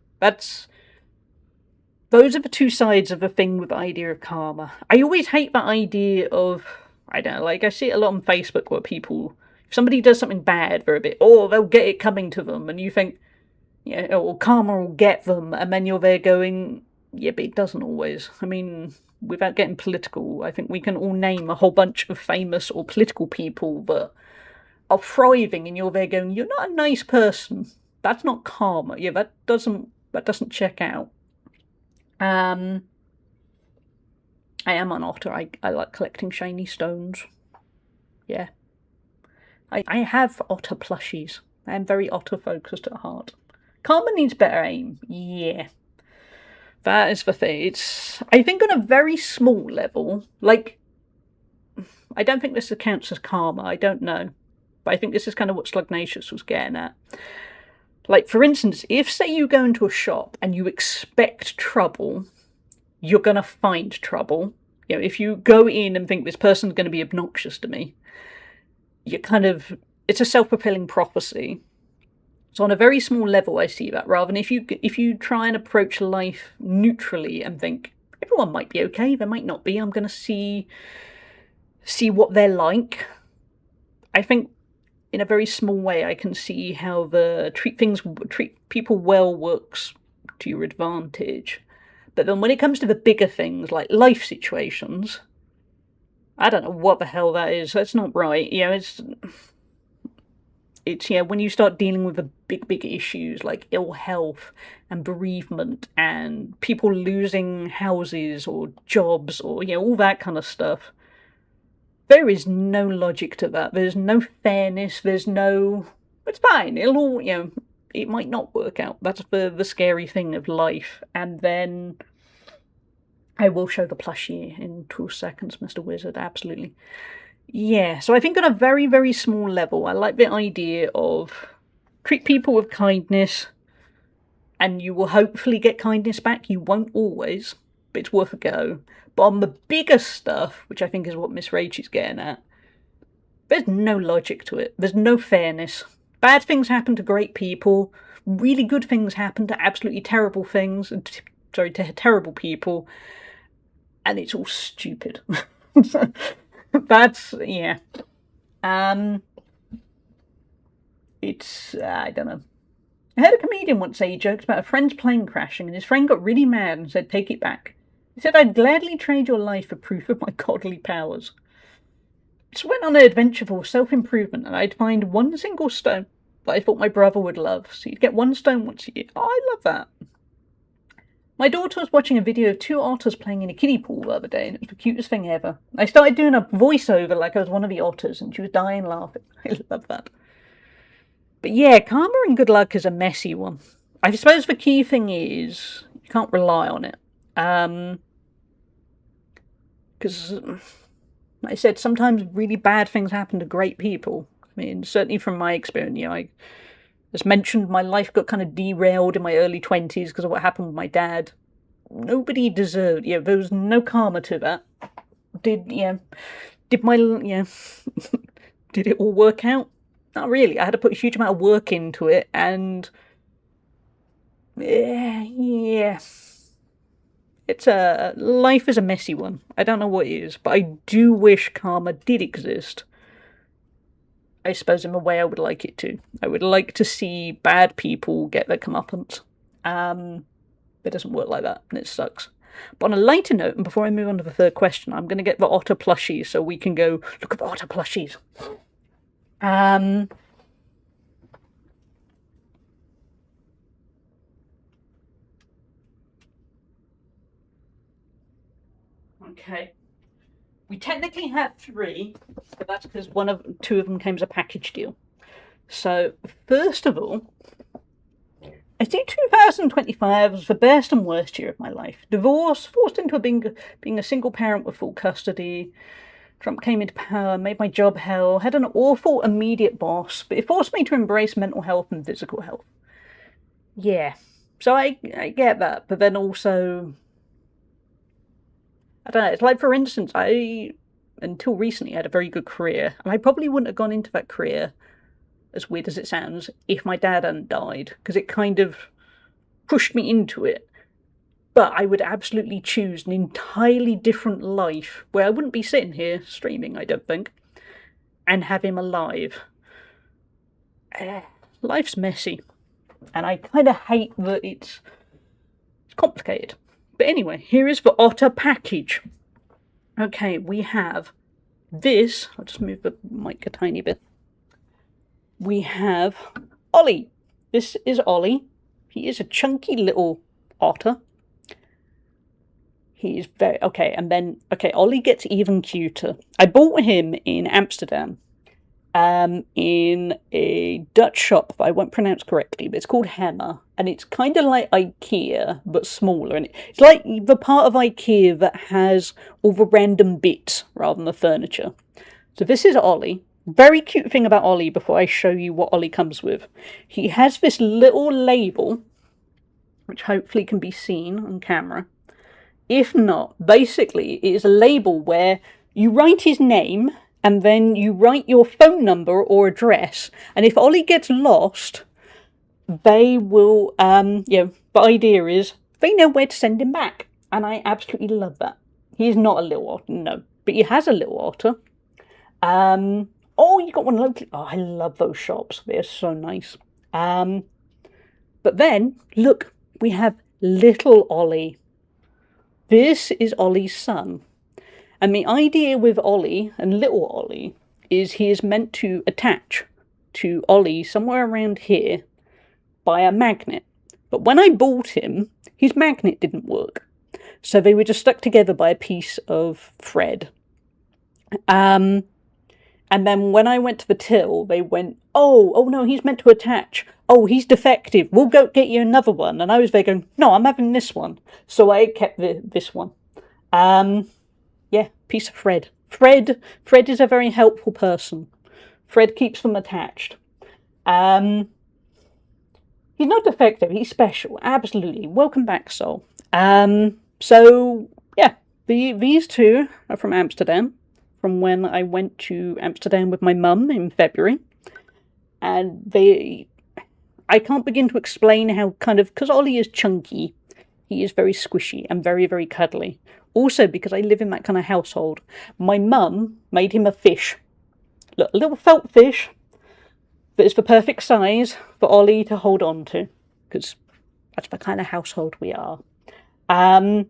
Those are the two sides of the thing with the idea of karma. I always hate that idea of, I don't know, like I see it a lot on Facebook where people, if somebody does something bad, they're a bit, they'll get it coming to them, and you think, yeah, or karma will get them, and then you're there going, yeah, but it doesn't always. I mean, without getting political, I think we can all name a whole bunch of famous or political people that are thriving, and you're there going, you're not a nice person. That's not karma. Yeah, that doesn't check out. I am an otter. I like collecting shiny stones. Yeah. I have otter plushies. I am very otter focused at heart. Karma needs better aim. Yeah. That is the thing. It's, I think, on a very small level, like, I don't think this counts as karma. I don't know. But I think this is kind of what Slugnacious was getting at. Like, for instance, if, say, you go into a shop and you expect trouble, you're going to find trouble. You know, if you go in and think this person's going to be obnoxious to me, you're kind of, it's a self-fulfilling prophecy. So on a very small level, I see that, rather than if you try and approach life neutrally and think, everyone might be okay, they might not be, I'm going to see what they're like. I think in a very small way, I can see how the treat people well works to your advantage. But then when it comes to the bigger thing like life situations, I don't know what the hell that is. That's not right. You know, it's when you start dealing with the big issues like ill health and bereavement and people losing houses or jobs or all that kind of stuff. There is no logic to that. There's no fairness. There's no. It's fine. It'll all it might not work out. That's the scary thing of life. And then I will show the plushie in 2 seconds, Mr. Wizard. Absolutely. Yeah, so I think on a very, very small level, I like the idea of treat people with kindness and you will hopefully get kindness back. You won't always, but it's worth a go. But on the bigger stuff, which I think is what Miss Rach is getting at, there's no logic to it. There's no fairness. Bad things happen to great people. Really good things happen to absolutely terrible things. To terrible people. And it's all stupid. That's, yeah. It's, I don't know. I heard a comedian once say he joked about a friend's plane crashing and his friend got really mad and said, take it back. He said, I'd gladly trade your life for proof of my godly powers. Just went on an adventure for self-improvement and I'd find one single stone that I thought my brother would love. So you'd get one stone once a year. Oh, I love that. My daughter was watching a video of 2 otters playing in a kiddie pool the other day and it was the cutest thing ever. I started doing a voiceover like I was one of the otters and she was dying laughing. I love that. But yeah, karma and good luck is a messy one. I suppose the key thing is you can't rely on it. Because, like I said, sometimes really bad things happen to great people. I mean, certainly from my experience, I as mentioned, my life got kind of derailed in my early 20s because of what happened with my dad. Nobody deserved, there was no karma to that. Did it all work out? Not really. I had to put a huge amount of work into it, and yeah. It's life is a messy one. I don't know what it is, but I do wish karma did exist. I suppose in a way I would like it to. I would like to see bad people get their comeuppance. It doesn't work like that, and it sucks. But on a lighter note, and before I move on to the third question, I'm going to get the otter plushies so we can go, look at the otter plushies. Okay. We technically had 3, but that's because 2 of them came as a package deal. So, first of all, I see 2025 as the best and worst year of my life. Divorce, forced into being a single parent with full custody. Trump came into power, made my job hell, had an awful immediate boss, but it forced me to embrace mental health and physical health. Yeah, so I get that, but then also, I don't know, it's like, for instance, until recently, had a very good career, and I probably wouldn't have gone into that career, as weird as it sounds, if my dad hadn't died, because it kind of pushed me into it. But I would absolutely choose an entirely different life, where I wouldn't be sitting here streaming, I don't think, and have him alive. Life's messy, and I kind of hate that it's complicated. But anyway, here is the Otter package. Okay, we have this. I'll just move the mic a tiny bit. We have Ollie. This is Ollie. He is a chunky little otter. He is very... Okay, and then... Okay, Ollie gets even cuter. I bought him in Amsterdam. In a Dutch shop that I won't pronounce correctly, but it's called Hammer. And it's kind of like IKEA, but smaller. And it's like the part of IKEA that has all the random bits rather than the furniture. So this is Ollie. Very cute thing about Ollie before I show you what Ollie comes with. He has this little label, which hopefully can be seen on camera. If not, basically it is a label where you write his name and then you write your phone number or address. And if Ollie gets lost, they will, the idea is they know where to send him back. And I absolutely love that. He's not a little otter, no, but he has a little otter. Oh, you got one locally. Oh, I love those shops. They're so nice. But then, look, we have little Ollie. This is Ollie's son. And the idea with Ollie and little Ollie is he is meant to attach to Ollie somewhere around here by a magnet. But when I bought him, his magnet didn't work. So they were just stuck together by a piece of thread. And then when I went to the till, they went, oh no, he's meant to attach. Oh, he's defective. We'll go get you another one. And I was there going, no, I'm having this one. So I kept this one. Yeah, piece of thread. Fred is a very helpful person. Fred keeps them attached. He's not defective. He's special. Absolutely. Welcome back, Soul. So, yeah, these two are from Amsterdam. From when I went to Amsterdam with my mum in February. And I can't begin to explain how because Ollie is chunky, he is very squishy and very, very cuddly. Also, because I live in that kind of household, my mum made him a fish. Look, a little felt fish that is the perfect size for Ollie to hold on to. Because that's the kind of household we are. My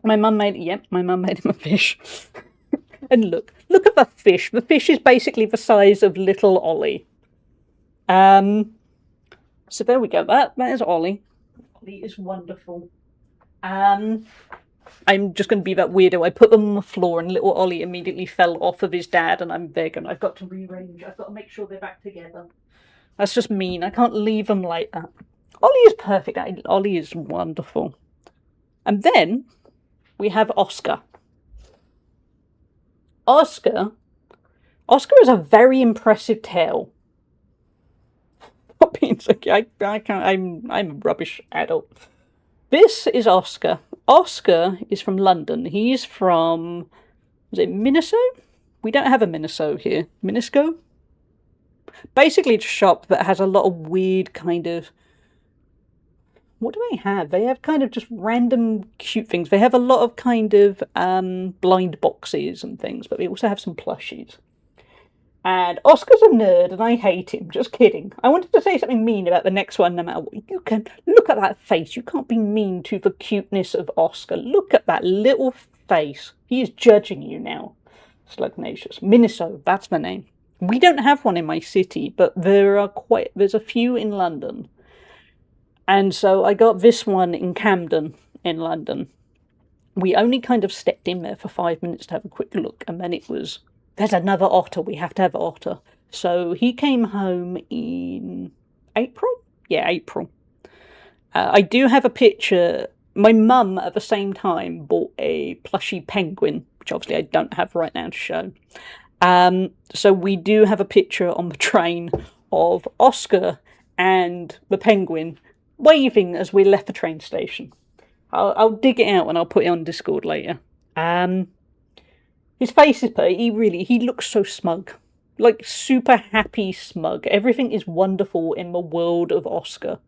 mum made him a fish. And look at the fish. The fish is basically the size of little Ollie. So there we go. That is Ollie. Ollie is wonderful. I'm just going to be that weirdo. I put them on the floor and little Ollie immediately fell off of his dad and I'm there going, I've got to rearrange. I've got to make sure they're back together. That's just mean. I can't leave them like that. Ollie is perfect. Ollie is wonderful. And then we have Oscar. Oscar is a very impressive tail. Not being so, I can't. I'm a rubbish adult. This is Oscar. Oscar is from London. He's from, is it Minnesota? We don't have a Minnesota here. Minnesco? Basically, it's a shop that has a lot of weird kind of. What do they have? They have kind of just random cute things. They have a lot of kind of blind boxes and things, but they also have some plushies. And Oscar's a nerd and I hate him. Just kidding. I wanted to say something mean about the next one no matter what. You can look at that face. You can't be mean to the cuteness of Oscar. Look at that little face. He is judging you now. Slugnacious. Minnesota, that's the name. We don't have one in my city, but there's a few in London. And so I got this one in Camden, in London. We only kind of stepped in there for 5 minutes to have a quick look, and then it was, there's another otter, we have to have an otter. So he came home in April? Yeah, April. I do have a picture. My mum, at the same time, bought a plushy penguin, which obviously I don't have right now to show. So we do have a picture on the train of Oscar and the penguin waving as we left the train station. I'll dig it out and I'll put it on Discord later. His face is he looks so smug. Like, super happy smug. Everything is wonderful in the world of Oscar.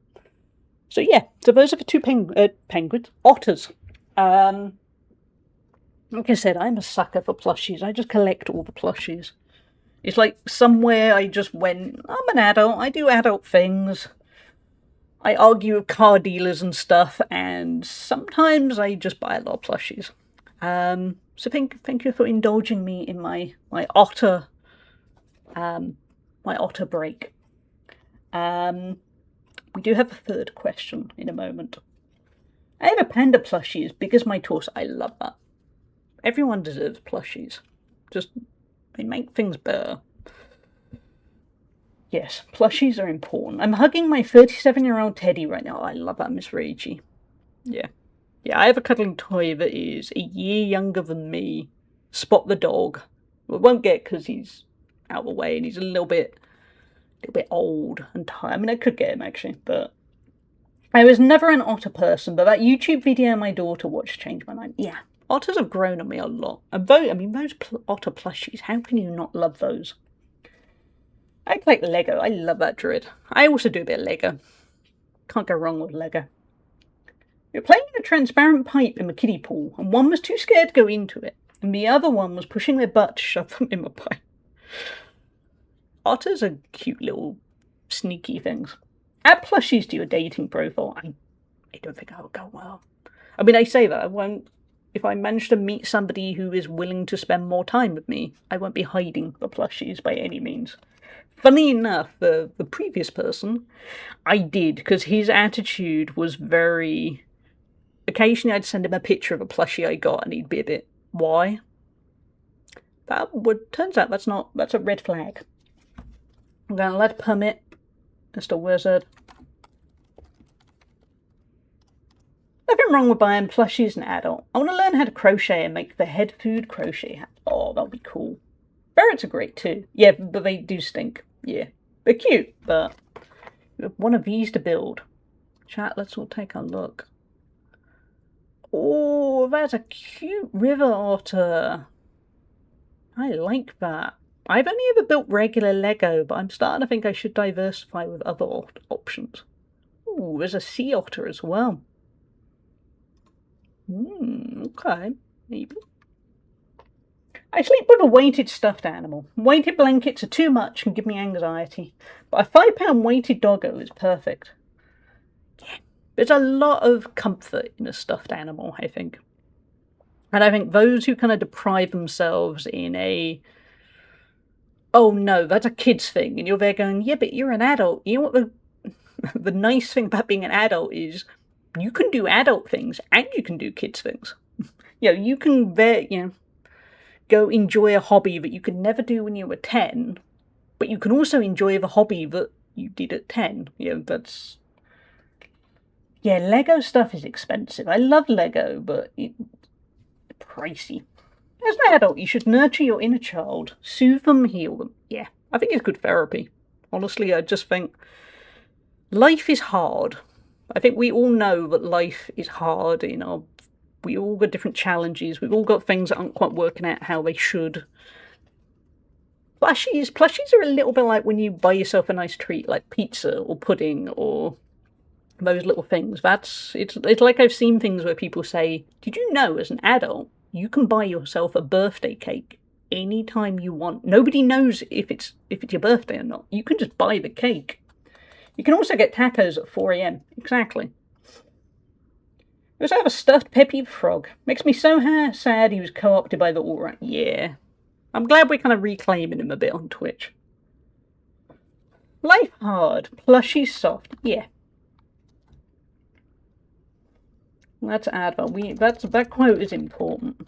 So yeah, so those are the two penguins. Otters. Like I said, I'm a sucker for plushies. I just collect all the plushies. It's like somewhere I just went, I'm an adult, I do adult things. I argue with car dealers and stuff, and sometimes I just buy a lot of plushies. So thank you for indulging me in my otter break. We do have a third question in a moment. I have a panda plushie as big as my torso. I love that. Everyone deserves plushies. They make things better. Yes, plushies are important. I'm hugging my 37-year-old teddy right now. I love that, Miss Ragey. Yeah. Yeah, I have a cuddling toy that is a year younger than me. Spot the dog. Well, won't get because he's out of the way and he's a little bit old and tired. I mean, I could get him actually, but I was never an otter person. But that YouTube video my daughter watched changed my mind. Yeah, otters have grown on me a lot. And those otter plushies, how can you not love those? I collect Lego. I love that druid. I also do a bit of Lego. Can't go wrong with Lego. You're playing in a transparent pipe in the kiddie pool, and one was too scared to go into it, and the other one was pushing their butt to shove them in the pipe. Otters are cute little sneaky things. Add plushies to your dating profile. I don't think I would go well. I mean, I say that. I won't. If I manage to meet somebody who is willing to spend more time with me, I won't be hiding the plushies by any means. Funny enough, the previous person, I did, because his attitude was very... Occasionally I'd send him a picture of a plushie I got and he'd be a bit, why? Turns out that's a red flag. I'm going to let permit Mr. Wizard. Nothing wrong with buying plushies as an adult. I want to learn how to crochet and make the head food crochet hat. Oh, that'll be cool. Ferrets are great too. Yeah, but they do stink. Yeah. They're cute, but you have one of these to build. Chat, let's all take a look. Oh, that's a cute river otter. I like that. I've only ever built regular Lego, but I'm starting to think I should diversify with other options. Ooh, there's a sea otter as well. Okay, maybe. I sleep with a weighted stuffed animal. Weighted blankets are too much and give me anxiety, but a 5-pound weighted doggo is perfect. Yeah, there's a lot of comfort in a stuffed animal, I think. And I think those who kind of deprive themselves in a, oh no, that's a kid's thing, and you're there going, yeah, but you're an adult. You know what the nice thing about being an adult is you can do adult things and you can do kids things. You can go enjoy a hobby that you could never do when you were 10, but you can also enjoy the hobby that you did at 10. Lego stuff is expensive. I love Lego, but it's pricey. As an adult, you should nurture your inner child, soothe them, heal them. Yeah, I think it's good therapy. Honestly, I just think life is hard. I think we all know that life is hard. We all got different challenges. We've all got things that aren't quite working out how they should. Plushies are a little bit like when you buy yourself a nice treat, like pizza or pudding or those little things. It's like I've seen things where people say, did you know as an adult, you can buy yourself a birthday cake anytime you want. Nobody knows if it's your birthday or not. You can just buy the cake. You can also get tacos at 4 a.m. Exactly. We also have a stuffed Peppy the Frog. Makes me so sad he was co-opted by the alt-right. Yeah. I'm glad we're kind of reclaiming him a bit on Twitch. Life hard. Plushy soft. Yeah. Let's add that. That quote is important.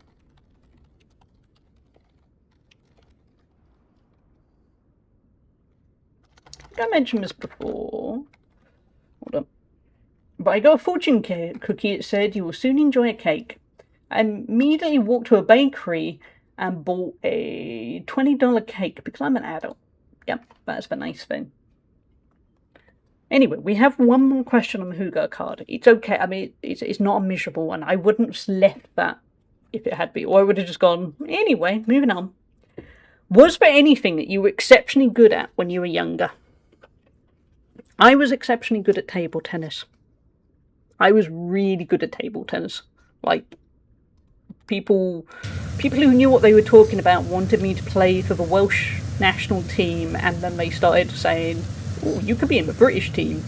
I think I mentioned this before. Hold on. But I got a fortune cookie. It said, "You will soon enjoy a cake." I immediately walked to a bakery and bought a $20 cake because I'm an adult. Yep, that's the nice thing. Anyway, we have one more question on the Hugo card. It's okay. I mean, it's not a miserable one. I wouldn't have left that if it had been, or I would have just gone, anyway, moving on. Was there anything that you were exceptionally good at when you were younger? I was exceptionally good at table tennis. I was really good at table tennis. Like, people who knew what they were talking about wanted me to play for the Welsh national team, and then they started saying, "Oh, you could be in the British team."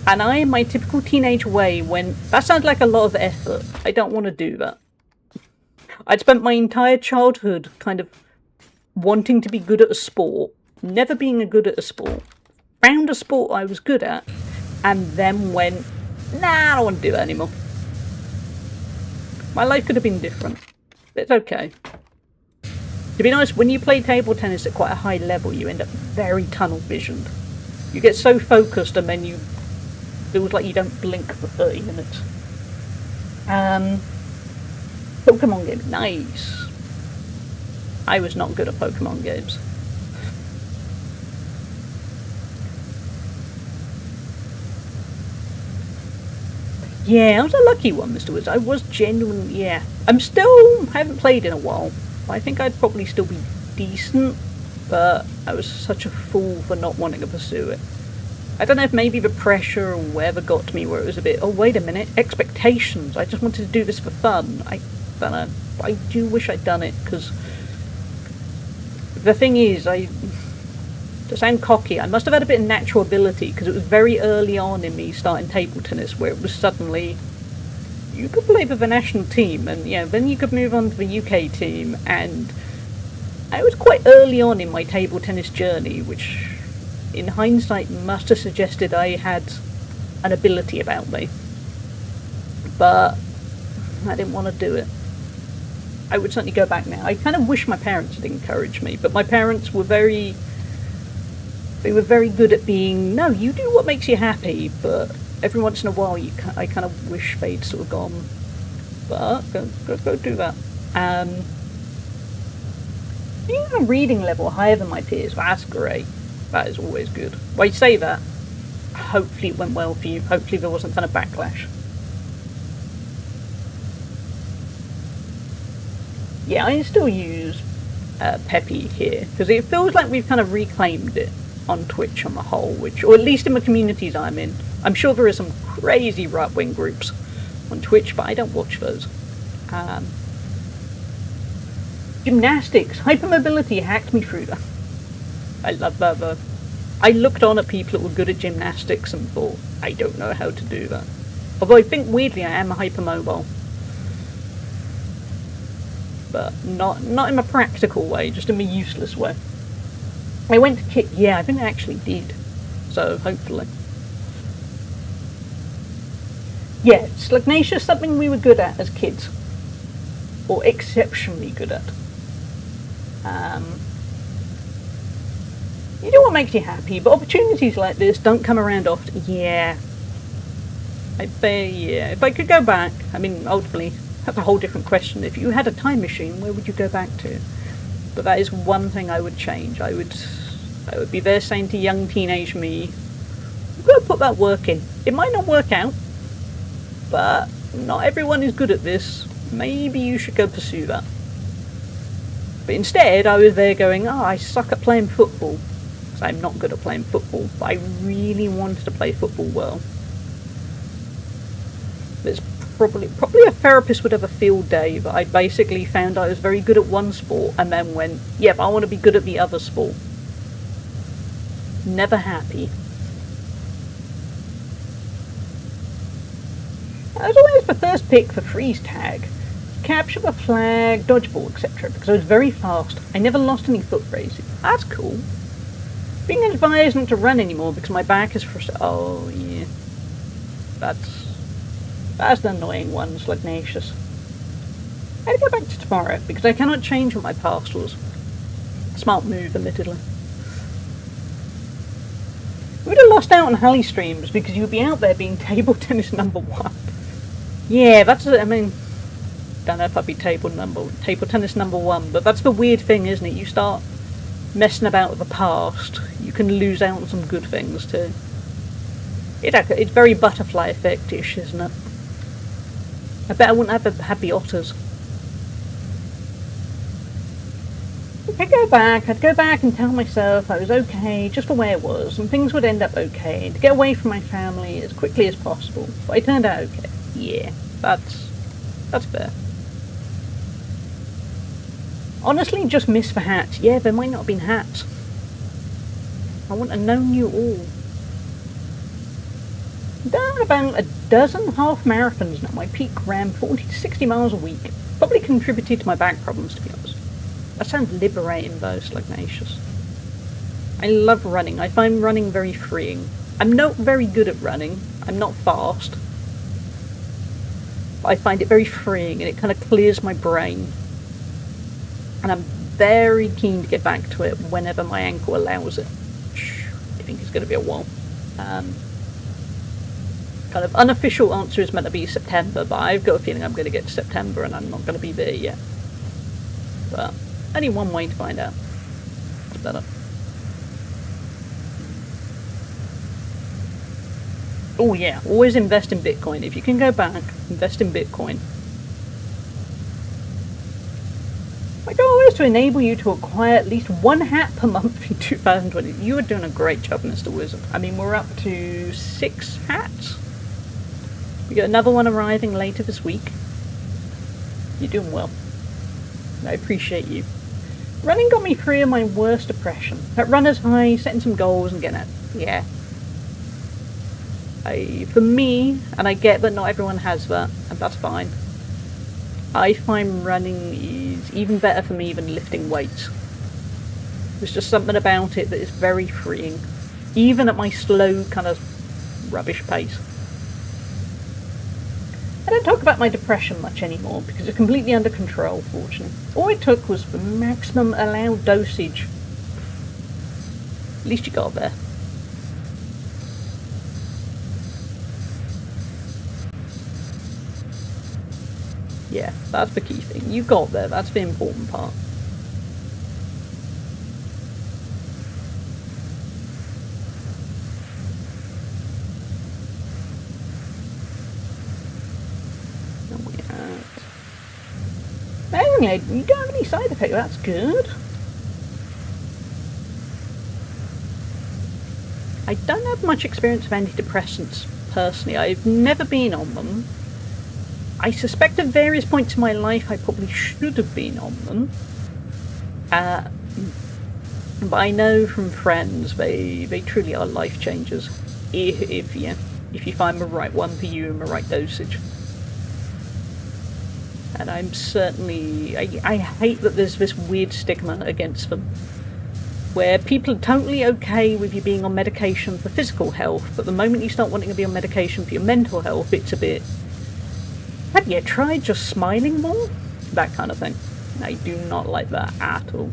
And I, in my typical teenage way, went, "That sounds like a lot of effort. I don't want to do that." I'd spent my entire childhood kind of wanting to be good at a sport, never being good at a sport, found a sport I was good at, and then went, "Nah, I don't want to do that anymore." My life could have been different. It's okay. To be honest, when you play table tennis at quite a high level, you end up very tunnel visioned. You get so focused and then you feels like you don't blink for 30 minutes. Pokemon game, nice. I was not good at Pokemon games. Yeah, I was a lucky one, Mr. Woods. I was genuinely, yeah. Haven't played in a while. I think I'd probably still be decent, but I was such a fool for not wanting to pursue it. I don't know if maybe the pressure or whatever got to me where it was a bit, oh, wait a minute, expectations. I just wanted to do this for fun. I don't know. I do wish I'd done it, because the thing is, to sound cocky, I must have had a bit of natural ability, because it was very early on in me starting table tennis where it was suddenly, you could play for the national team, and yeah, then you could move on to the UK team, and I was quite early on in my table tennis journey, which in hindsight must have suggested I had an ability about me. But I didn't want to do it. I would certainly go back now. I kind of wish my parents had encouraged me, but my parents were very good at being, no, you do what makes you happy, but every once in a while I kind of wish they'd sort of gone, but go do that. Being a reading level higher than my peers, that's great. That is always good. Well, you say that, hopefully it went well for you. Hopefully there wasn't kind of backlash. Yeah, I still use Peppy here, because it feels like we've kind of reclaimed it on Twitch on the whole, or at least in the communities I'm in. I'm sure there are some crazy right-wing groups on Twitch, but I don't watch those. Gymnastics, hypermobility hacked me through that. I love that though. I looked on at people that were good at gymnastics and thought, I don't know how to do that. Although I think weirdly I am hypermobile. But not in a practical way, just in a useless way. I went to kick, yeah, I think I actually did. So, hopefully. Yeah, Slugnacious, something we were good at as kids. Or exceptionally good at. You do what makes you happy, but opportunities like this don't come around often. Yeah. I'd say, yeah, if I could go back, I mean, ultimately, that's a whole different question. If you had a time machine, where would you go back to? But that is one thing I would change. I would be there saying to young teenage me, you've got to put that work in. It might not work out, but not everyone is good at this. Maybe you should go pursue that. But instead, I was there going, I suck at playing football. Because I'm not good at playing football, but I really wanted to play football well. There's probably a therapist would have a field day, but I basically found I was very good at one sport and then went, yep, I want to be good at the other sport. Never happy. I was always the first pick for freeze tag, capture the flag, dodgeball, etc. because I was very fast. I never lost any foot races. That's cool. Being advised not to run anymore because my back is frustrated. Oh yeah, that's the annoying one, Slugnacious. I had to go back to tomorrow because I cannot change what my past was. Smart move, admittedly. We would have lost out on Halley streams because you would be out there being table tennis #1. Yeah, that's, I mean, don't know if I'd be table tennis #1, but that's the weird thing, isn't it? You start messing about with the past, you can lose out on some good things too. It's very butterfly effect-ish, isn't it? I bet I wouldn't have had the otters. If I go back, I'd go back and tell myself I was okay, just the way it was, and things would end up okay, to get away from my family as quickly as possible. But I turned out okay. Yeah, that's fair. Honestly, just miss the hats. Yeah, there might not have been hats. I wouldn't have known you all. I've done about a dozen half marathons now. My peak ran 40 to 60 miles a week. Probably contributed to my back problems, to be honest. That sounds liberating though, Slugnacious. I love running. I find running very freeing. I'm not very good at running. I'm not fast. But I find it very freeing and it kind of clears my brain. And I'm very keen to get back to it whenever my ankle allows it. I think it's going to be a while. Kind of unofficial answer is meant to be September, but I've got a feeling I'm going to get to September and I'm not going to be there yet. But only one way to find out. It's better. Oh yeah, always invest in Bitcoin. If you can go back, invest in Bitcoin. My goal is to enable you to acquire at least one hat per month in 2020. You are doing a great job, Mr. Wizard. I mean, we're up to 6 hats. We got another one arriving later this week. You're doing well. I appreciate you. Running got me free of my worst depression. At runner's high, setting some goals and getting it. Yeah. For me, and I get that not everyone has that, and that's fine. I find running is even better for me than lifting weights. There's just something about it that is very freeing, even at my slow, kind of rubbish pace. I don't talk about my depression much anymore because it's completely under control, fortunately. All it took was the maximum allowed dosage. At least you got there. Yeah, that's the key thing. You got there, that's the important part. Anyway, you don't have any side effects, that's good. I don't have much experience of antidepressants, personally. I've never been on them. I suspect at various points in my life I probably should have been on them. But I know from friends they truly are life changers. If you find the right one for you and the right dosage. And I'm certainly... I hate that there's this weird stigma against them. Where people are totally okay with you being on medication for physical health, but the moment you start wanting to be on medication for your mental health, it's a bit... Have you tried just smiling more? That kind of thing. I do not like that at all.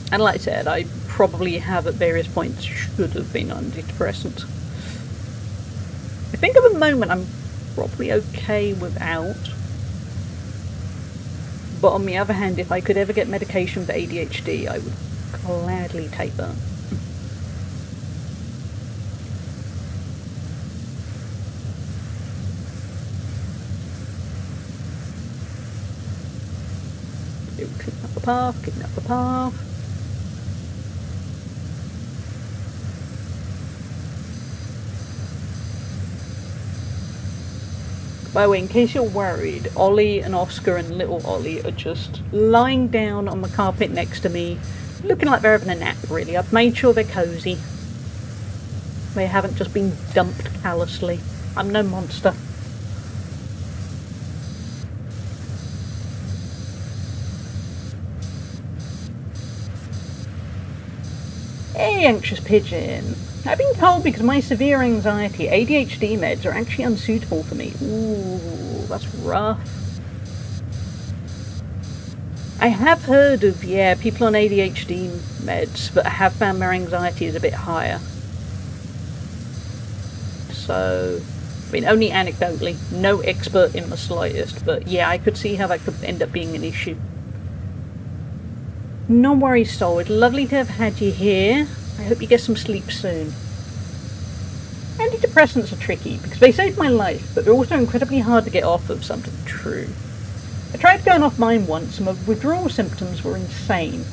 And like I said, I probably have at various points should have been on antidepressants. I think at the moment I'm probably okay without. But on the other hand, if I could ever get medication for ADHD, I would gladly take that. Clean up the path, clean up the path. By the way, in case you're worried, Ollie and Oscar and little Ollie are just lying down on the carpet next to me, looking like they're having a nap, really. I've made sure they're cosy. They haven't just been dumped callously. I'm no monster. Hey, Anxious Pigeon. I've been told because of my severe anxiety, ADHD meds are actually unsuitable for me. Ooh, that's rough. I have heard of, yeah, people on ADHD meds, but I have found their anxiety is a bit higher. So, I mean, only anecdotally, no expert in the slightest, but yeah, I could see how that could end up being an issue. No worries, Sol. It's lovely to have had you here. I hope you get some sleep soon. Antidepressants are tricky because they saved my life, but they're also incredibly hard to get off of, something true. I tried going off mine once and my withdrawal symptoms were insane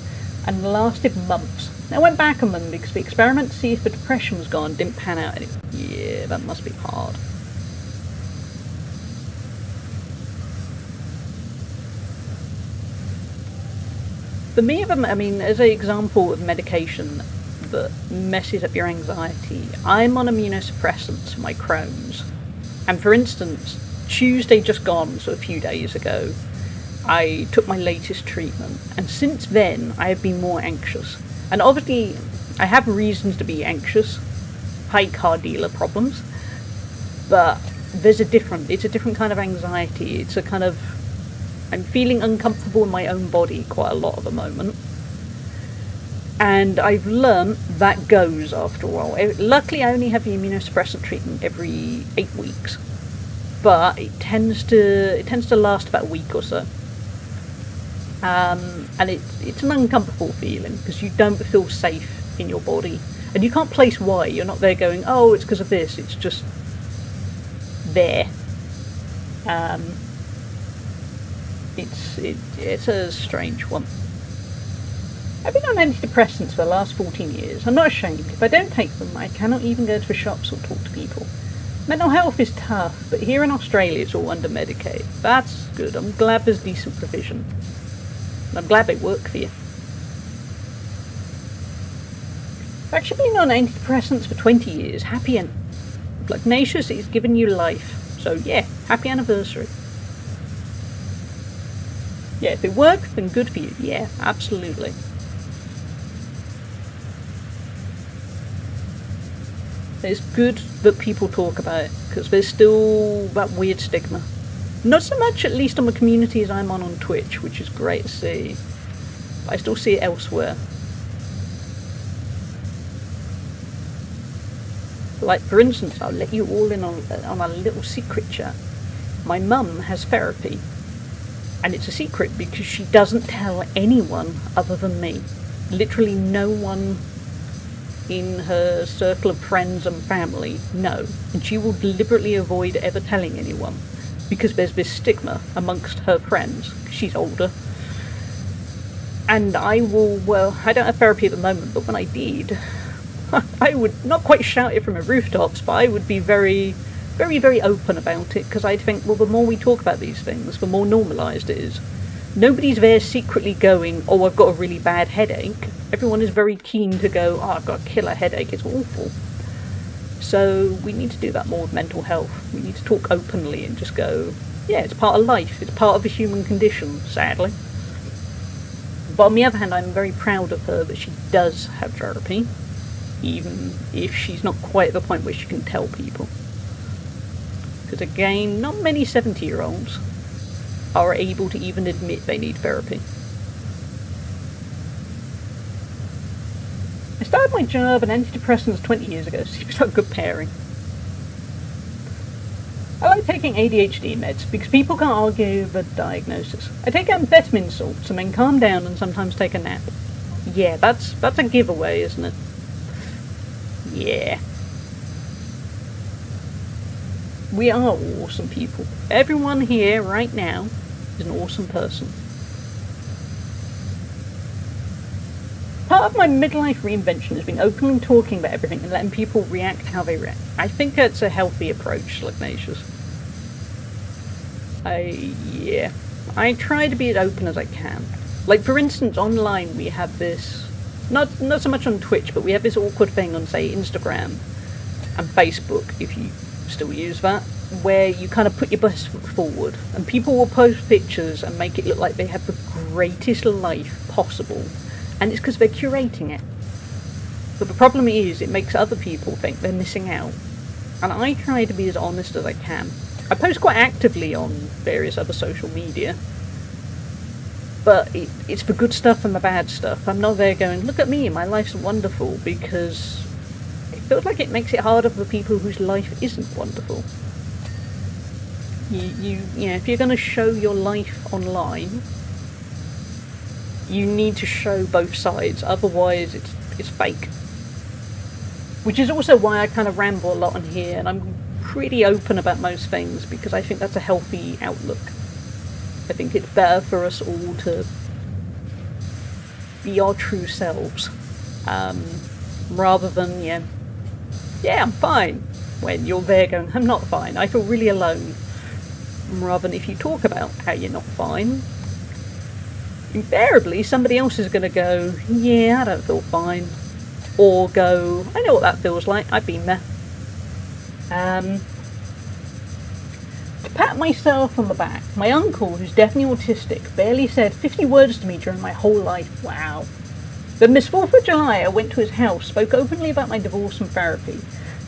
and lasted months. I went back on them because the experiment to see if the depression was gone didn't pan out anymore. Yeah, that must be hard. For me, I mean, as an example of medication that messes up your anxiety, I'm on immunosuppressants for my Crohn's. And for instance, Tuesday just gone, so a few days ago, I took my latest treatment. And since then, I have been more anxious. And obviously, I have reasons to be anxious. High car dealer problems. But it's a different kind of anxiety. It's a kind of, I'm feeling uncomfortable in my own body quite a lot at the moment. And I've learned that goes after a while. Luckily, I only have the immunosuppressant treatment every 8 weeks, but it tends to last about a week or so. And it's an uncomfortable feeling because you don't feel safe in your body, and you can't place why. You're not there going, oh, it's because of this. It's just there. It's a strange one. I've been on antidepressants for the last 14 years. I'm not ashamed. If I don't take them, I cannot even go to the shops or talk to people. Mental health is tough, but here in Australia it's all under Medicaid. That's good. I'm glad there's decent provision. And I'm glad they work for you. I've actually been on antidepressants for 20 years. Happy and like Ignatius, it's given you life. So yeah, happy anniversary. Yeah, if it works, then good for you. Yeah, absolutely. It's good that people talk about it, because there's still that weird stigma. Not so much, at least on the communities I'm on Twitch, which is great to see. But I still see it elsewhere. Like, for instance, I'll let you all in on a little secret chat. My mum has therapy. And it's a secret because she doesn't tell anyone other than me. Literally no one in her circle of friends and family know. And she will deliberately avoid ever telling anyone because there's this stigma amongst her friends. She's older. And I don't have therapy at the moment, but when I did, I would not quite shout it from the rooftops, but I would be very, very, very open about it, because I'd think, well, the more we talk about these things, the more normalised it is. Nobody's there secretly going, oh, I've got a really bad headache. Everyone is very keen to go, oh, I've got a killer headache, it's awful. So we need to do that more with mental health. We need to talk openly and just go, yeah, it's part of life, it's part of the human condition, sadly. But on the other hand, I'm very proud of her that she does have therapy, even if she's not quite at the point where she can tell people. Because again, not many 70-year-olds are able to even admit they need therapy. I started my job in antidepressants 20 years ago, seems like a good pairing. I like taking ADHD meds because people can't argue the diagnosis. I take amphetamine salts and then calm down and sometimes take a nap. Yeah, that's a giveaway, isn't it? Yeah. We are awesome people. Everyone here right now is an awesome person. Part of my midlife reinvention has been openly talking about everything and letting people react how they react. I think that's a healthy approach, Ignatius. I try to be as open as I can. Like, for instance, online we have this, not so much on Twitch, but we have this awkward thing on, say, Instagram and Facebook, if you still use that, where you kind of put your best foot forward and people will post pictures and make it look like they have the greatest life possible, and it's because they're curating it. But the problem is it makes other people think they're missing out, and I try to be as honest as I can. I post quite actively on various other social media, but it's the good stuff and the bad stuff. I'm not there going, look at me, my life's wonderful, because it feels like it makes it harder for people whose life isn't wonderful. You know, if you're going to show your life online, you need to show both sides, otherwise it's fake. Which is also why I kind of ramble a lot on here, and I'm pretty open about most things, because I think that's a healthy outlook. I think it's better for us all to be our true selves, rather than, yeah, I'm fine, when you're there going, I'm not fine, I feel really alone. Rather than if you talk about how you're not fine, invariably somebody else is going to go, yeah, I don't feel fine. Or go, I know what that feels like, I've been there. To pat myself on the back, my uncle, who's definitely autistic, barely said 50 words to me during my whole life. Wow. But Miss 4th of July, I went to his house, spoke openly about my divorce and therapy.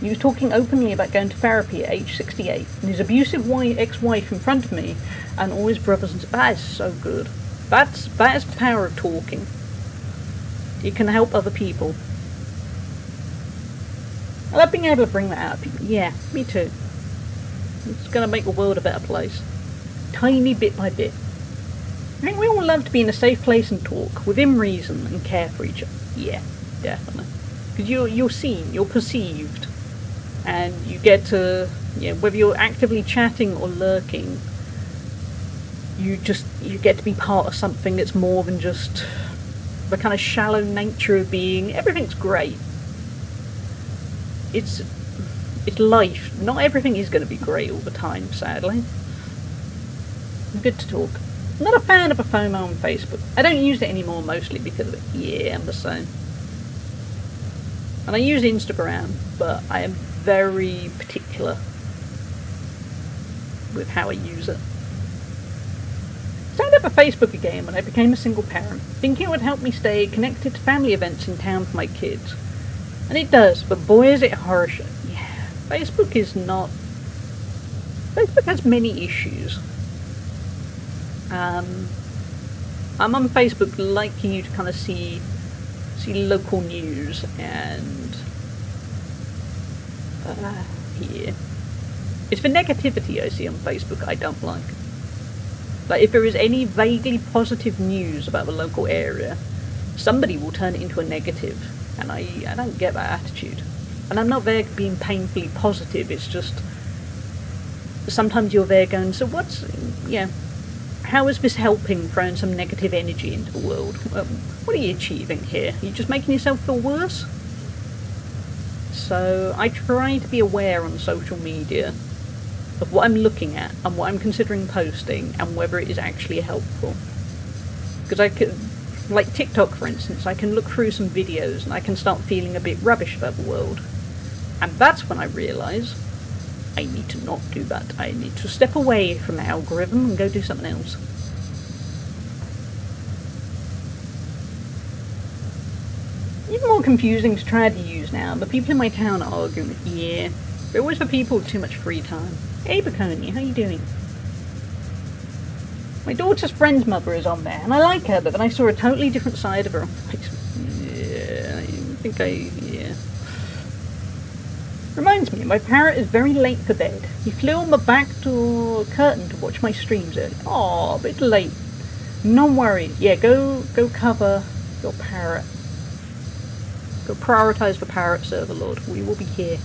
He was talking openly about going to therapy at age 68, and his abusive ex-wife in front of me, and all his brothers and sisters. That is so good. That is the power of talking. It can help other people. I love being able to bring that out of people. Yeah, me too. It's going to make the world a better place. Tiny bit by bit. I think we all love to be in a safe place and talk, within reason, and care for each other. Yeah, definitely. Because you're seen, you're perceived. And you get to, you know, whether you're actively chatting or lurking, you get to be part of something that's more than just the kind of shallow nature of being, everything's great. It's life. Not everything is going to be great all the time, sadly. Good to talk. I'm not a fan of a FOMO on Facebook. I don't use it anymore, mostly because of it. Yeah, I'm the same. And I use Instagram, but I am very particular with how I use it. Signed up for Facebook again when I became a single parent, thinking it would help me stay connected to family events in town for my kids. And it does, but boy is it harsh. Yeah, Facebook has many issues. I'm on Facebook liking you to kind of see local news and yeah. It's the negativity I see on Facebook I don't like. Like, if there is any vaguely positive news about the local area, somebody will turn it into a negative, and I don't get that attitude. And I'm not there being painfully positive, it's just sometimes you're there going, so how is this helping throwing some negative energy into the world? What are you achieving here? Are you just making yourself feel worse? So I try to be aware on social media of what I'm looking at and what I'm considering posting and whether it is actually helpful. Because I could, like TikTok for instance, I can look through some videos and I can start feeling a bit rubbish about the world. And that's when I realise I need to not do that. I need to step away from the algorithm and go do something else. Even more confusing to try to use now, the people in my town are arguing, yeah, they're always for people with too much free time. Hey Baconia, how you doing? My daughter's friend's mother is on there, and I like her, but then I saw a totally different side of her on Facebook. Yeah. Reminds me, my parrot is very late for bed. He flew on the back door curtain to watch my streams early. Aw, a bit late. No worries. Yeah, go cover your parrot. Go prioritise the parrot, server lord. We will be here.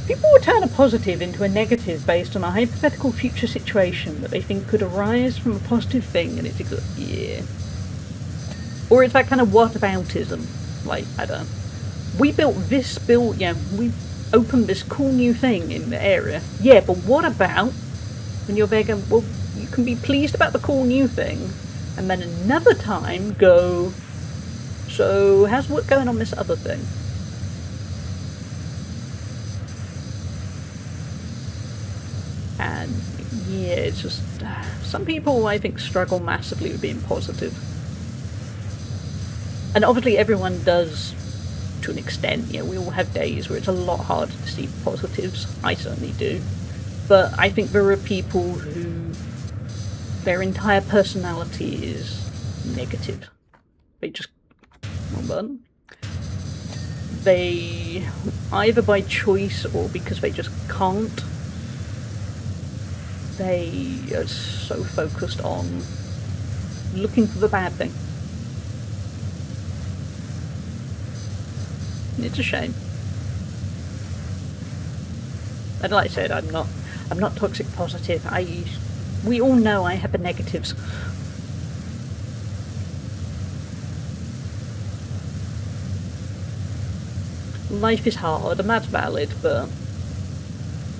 People will turn a positive into a negative based on a hypothetical future situation that they think could arise from a positive thing, and it's yeah. Or it's that kind of whataboutism. Like, I don't know. We opened this cool new thing in the area. Yeah, but what about when you're there going, well, you can be pleased about the cool new thing, and then another time go, so how's what going on this other thing? And yeah, it's just, some people I think struggle massively with being positive. And obviously everyone does to an extent. You know, we all have days where it's a lot harder to see positives. I certainly do. But I think there are people who their entire personality is negative. They just... Wrong button. They, either by choice or because they just can't, they are so focused on looking for the bad thing. It's a shame. And like I said, I'm not toxic positive. We all know I have the negatives. Life is hard, and that's valid, but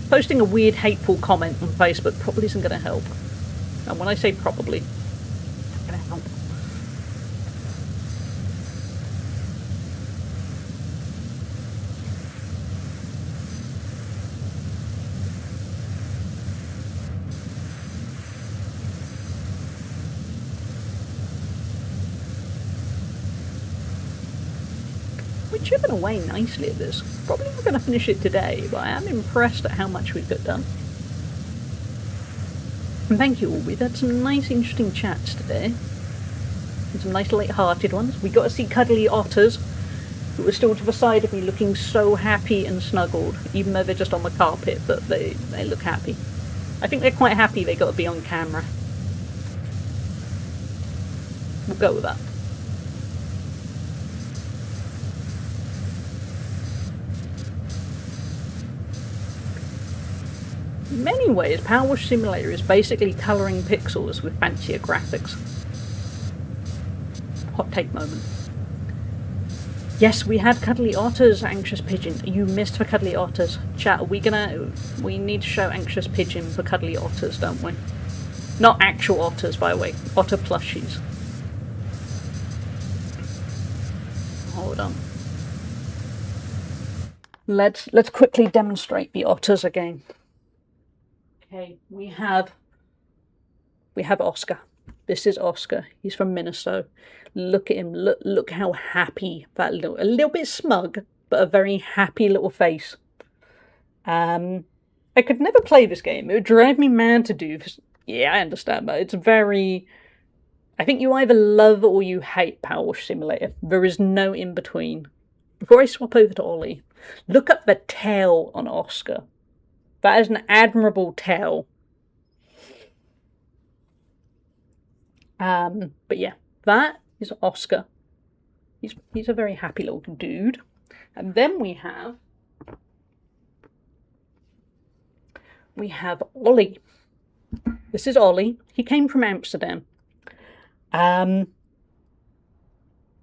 posting a weird, hateful comment on Facebook probably isn't going to help. And when I say probably, it's not going to help. We're chipping away nicely at this. Probably not going to finish it today, but I am impressed at how much we've got done. And thank you all. We've had some nice, interesting chats today. And some nice, light-hearted ones. We got to see cuddly otters, who are still to the side of me looking so happy and snuggled, even though they're just on the carpet, but they look happy. I think they're quite happy they got to be on camera. We'll go with that. In many ways, PowerWash Simulator is basically colouring pixels with fancier graphics. Hot take moment. Yes, we had cuddly otters, Anxious Pigeon. You missed for cuddly otters. Chat, we need to show Anxious Pigeon for cuddly otters, don't we? Not actual otters, by the way. Otter plushies. Hold on. Let's quickly demonstrate the otters again. Okay, we have Oscar. This is Oscar. He's from Minnesota. Look at him. Look how happy that a little bit smug, but a very happy little face. I could never play this game. It would drive me mad to do this. Yeah, I understand that. It's very... I think you either love or you hate PowerWash Simulator. There is no in between. Before I swap over to Ollie, look at the tail on Oscar. That is an admirable tail. But yeah, that is Oscar. He's a very happy little dude. And then we have Ollie. This is Ollie. He came from Amsterdam.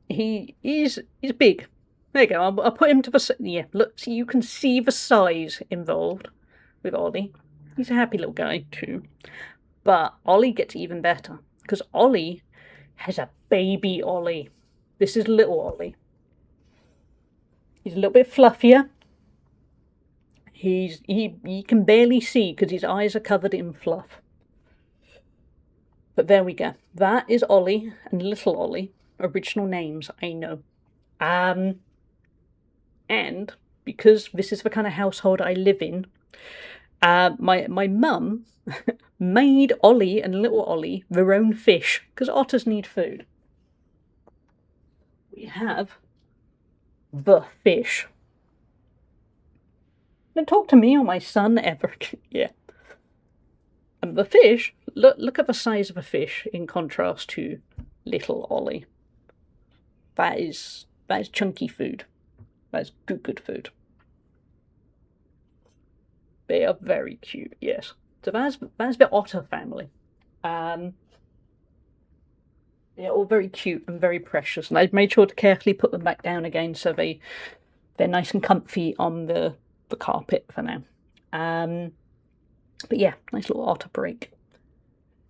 He's big. There you go. I'll put him to the... Yeah, look, so you can see the size involved with Ollie. He's a happy little guy too. But Ollie gets even better, because Ollie has a baby Ollie. This is little Ollie. He's a little bit fluffier. He can barely see because his eyes are covered in fluff. But there we go. That is Ollie and little Ollie. Original names, I know. And because this is the kind of household I live in, my mum made Ollie and little Ollie their own fish, because otters need food. We have the fish. Don't talk to me or my son ever. Yeah. And the fish, look at the size of a fish in contrast to little Ollie. That is chunky food. That is good food. They are very cute, yes. So that's the otter family. They're all very cute and very precious. And I've made sure to carefully put them back down again so they're nice and comfy on the carpet for now. But yeah, nice little otter break.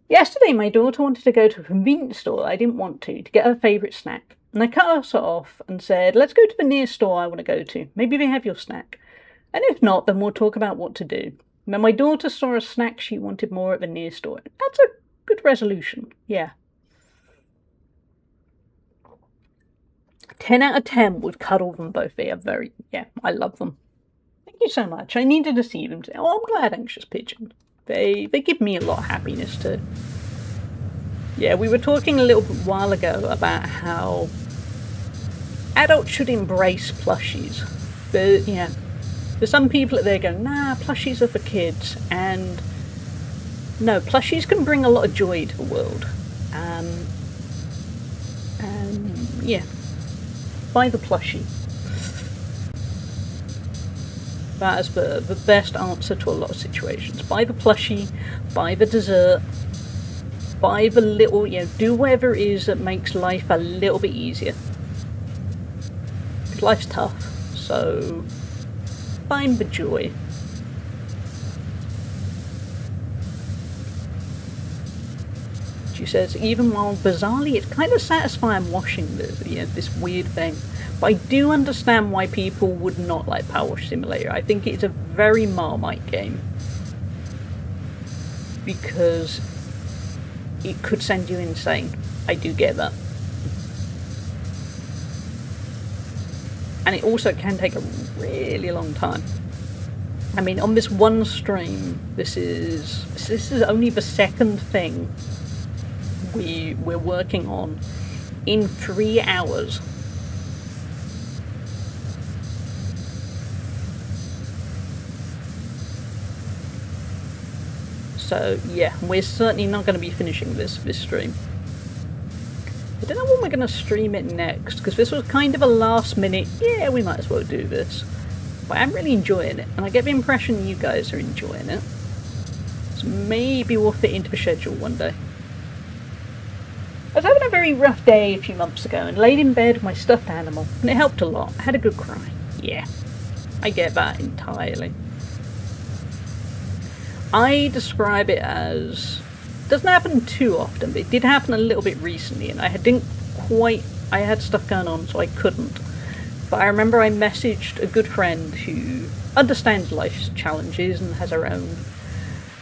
Yesterday my daughter wanted to go to a convenience store. I didn't want to get her favourite snack. And I cut her off and said, let's go to the nearest store I want to go to. Maybe they have your snack. And if not, then we'll talk about what to do. When my daughter saw a snack she wanted more at the near store. That's a good resolution, yeah. 10 out of 10 would cuddle them both. They are very, yeah, I love them. Thank you so much. I needed to see them today. Oh, I'm glad, Anxious Pigeon. They give me a lot of happiness too. Yeah, we were talking a little while ago about how adults should embrace plushies. But, yeah, there's some people that they go, nah, plushies are for kids. And no, plushies can bring a lot of joy to the world. And yeah, buy the plushie. That is the best answer to a lot of situations. Buy the plushie, buy the dessert, buy the little, do whatever it is that makes life a little bit easier. Because life's tough, so find the joy. She says, even while bizarrely it's kind of satisfying washing this weird thing. But I do understand why people would not like PowerWash Simulator. I think it's a very Marmite game. Because it could send you insane. I do get that. And it also can take a really long time. I mean, on this one stream, this is only the second thing we're working on in 3 hours. So yeah, we're certainly not going to be finishing this stream. I don't know when we're going to stream it next, because this was kind of a last minute, yeah, we might as well do this. But I'm really enjoying it, and I get the impression you guys are enjoying it. So maybe we'll fit into the schedule one day. I was having a very rough day a few months ago and laid in bed with my stuffed animal, and it helped a lot. I had a good cry. Yeah, I get that entirely. I describe it as, doesn't happen too often, but it did happen a little bit recently, and I had stuff going on, so I couldn't. But I remember I messaged a good friend who understands life's challenges and has her own.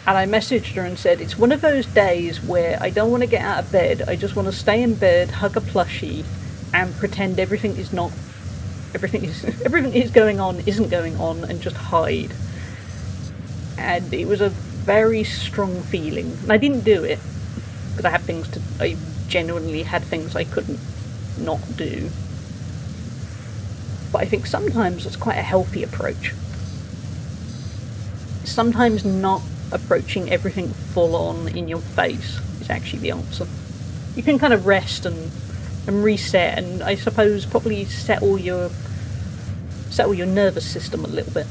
And I messaged her and said, it's one of those days where I don't want to get out of bed, I just want to stay in bed, hug a plushie, and pretend everything is going on, isn't going on, and just hide. And it was a very strong feeling. And I didn't do it, because I genuinely had things I couldn't not do. But I think sometimes it's quite a healthy approach. Sometimes not approaching everything full on in your face is actually the answer. You can kind of rest and reset, and I suppose probably settle your nervous system a little bit.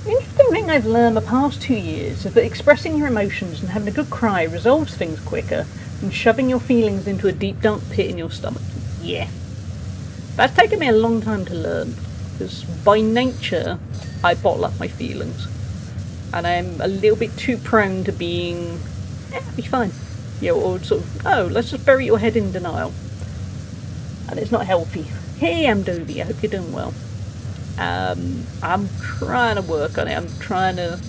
The interesting thing I've learned the past 2 years is that expressing your emotions and having a good cry resolves things quicker than shoving your feelings into a deep dark pit in your stomach. Yeah. That's taken me a long time to learn, because by nature I bottle up my feelings. And I'm a little bit too prone to being, it'll be fine. Or sort of, oh, let's just bury your head in denial. And it's not healthy. Hey, Amdovi, I hope you're doing well. I'm trying to work on it. I'm trying to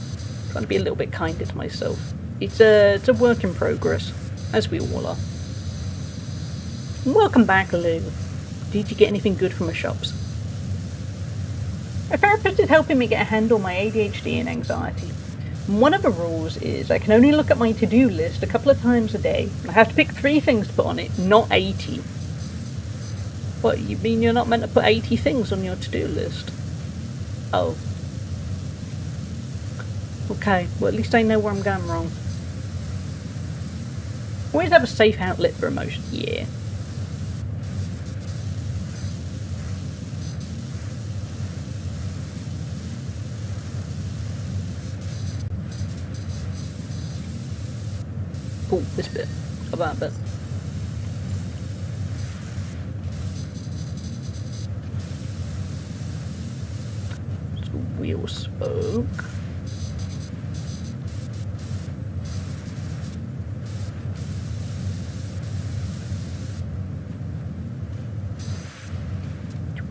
be a little bit kinder to myself. It's a work in progress, as we all are. Welcome back, Lou. Did you get anything good from the shops? A therapist is helping me get a handle on my ADHD and anxiety. And one of the rules is I can only look at my to-do list a couple of times a day. I have to pick 3 things to put on it, not 80. What, you mean you're not meant to put 80 things on your to-do list? Oh. Okay, well at least I know where I'm going wrong. Always have a safe outlet for emotion. Yeah. Oh, this bit. Or that bit. So wheel spoke.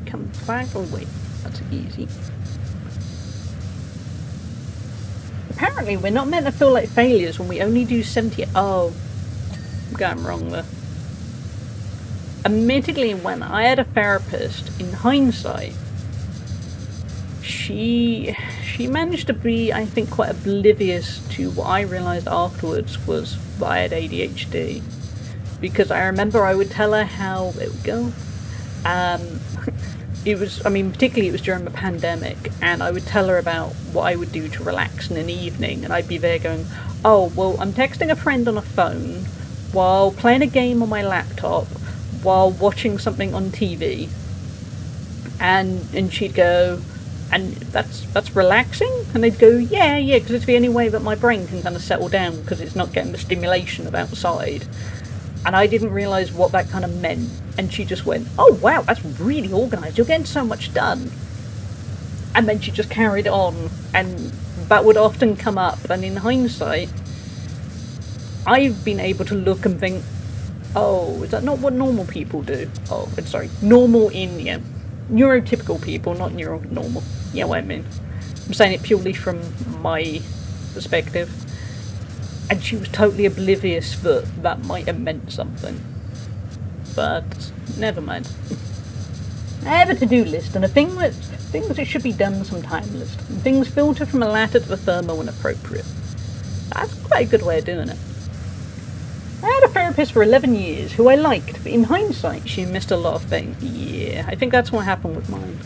Come back. Oh wait, that's easy. Apparently we're not meant to feel like failures when we only do 70. Oh, I'm going wrong there. Admittedly, when I had a therapist, in hindsight, she she managed to be, I think, quite oblivious to what I realised afterwards was that I had ADHD. Because I remember I would tell her how it would go. It was, I mean, particularly it was during the pandemic, and I would tell her about what I would do to relax in an evening, and I'd be there going, oh, well, I'm texting a friend on a phone, while playing a game on my laptop, while watching something on TV. And she'd go, and that's relaxing? And they'd go, yeah, because it's the only way that my brain can kind of settle down, because it's not getting the stimulation of outside. And I didn't realise what that kind of meant. And she just went, oh wow, that's really organised, you're getting so much done. And then she just carried on, and that would often come up. And in hindsight, I've been able to look and think, oh, is that not what normal people do? Oh, sorry, normal in, yeah, neurotypical people, not neuronormal. Yeah, what I mean. I'm saying it purely from my perspective. And she was totally oblivious that that might have meant something. But never mind. I have a to-do list and things that should be done sometime list. And things filter from the latter to the thermo when appropriate. That's quite a good way of doing it. I had a therapist for 11 years who I liked, but in hindsight she missed a lot of things. Yeah, I think that's what happened with mine.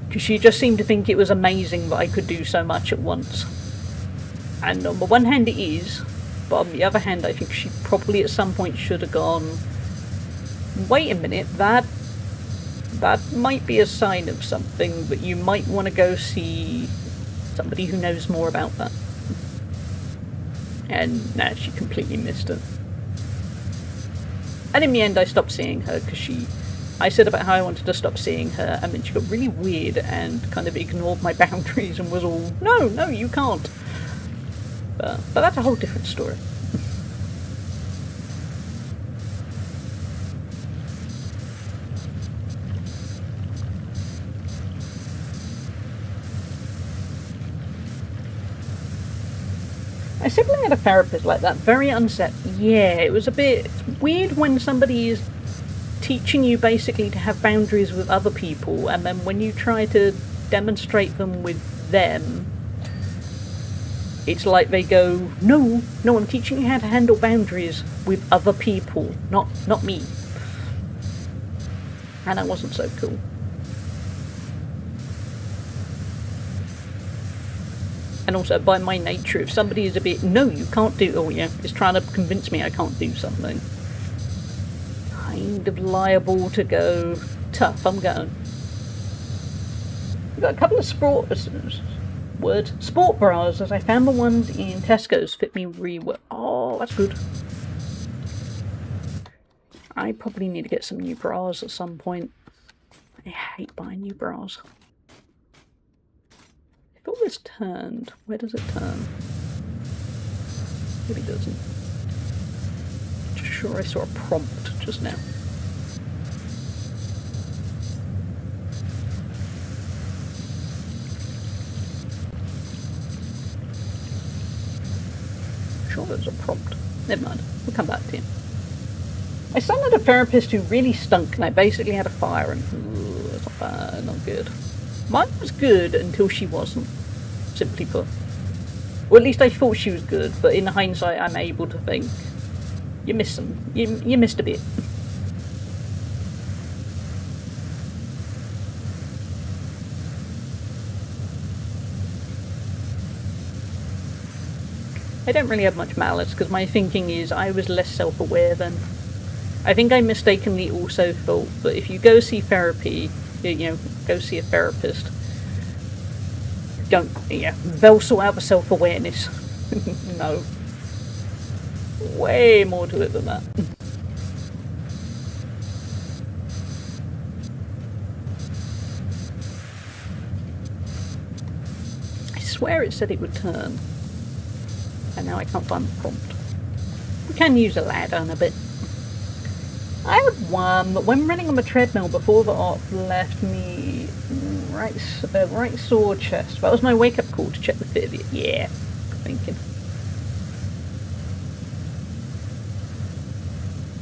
Because she just seemed to think it was amazing that I could do so much at once. And on the one hand it is, but on the other hand I think she probably at some point should have gone, wait a minute, that might be a sign of something, but you might want to go see somebody who knows more about that. And nah, she completely missed it. And in the end I stopped seeing her because I said about how I wanted to stop seeing her, and then she got really weird and kind of ignored my boundaries and was all, no, you can't. But that's a whole different story. I simply had a therapist like that, very unset. Yeah, it was a bit weird when somebody is teaching you basically to have boundaries with other people, and then when you try to demonstrate them with them, it's like they go, no, I'm teaching you how to handle boundaries with other people, not me. And that wasn't so cool. And also, by my nature, if somebody is a bit, no, you can't do, oh yeah, is trying to convince me I can't do something, kind of liable to go, tough, I'm going. We've got a couple of sport bras, as I found the ones in Tesco's fit me really well. Oh, that's good. I probably need to get some new bras at some point. I hate buying new bras. I thought this turned. Where does it turn? Maybe it doesn't. Just sure I saw a prompt just now. Sure there's a prompt. Never mind. We'll come back to you. I still had a therapist who really stunk, and I basically had a fire, and that's not bad, not good. Mine was good until she wasn't, simply put. Or at least I thought she was good, but in hindsight I'm able to think, you missed some. You missed a bit. I don't really have much malice, because my thinking is I was less self-aware then. I think I mistakenly also thought that if you go see therapy, go see a therapist, they'll sort out the self-awareness. No. Way more to it than that. I swear it said it would turn. And now I can't find the prompt. We can use a ladder in a bit. I had one, but when running on the treadmill before the op left me right sore chest. That was my wake-up call to check the fit of it. Yeah, good thinking.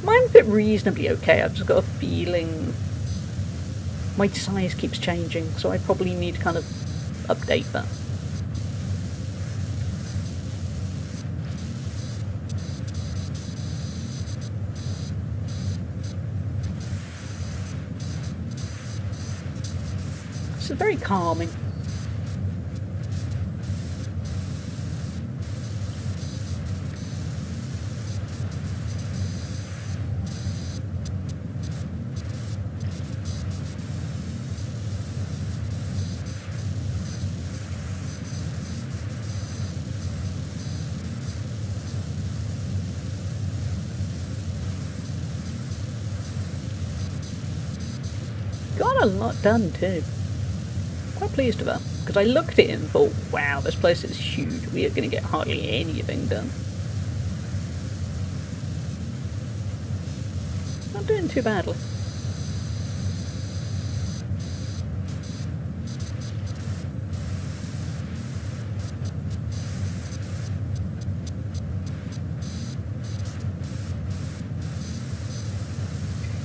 Mine fit reasonably okay. I've just got a feeling My size keeps changing, so I probably need to kind of update that. This is very calming. Got a lot done too. Quite pleased with that, because I looked at it and thought, wow, this place is huge, we are going to get hardly anything done. Not doing too badly.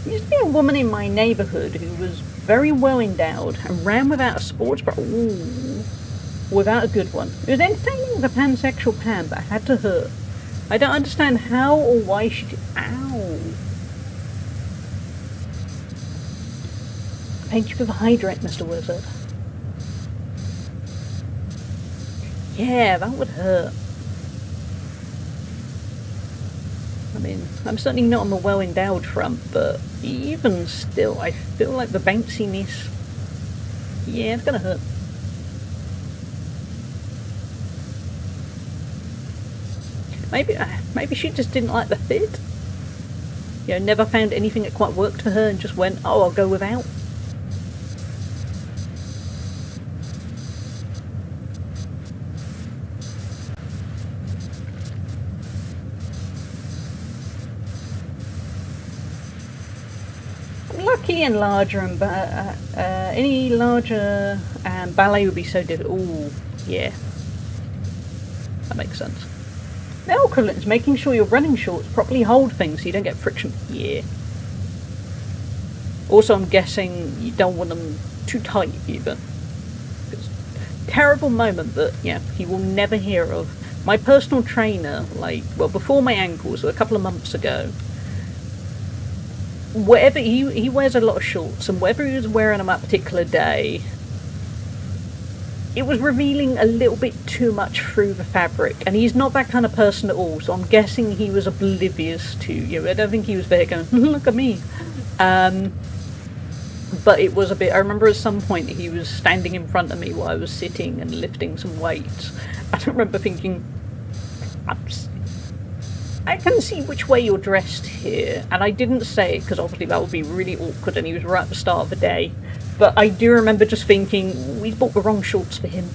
There used to be a woman in my neighbourhood who was very well endowed and ran without a sports bra. Ooh, without a good one. It was entertaining with a pansexual pan, but had to hurt. I don't understand how or why she did. Ow! Thank you for the hydrate, Mr. Wizard. Yeah, that would hurt. I mean, I'm certainly not on the well-endowed front, but even still, I feel like the bounciness, yeah, it's gonna hurt. Maybe she just didn't like the fit. You know, never found anything that quite worked for her and just went, oh, I'll go without. Lucky and larger, and any larger ballet would be so difficult. Ooh, yeah, that makes sense. Now, equivalent is making sure your running shorts properly hold things so you don't get friction. Yeah. Also, I'm guessing you don't want them too tight either. It's a terrible moment that, yeah, you will never hear of. My personal trainer, like, well, before my ankles, a couple of months ago, whatever he wears a lot of shorts, and whatever he was wearing on that particular day, it was revealing a little bit too much through the fabric, and he's not that kind of person at all, so I'm guessing he was oblivious to you. I don't think he was there going, look at me. But it was a bit, I remember at some point he was standing in front of me while I was sitting and lifting some weights. I remember thinking, I can see which way you're dressed here, and I didn't say it because obviously that would be really awkward and he was right at the start of the day, but I do remember just thinking, we bought the wrong shorts for him,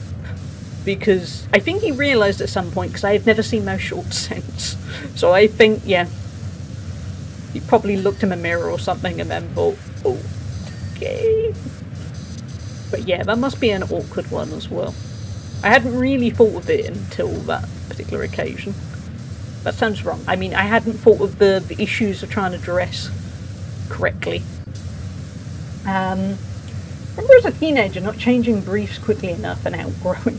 because I think he realised at some point, because I have never seen those shorts since, so I think, yeah, he probably looked in a mirror or something and then thought, oh, okay, but yeah, that must be an awkward one as well. I hadn't really thought of it until that particular occasion. That sounds wrong. I mean, I hadn't thought of the issues of trying to dress correctly. Remember as a teenager not changing briefs quickly enough and outgrowing.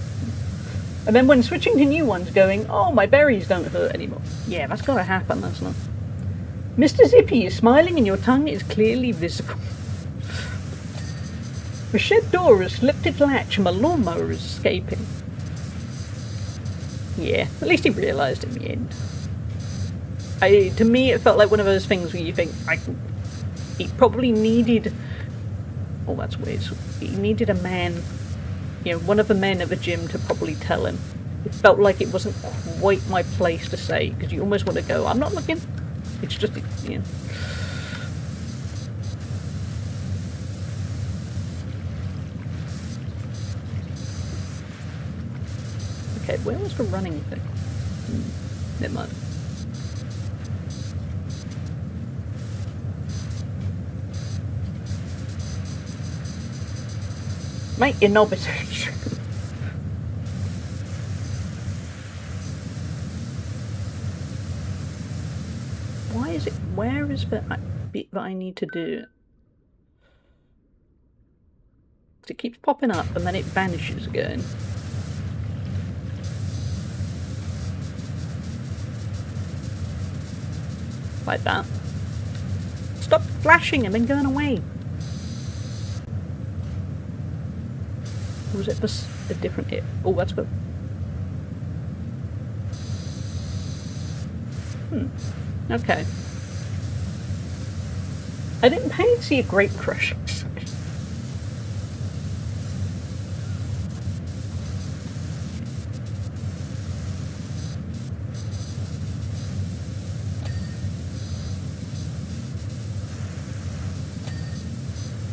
And then when switching to new ones going, oh, my berries don't hurt anymore. Yeah, that's gotta happen, hasn't it? Mr. Zippy is smiling and your tongue is clearly visible. The shed door has slipped its latch and my lawnmower is escaping. Yeah, at least he realised in the end. To me, it felt like one of those things where you think, he probably needed... Oh, that's weird. He needed a man, you know, one of the men at the gym to probably tell him. It felt like it wasn't quite my place to say, because you almost want to go, I'm not looking. It's just, you know. Okay, where was the running thing? Never mind. Mate, you're not Why is it... Where is the bit that I need to do? 'Cause it keeps popping up and then it vanishes again. Like that. Stop flashing and then going away. Or was it just a different hit? Oh, that's good. Okay. I didn't pay to see a grape crush.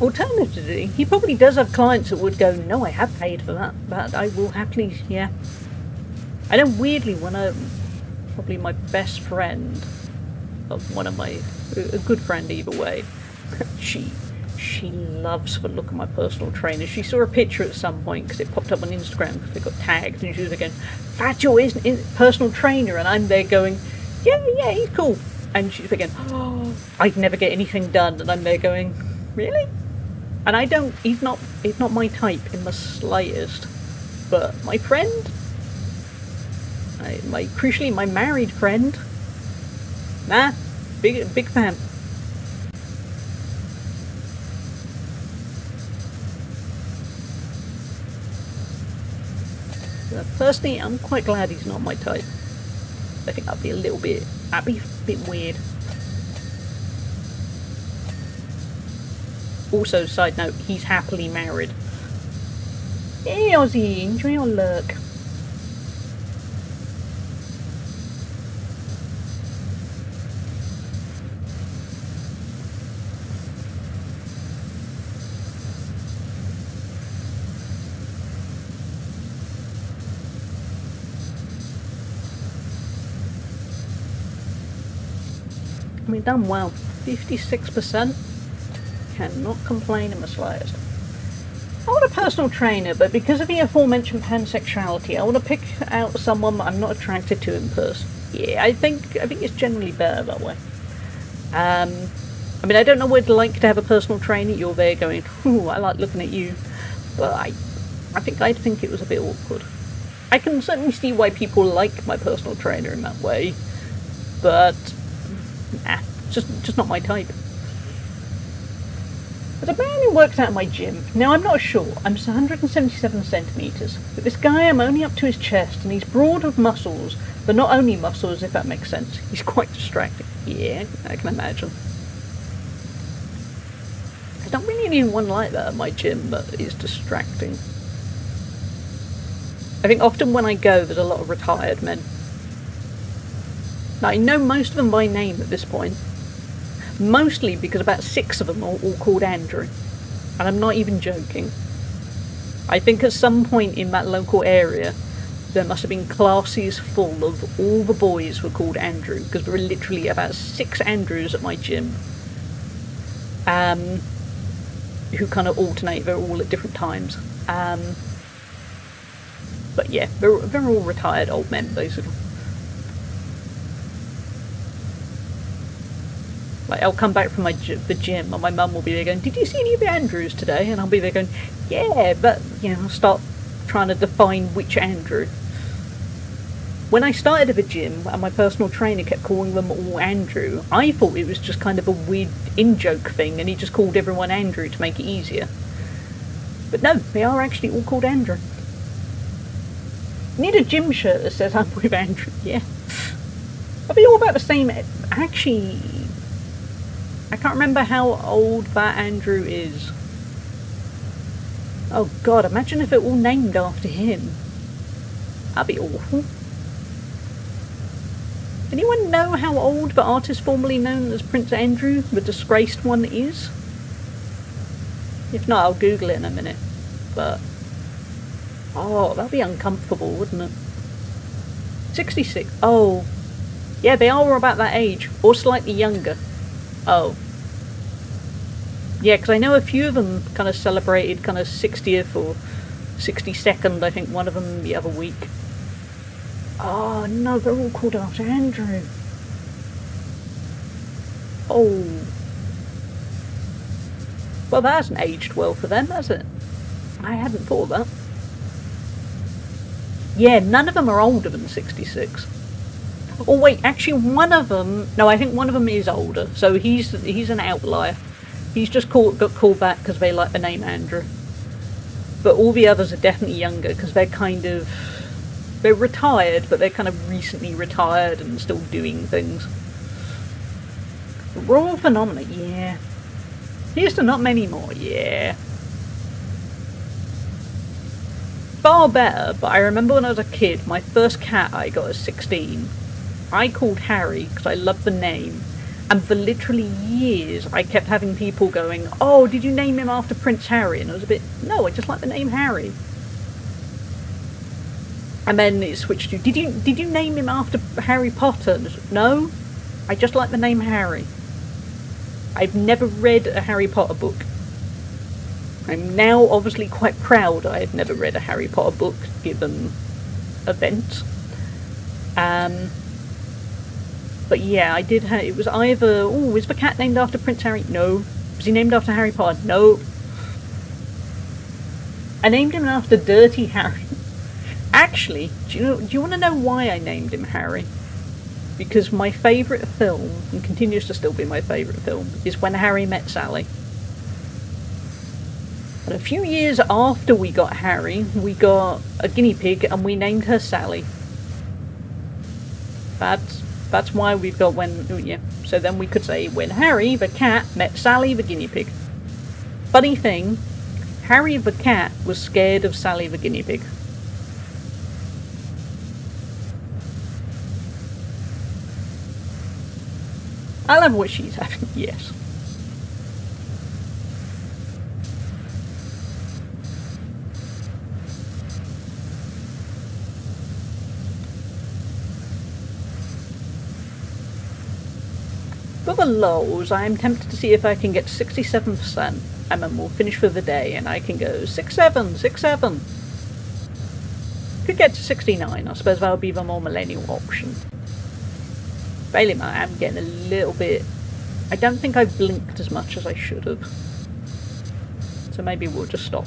Alternatively, he probably does have clients that would go, no, I have paid for that, but I will happily, yeah. I know weirdly when probably my best friend, of one of my, a good friend either way, she loves the look of my personal trainer. She saw a picture at some point because it popped up on Instagram because it got tagged, and she was again, that's your personal trainer, and I'm there going, yeah, he's cool. And she's thinking, oh, I'd never get anything done, and I'm there going, really? And I don't, he's not my type in the slightest. But my friend, crucially my married friend, nah, big fan. Personally, I'm quite glad he's not my type. I think that'd be a bit weird. Also, side note, he's happily married. Hey Ozzy, enjoy your lurk. We've done well. 56%. Cannot complain in the slightest. I want a personal trainer, but because of the aforementioned pansexuality, I want to pick out someone I'm not attracted to in person. Yeah, I think it's generally better that way. I mean, I don't know what it's like to have a personal trainer. You're there going, ooh, I like looking at you, but I think I'd think it was a bit awkward. I can certainly see why people like my personal trainer in that way, but nah, just not my type. There's a man who works out of my gym. Now, I'm not sure. I'm 177 centimetres. But this guy, I'm only up to his chest, and he's broad of muscles, but not only muscles, if that makes sense. He's quite distracting. Yeah, I can imagine. There's not really anyone like that at my gym, but it's distracting. I think often when I go, there's a lot of retired men. Now, I know most of them by name at this point. Mostly because about 6 of them are all called Andrew. And I'm not even joking. I think at some point in that local area, there must have been classes full of all the boys who were called Andrew, because there were literally about 6 Andrews at my gym. Who kind of alternate, they're all at different times. But yeah, they're all retired old men, basically. Like, I'll come back from the gym and my mum will be there going, did you see any of the Andrews today? And I'll be there going, yeah, but, you know, I'll start trying to define which Andrew. When I started at the gym and my personal trainer kept calling them all Andrew, I thought it was just kind of a weird in-joke thing and he just called everyone Andrew to make it easier. But no, they are actually all called Andrew. Need a gym shirt that says I'm with Andrew, yeah. Are they all about the same? Actually, I can't remember how old that Andrew is. Oh god, imagine if they're all named after him. That'd be awful. Anyone know how old the artist formerly known as Prince Andrew, the disgraced one, is? If not, I'll Google it in a minute. But, oh, that'd be uncomfortable, wouldn't it? 66. Oh, yeah, they are about that age, or slightly younger. Oh. Yeah, because I know a few of them kind of celebrated kind of 60th or 62nd, I think one of them the other week. Oh, no, they're all called after Andrew. Oh. Well, that hasn't aged well for them, has it? I hadn't thought of that. Yeah, none of them are older than 66. Oh wait, actually one of them... No, I think one of them is older, so he's an outlier. He's just got called back because they like the name Andrew. But all the others are definitely younger because they're kind of... They're retired, but they're kind of recently retired and still doing things. Royal Phenomena, yeah. Here's to not many more, yeah. Far better, but I remember when I was a kid, my first cat I got at 16, I called Harry because I loved the name, and for literally years I kept having people going, oh, did you name him after Prince Harry? And I was a bit, no, I just like the name Harry. And then it switched to, did you name him after Harry Potter? And I was, no, I just like the name Harry. I've never read a Harry Potter book. I'm now obviously quite proud I've never read a Harry Potter book, given events. But yeah, I did have... It was either... Oh, is the cat named after Prince Harry? No. Was he named after Harry Potter? No. I named him after Dirty Harry. Actually, do you want to know why I named him Harry? Because my favourite film, and continues to still be my favourite film, is When Harry Met Sally. And a few years after we got Harry, we got a guinea pig and we named her Sally. That's why we've got when... Yeah. So then we could say, when Harry, the cat, met Sally, the guinea pig. Funny thing, Harry the cat was scared of Sally the guinea pig. I love what she's having, yes. For the lulz, I am tempted to see if I can get 67%, and then we'll finish for the day, and I can go 67, 67. Could get to 69, I suppose that would be the more millennial option. Failing that, I am getting a little bit... I don't think I blinked as much as I should have. So maybe we'll just stop.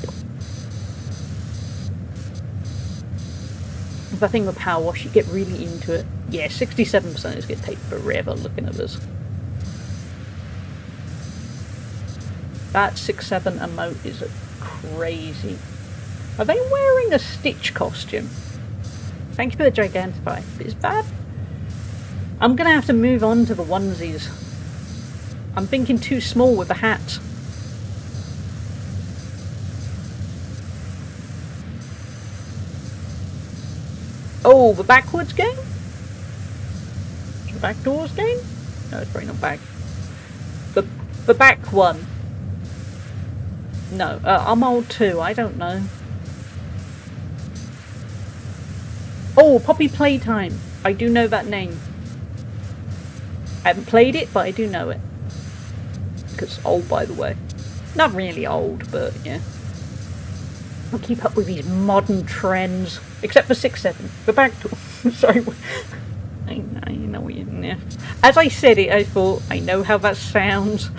The thing with PowerWash, you get really into it. Yeah, 67% is going to take forever looking at this. That 6-7 emote is crazy. Are they wearing a Stitch costume? Thank you for the Gigantify. Is that... I'm going to have to move on to the onesies. I'm thinking too small with the hat. Oh, the backwards game? The back doors game? No, it's probably not back. The back one. No, I'm old too, I don't know. Oh, Poppy Playtime. I do know that name. I haven't played it, but I do know it. Because old, by the way. Not really old, but yeah. I'll keep up with these modern trends. Except for 6-7. The back door. Sorry. I know what you... Yeah. As I said it, I thought, I know how that sounds.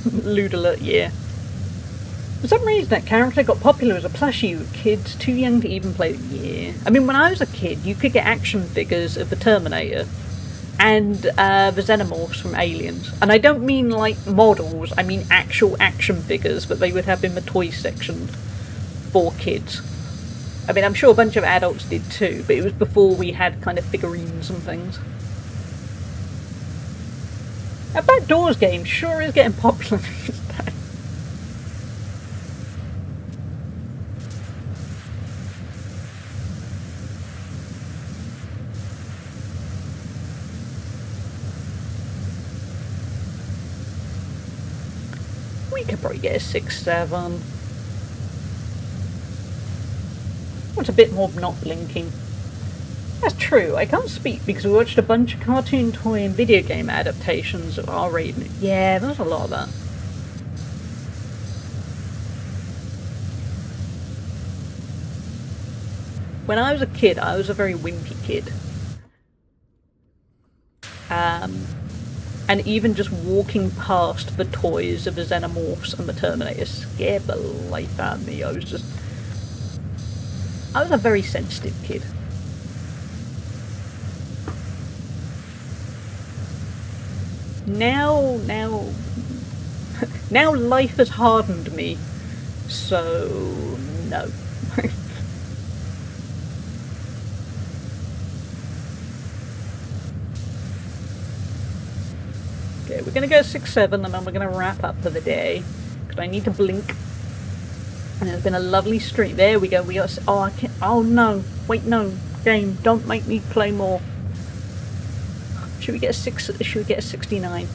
Ludalert, yeah. For some reason that character got popular as a plushie with kids too young to even play. Yeah. I mean, when I was a kid, you could get action figures of the Terminator and the Xenomorphs from Aliens. And I don't mean like models, I mean actual action figures that they would have in the toy section for kids. I mean, I'm sure a bunch of adults did too, but it was before we had kind of figurines and things. That Backdoors game sure is getting popular these days. We could probably get a 6-7. What's a bit more not blinking? That's true, I can't speak because we watched a bunch of cartoon, toy and video game adaptations of R-rated. Yeah, there's a lot of that. When I was a kid, I was a very wimpy kid. And even just walking past the toys of the Xenomorphs and the Terminator scared the life out of me. I was a very sensitive kid. Now life has hardened me, so no. Okay, we're gonna go 6-7 and then we're gonna wrap up for the day, because I need to blink. And it's been a lovely stream. There we go. We got. Oh, I can't. Oh no! Wait, no, game. Don't make me play more. Should we get a 6? Should we get a 69?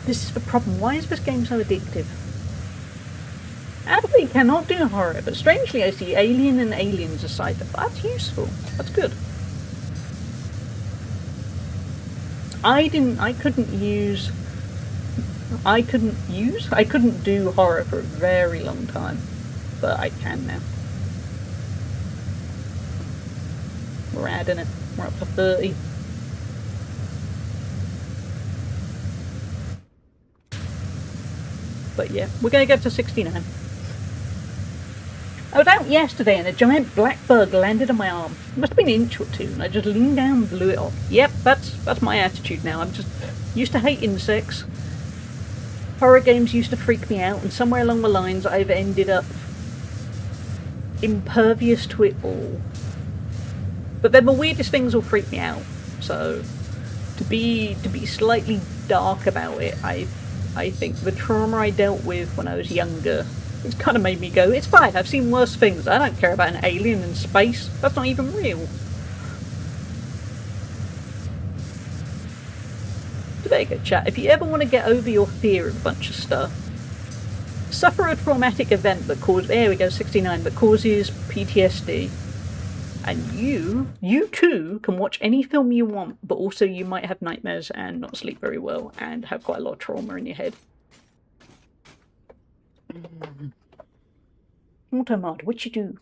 This is the problem. Why is this game so addictive? Adley cannot do horror, but strangely I see Alien and Aliens aside. That's useful. That's good. I couldn't do horror for a very long time, but I can now. We're adding it. We're up to 30. But yeah, we're going to go to 69. I was out yesterday and a giant black bug landed on my arm. It must have been an inch or two, and I just leaned down and blew it off. Yep, that's my attitude now. I'm just used to hate insects. Horror games used to freak me out, and somewhere along the lines I've ended up impervious to it all. But then the weirdest things will freak me out. So to be slightly dark about it, I think the trauma I dealt with when I was younger, it's kind of made me go, it's fine, I've seen worse things. I don't care about an alien in space. That's not even real. So there you go, chat. If you ever want to get over your fear of a bunch of stuff, suffer a traumatic event that causes, there we go, 69, that causes PTSD, and you too can watch any film you want, but also you might have nightmares and not sleep very well and have quite a lot of trauma in your head. Automod, what you do?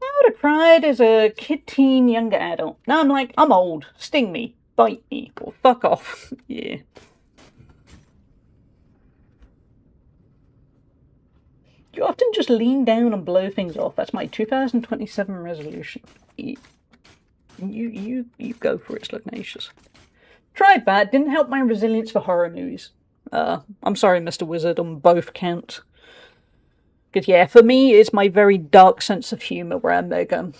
I would have cried as a kid, teen, younger adult. Now I'm like, I'm old. Sting me, bite me, or fuck off. Yeah. You often just lean down and blow things off. That's my 2027 resolution. You go for it, Slugnacious. Tried that, didn't help my resilience for horror movies. I'm sorry, Mr. Wizard, on both counts. Because yeah, for me, it's my very dark sense of humour where I'm like, on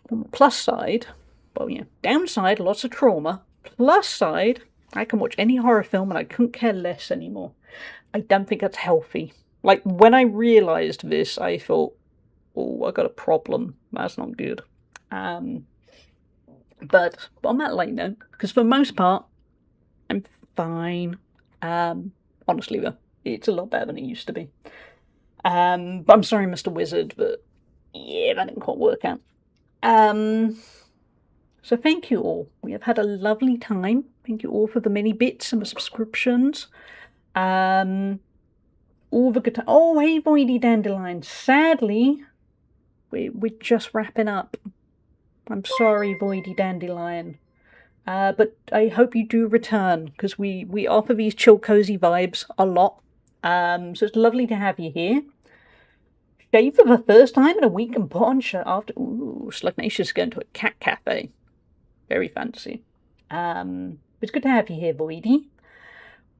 the plus side, well yeah, downside, lots of trauma. Plus side, I can watch any horror film and I couldn't care less anymore. I don't think that's healthy. Like, when I realised this, I thought, oh, I got a problem. That's not good. But on that light note, because for the most part, I'm fine. Honestly, though, it's a lot better than it used to be. But I'm sorry, Mr. Wizard, but yeah, that didn't quite work out. So thank you all. We have had a lovely time. Thank you all for the mini bits and the subscriptions. All the good. Oh, hey, Voidy Dandelion. Sadly, we're just wrapping up. I'm sorry, Voidy Dandelion. But I hope you do return, because we offer these chill, cozy vibes a lot. So it's lovely to have you here. Shave for the first time in a week and put on shirt after. Ooh, Slugnacious going to a cat cafe. Very fancy. It's good to have you here, Voidy.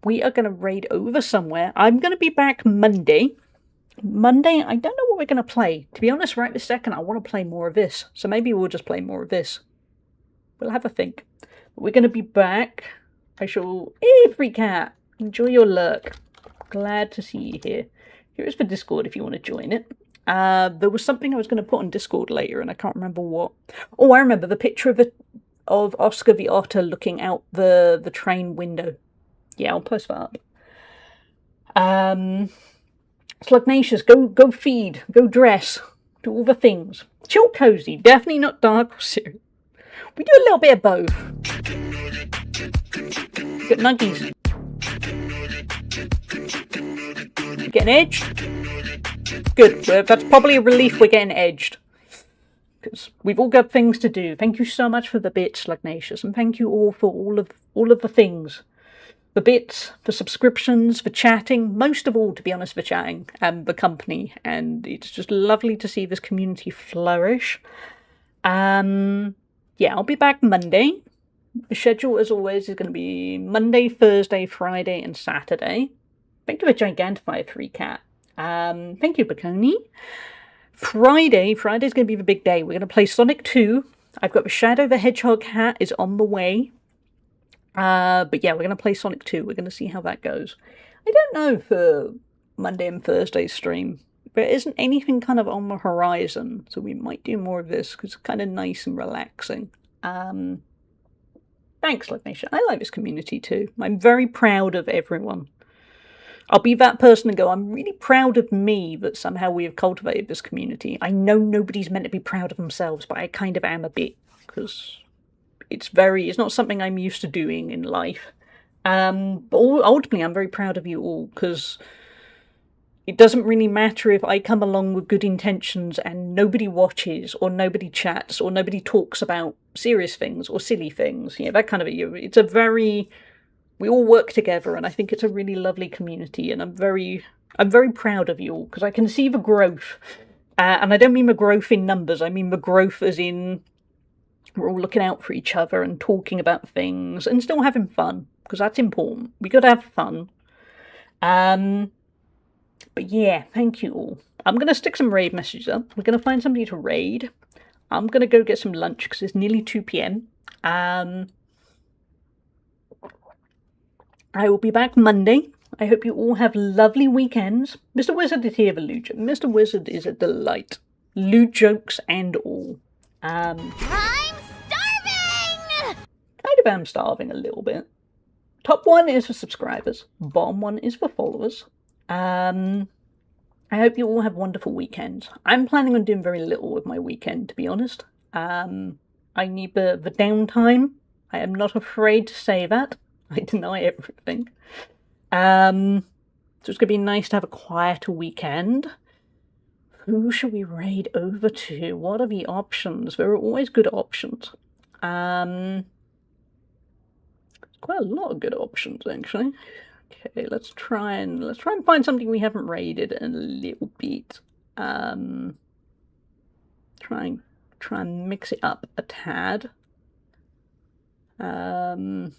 We are going to raid over somewhere. I'm going to be back Monday. Monday, I don't know what we're going to play. To be honest, right this second, I want to play more of this. So maybe we'll just play more of this. We'll have a think. But we're going to be back. I shall... Hey, Free Cat! Enjoy your lurk. Glad to see you here. Here is the Discord if you want to join it. There was something I was going to put on Discord later, and I can't remember what. Oh, I remember the picture of Oscar the Otter looking out the train window. Yeah, I'll post that up. Slugnacious, go feed, go dress, do all the things. Chill cozy, definitely not dark or serious. We do a little bit of both. Got nuggies. Getting edged? Good, that's probably a relief we're getting edged. because we've all got things to do. Thank you so much for the bits, Slugnatius, and thank you all for all of the things. The bits, for subscriptions, for chatting, most of all, to be honest, for chatting and the company. And it's just lovely to see this community flourish. Yeah, I'll be back Monday. The schedule, as always, is going to be Monday, Thursday, Friday, and Saturday. Thank you for Gigantify 3Cat. Thank you, Baconi. Friday's going to be the big day. We're going to play Sonic 2. I've got the Shadow the Hedgehog hat is on the way. But yeah, we're going to play Sonic 2. We're going to see how that goes. I don't know for Monday and Thursday's stream. There isn't anything kind of on the horizon, so we might do more of this because it's kind of nice and relaxing. Thanks, Lignation. I like this community too. I'm very proud of everyone. I'll be that person and go, I'm really proud of me that somehow we have cultivated this community. I know nobody's meant to be proud of themselves, but I kind of am a bit, because it's not something I'm used to doing in life. But ultimately, I'm very proud of you all, because it doesn't really matter if I come along with good intentions and nobody watches, or nobody chats, or nobody talks about serious things or silly things. You know, that kind of we all work together, and I think it's a really lovely community, and I'm very proud of you all, because I can see the growth. And I don't mean the growth in numbers, I mean the growth as in we're all looking out for each other and talking about things and still having fun, because that's important. We got to have fun. But yeah, thank you all. I'm going to stick some raid messages up. We're going to find somebody to raid. I'm going to go get some lunch because it's nearly 2 p.m. I will be back Monday. I hope you all have lovely weekends. Mr. Wizard is here for loot jokes. Mr. Wizard is a delight. Loot jokes and all. I'm starving! Kind of am starving a little bit. Top one is for subscribers. Bottom one is for followers. I hope you all have wonderful weekends. I'm planning on doing very little with my weekend, to be honest. I need the downtime. I am not afraid to say that. I deny everything. So it's going to be nice to have a quieter weekend. Who should we raid over to? What are the options? There are always good options. Quite a lot of good options, actually. Okay, let's try and find something we haven't raided in a little bit. Try and mix it up a tad. Have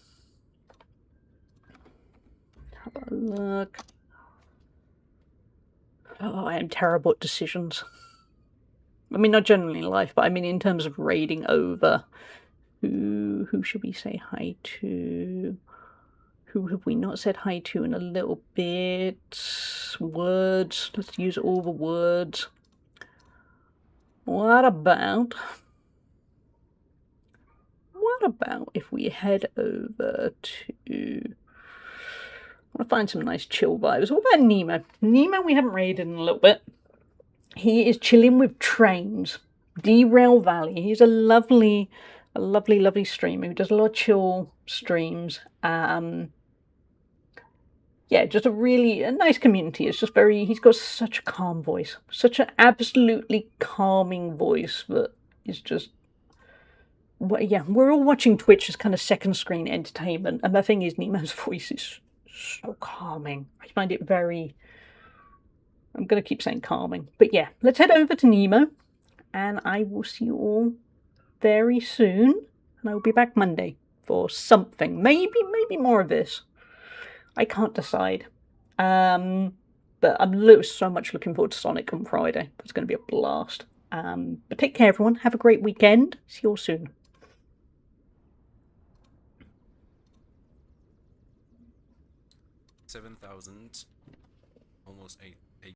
a look. Oh, I am terrible at decisions. I mean, not generally in life, but I mean in terms of raiding over. Who should we say hi to? Who have we not said hi to in a little bit? Words. Let's use all the words. What about if we head over to... I want to find some nice chill vibes. What about Nemo? Nemo we haven't raided in a little bit. He is chilling with trains. Derail Valley. He's a lovely streamer who does a lot of chill streams. Yeah, just a nice community. It's just he's got such a calm voice. Such an absolutely calming voice that is just... Well, yeah, we're all watching Twitch as kind of second screen entertainment. And the thing is, Nemo's voice is so calming. I find it very... I'm going to keep saying calming. But yeah, let's head over to Nemo. And I will see you all very soon. And I will be back Monday for something. Maybe more of this. I can't decide. But I'm so much looking forward to Sonic on Friday. It's going to be a blast. But take care, everyone. Have a great weekend. See you all soon. 7,000, almost 8,000.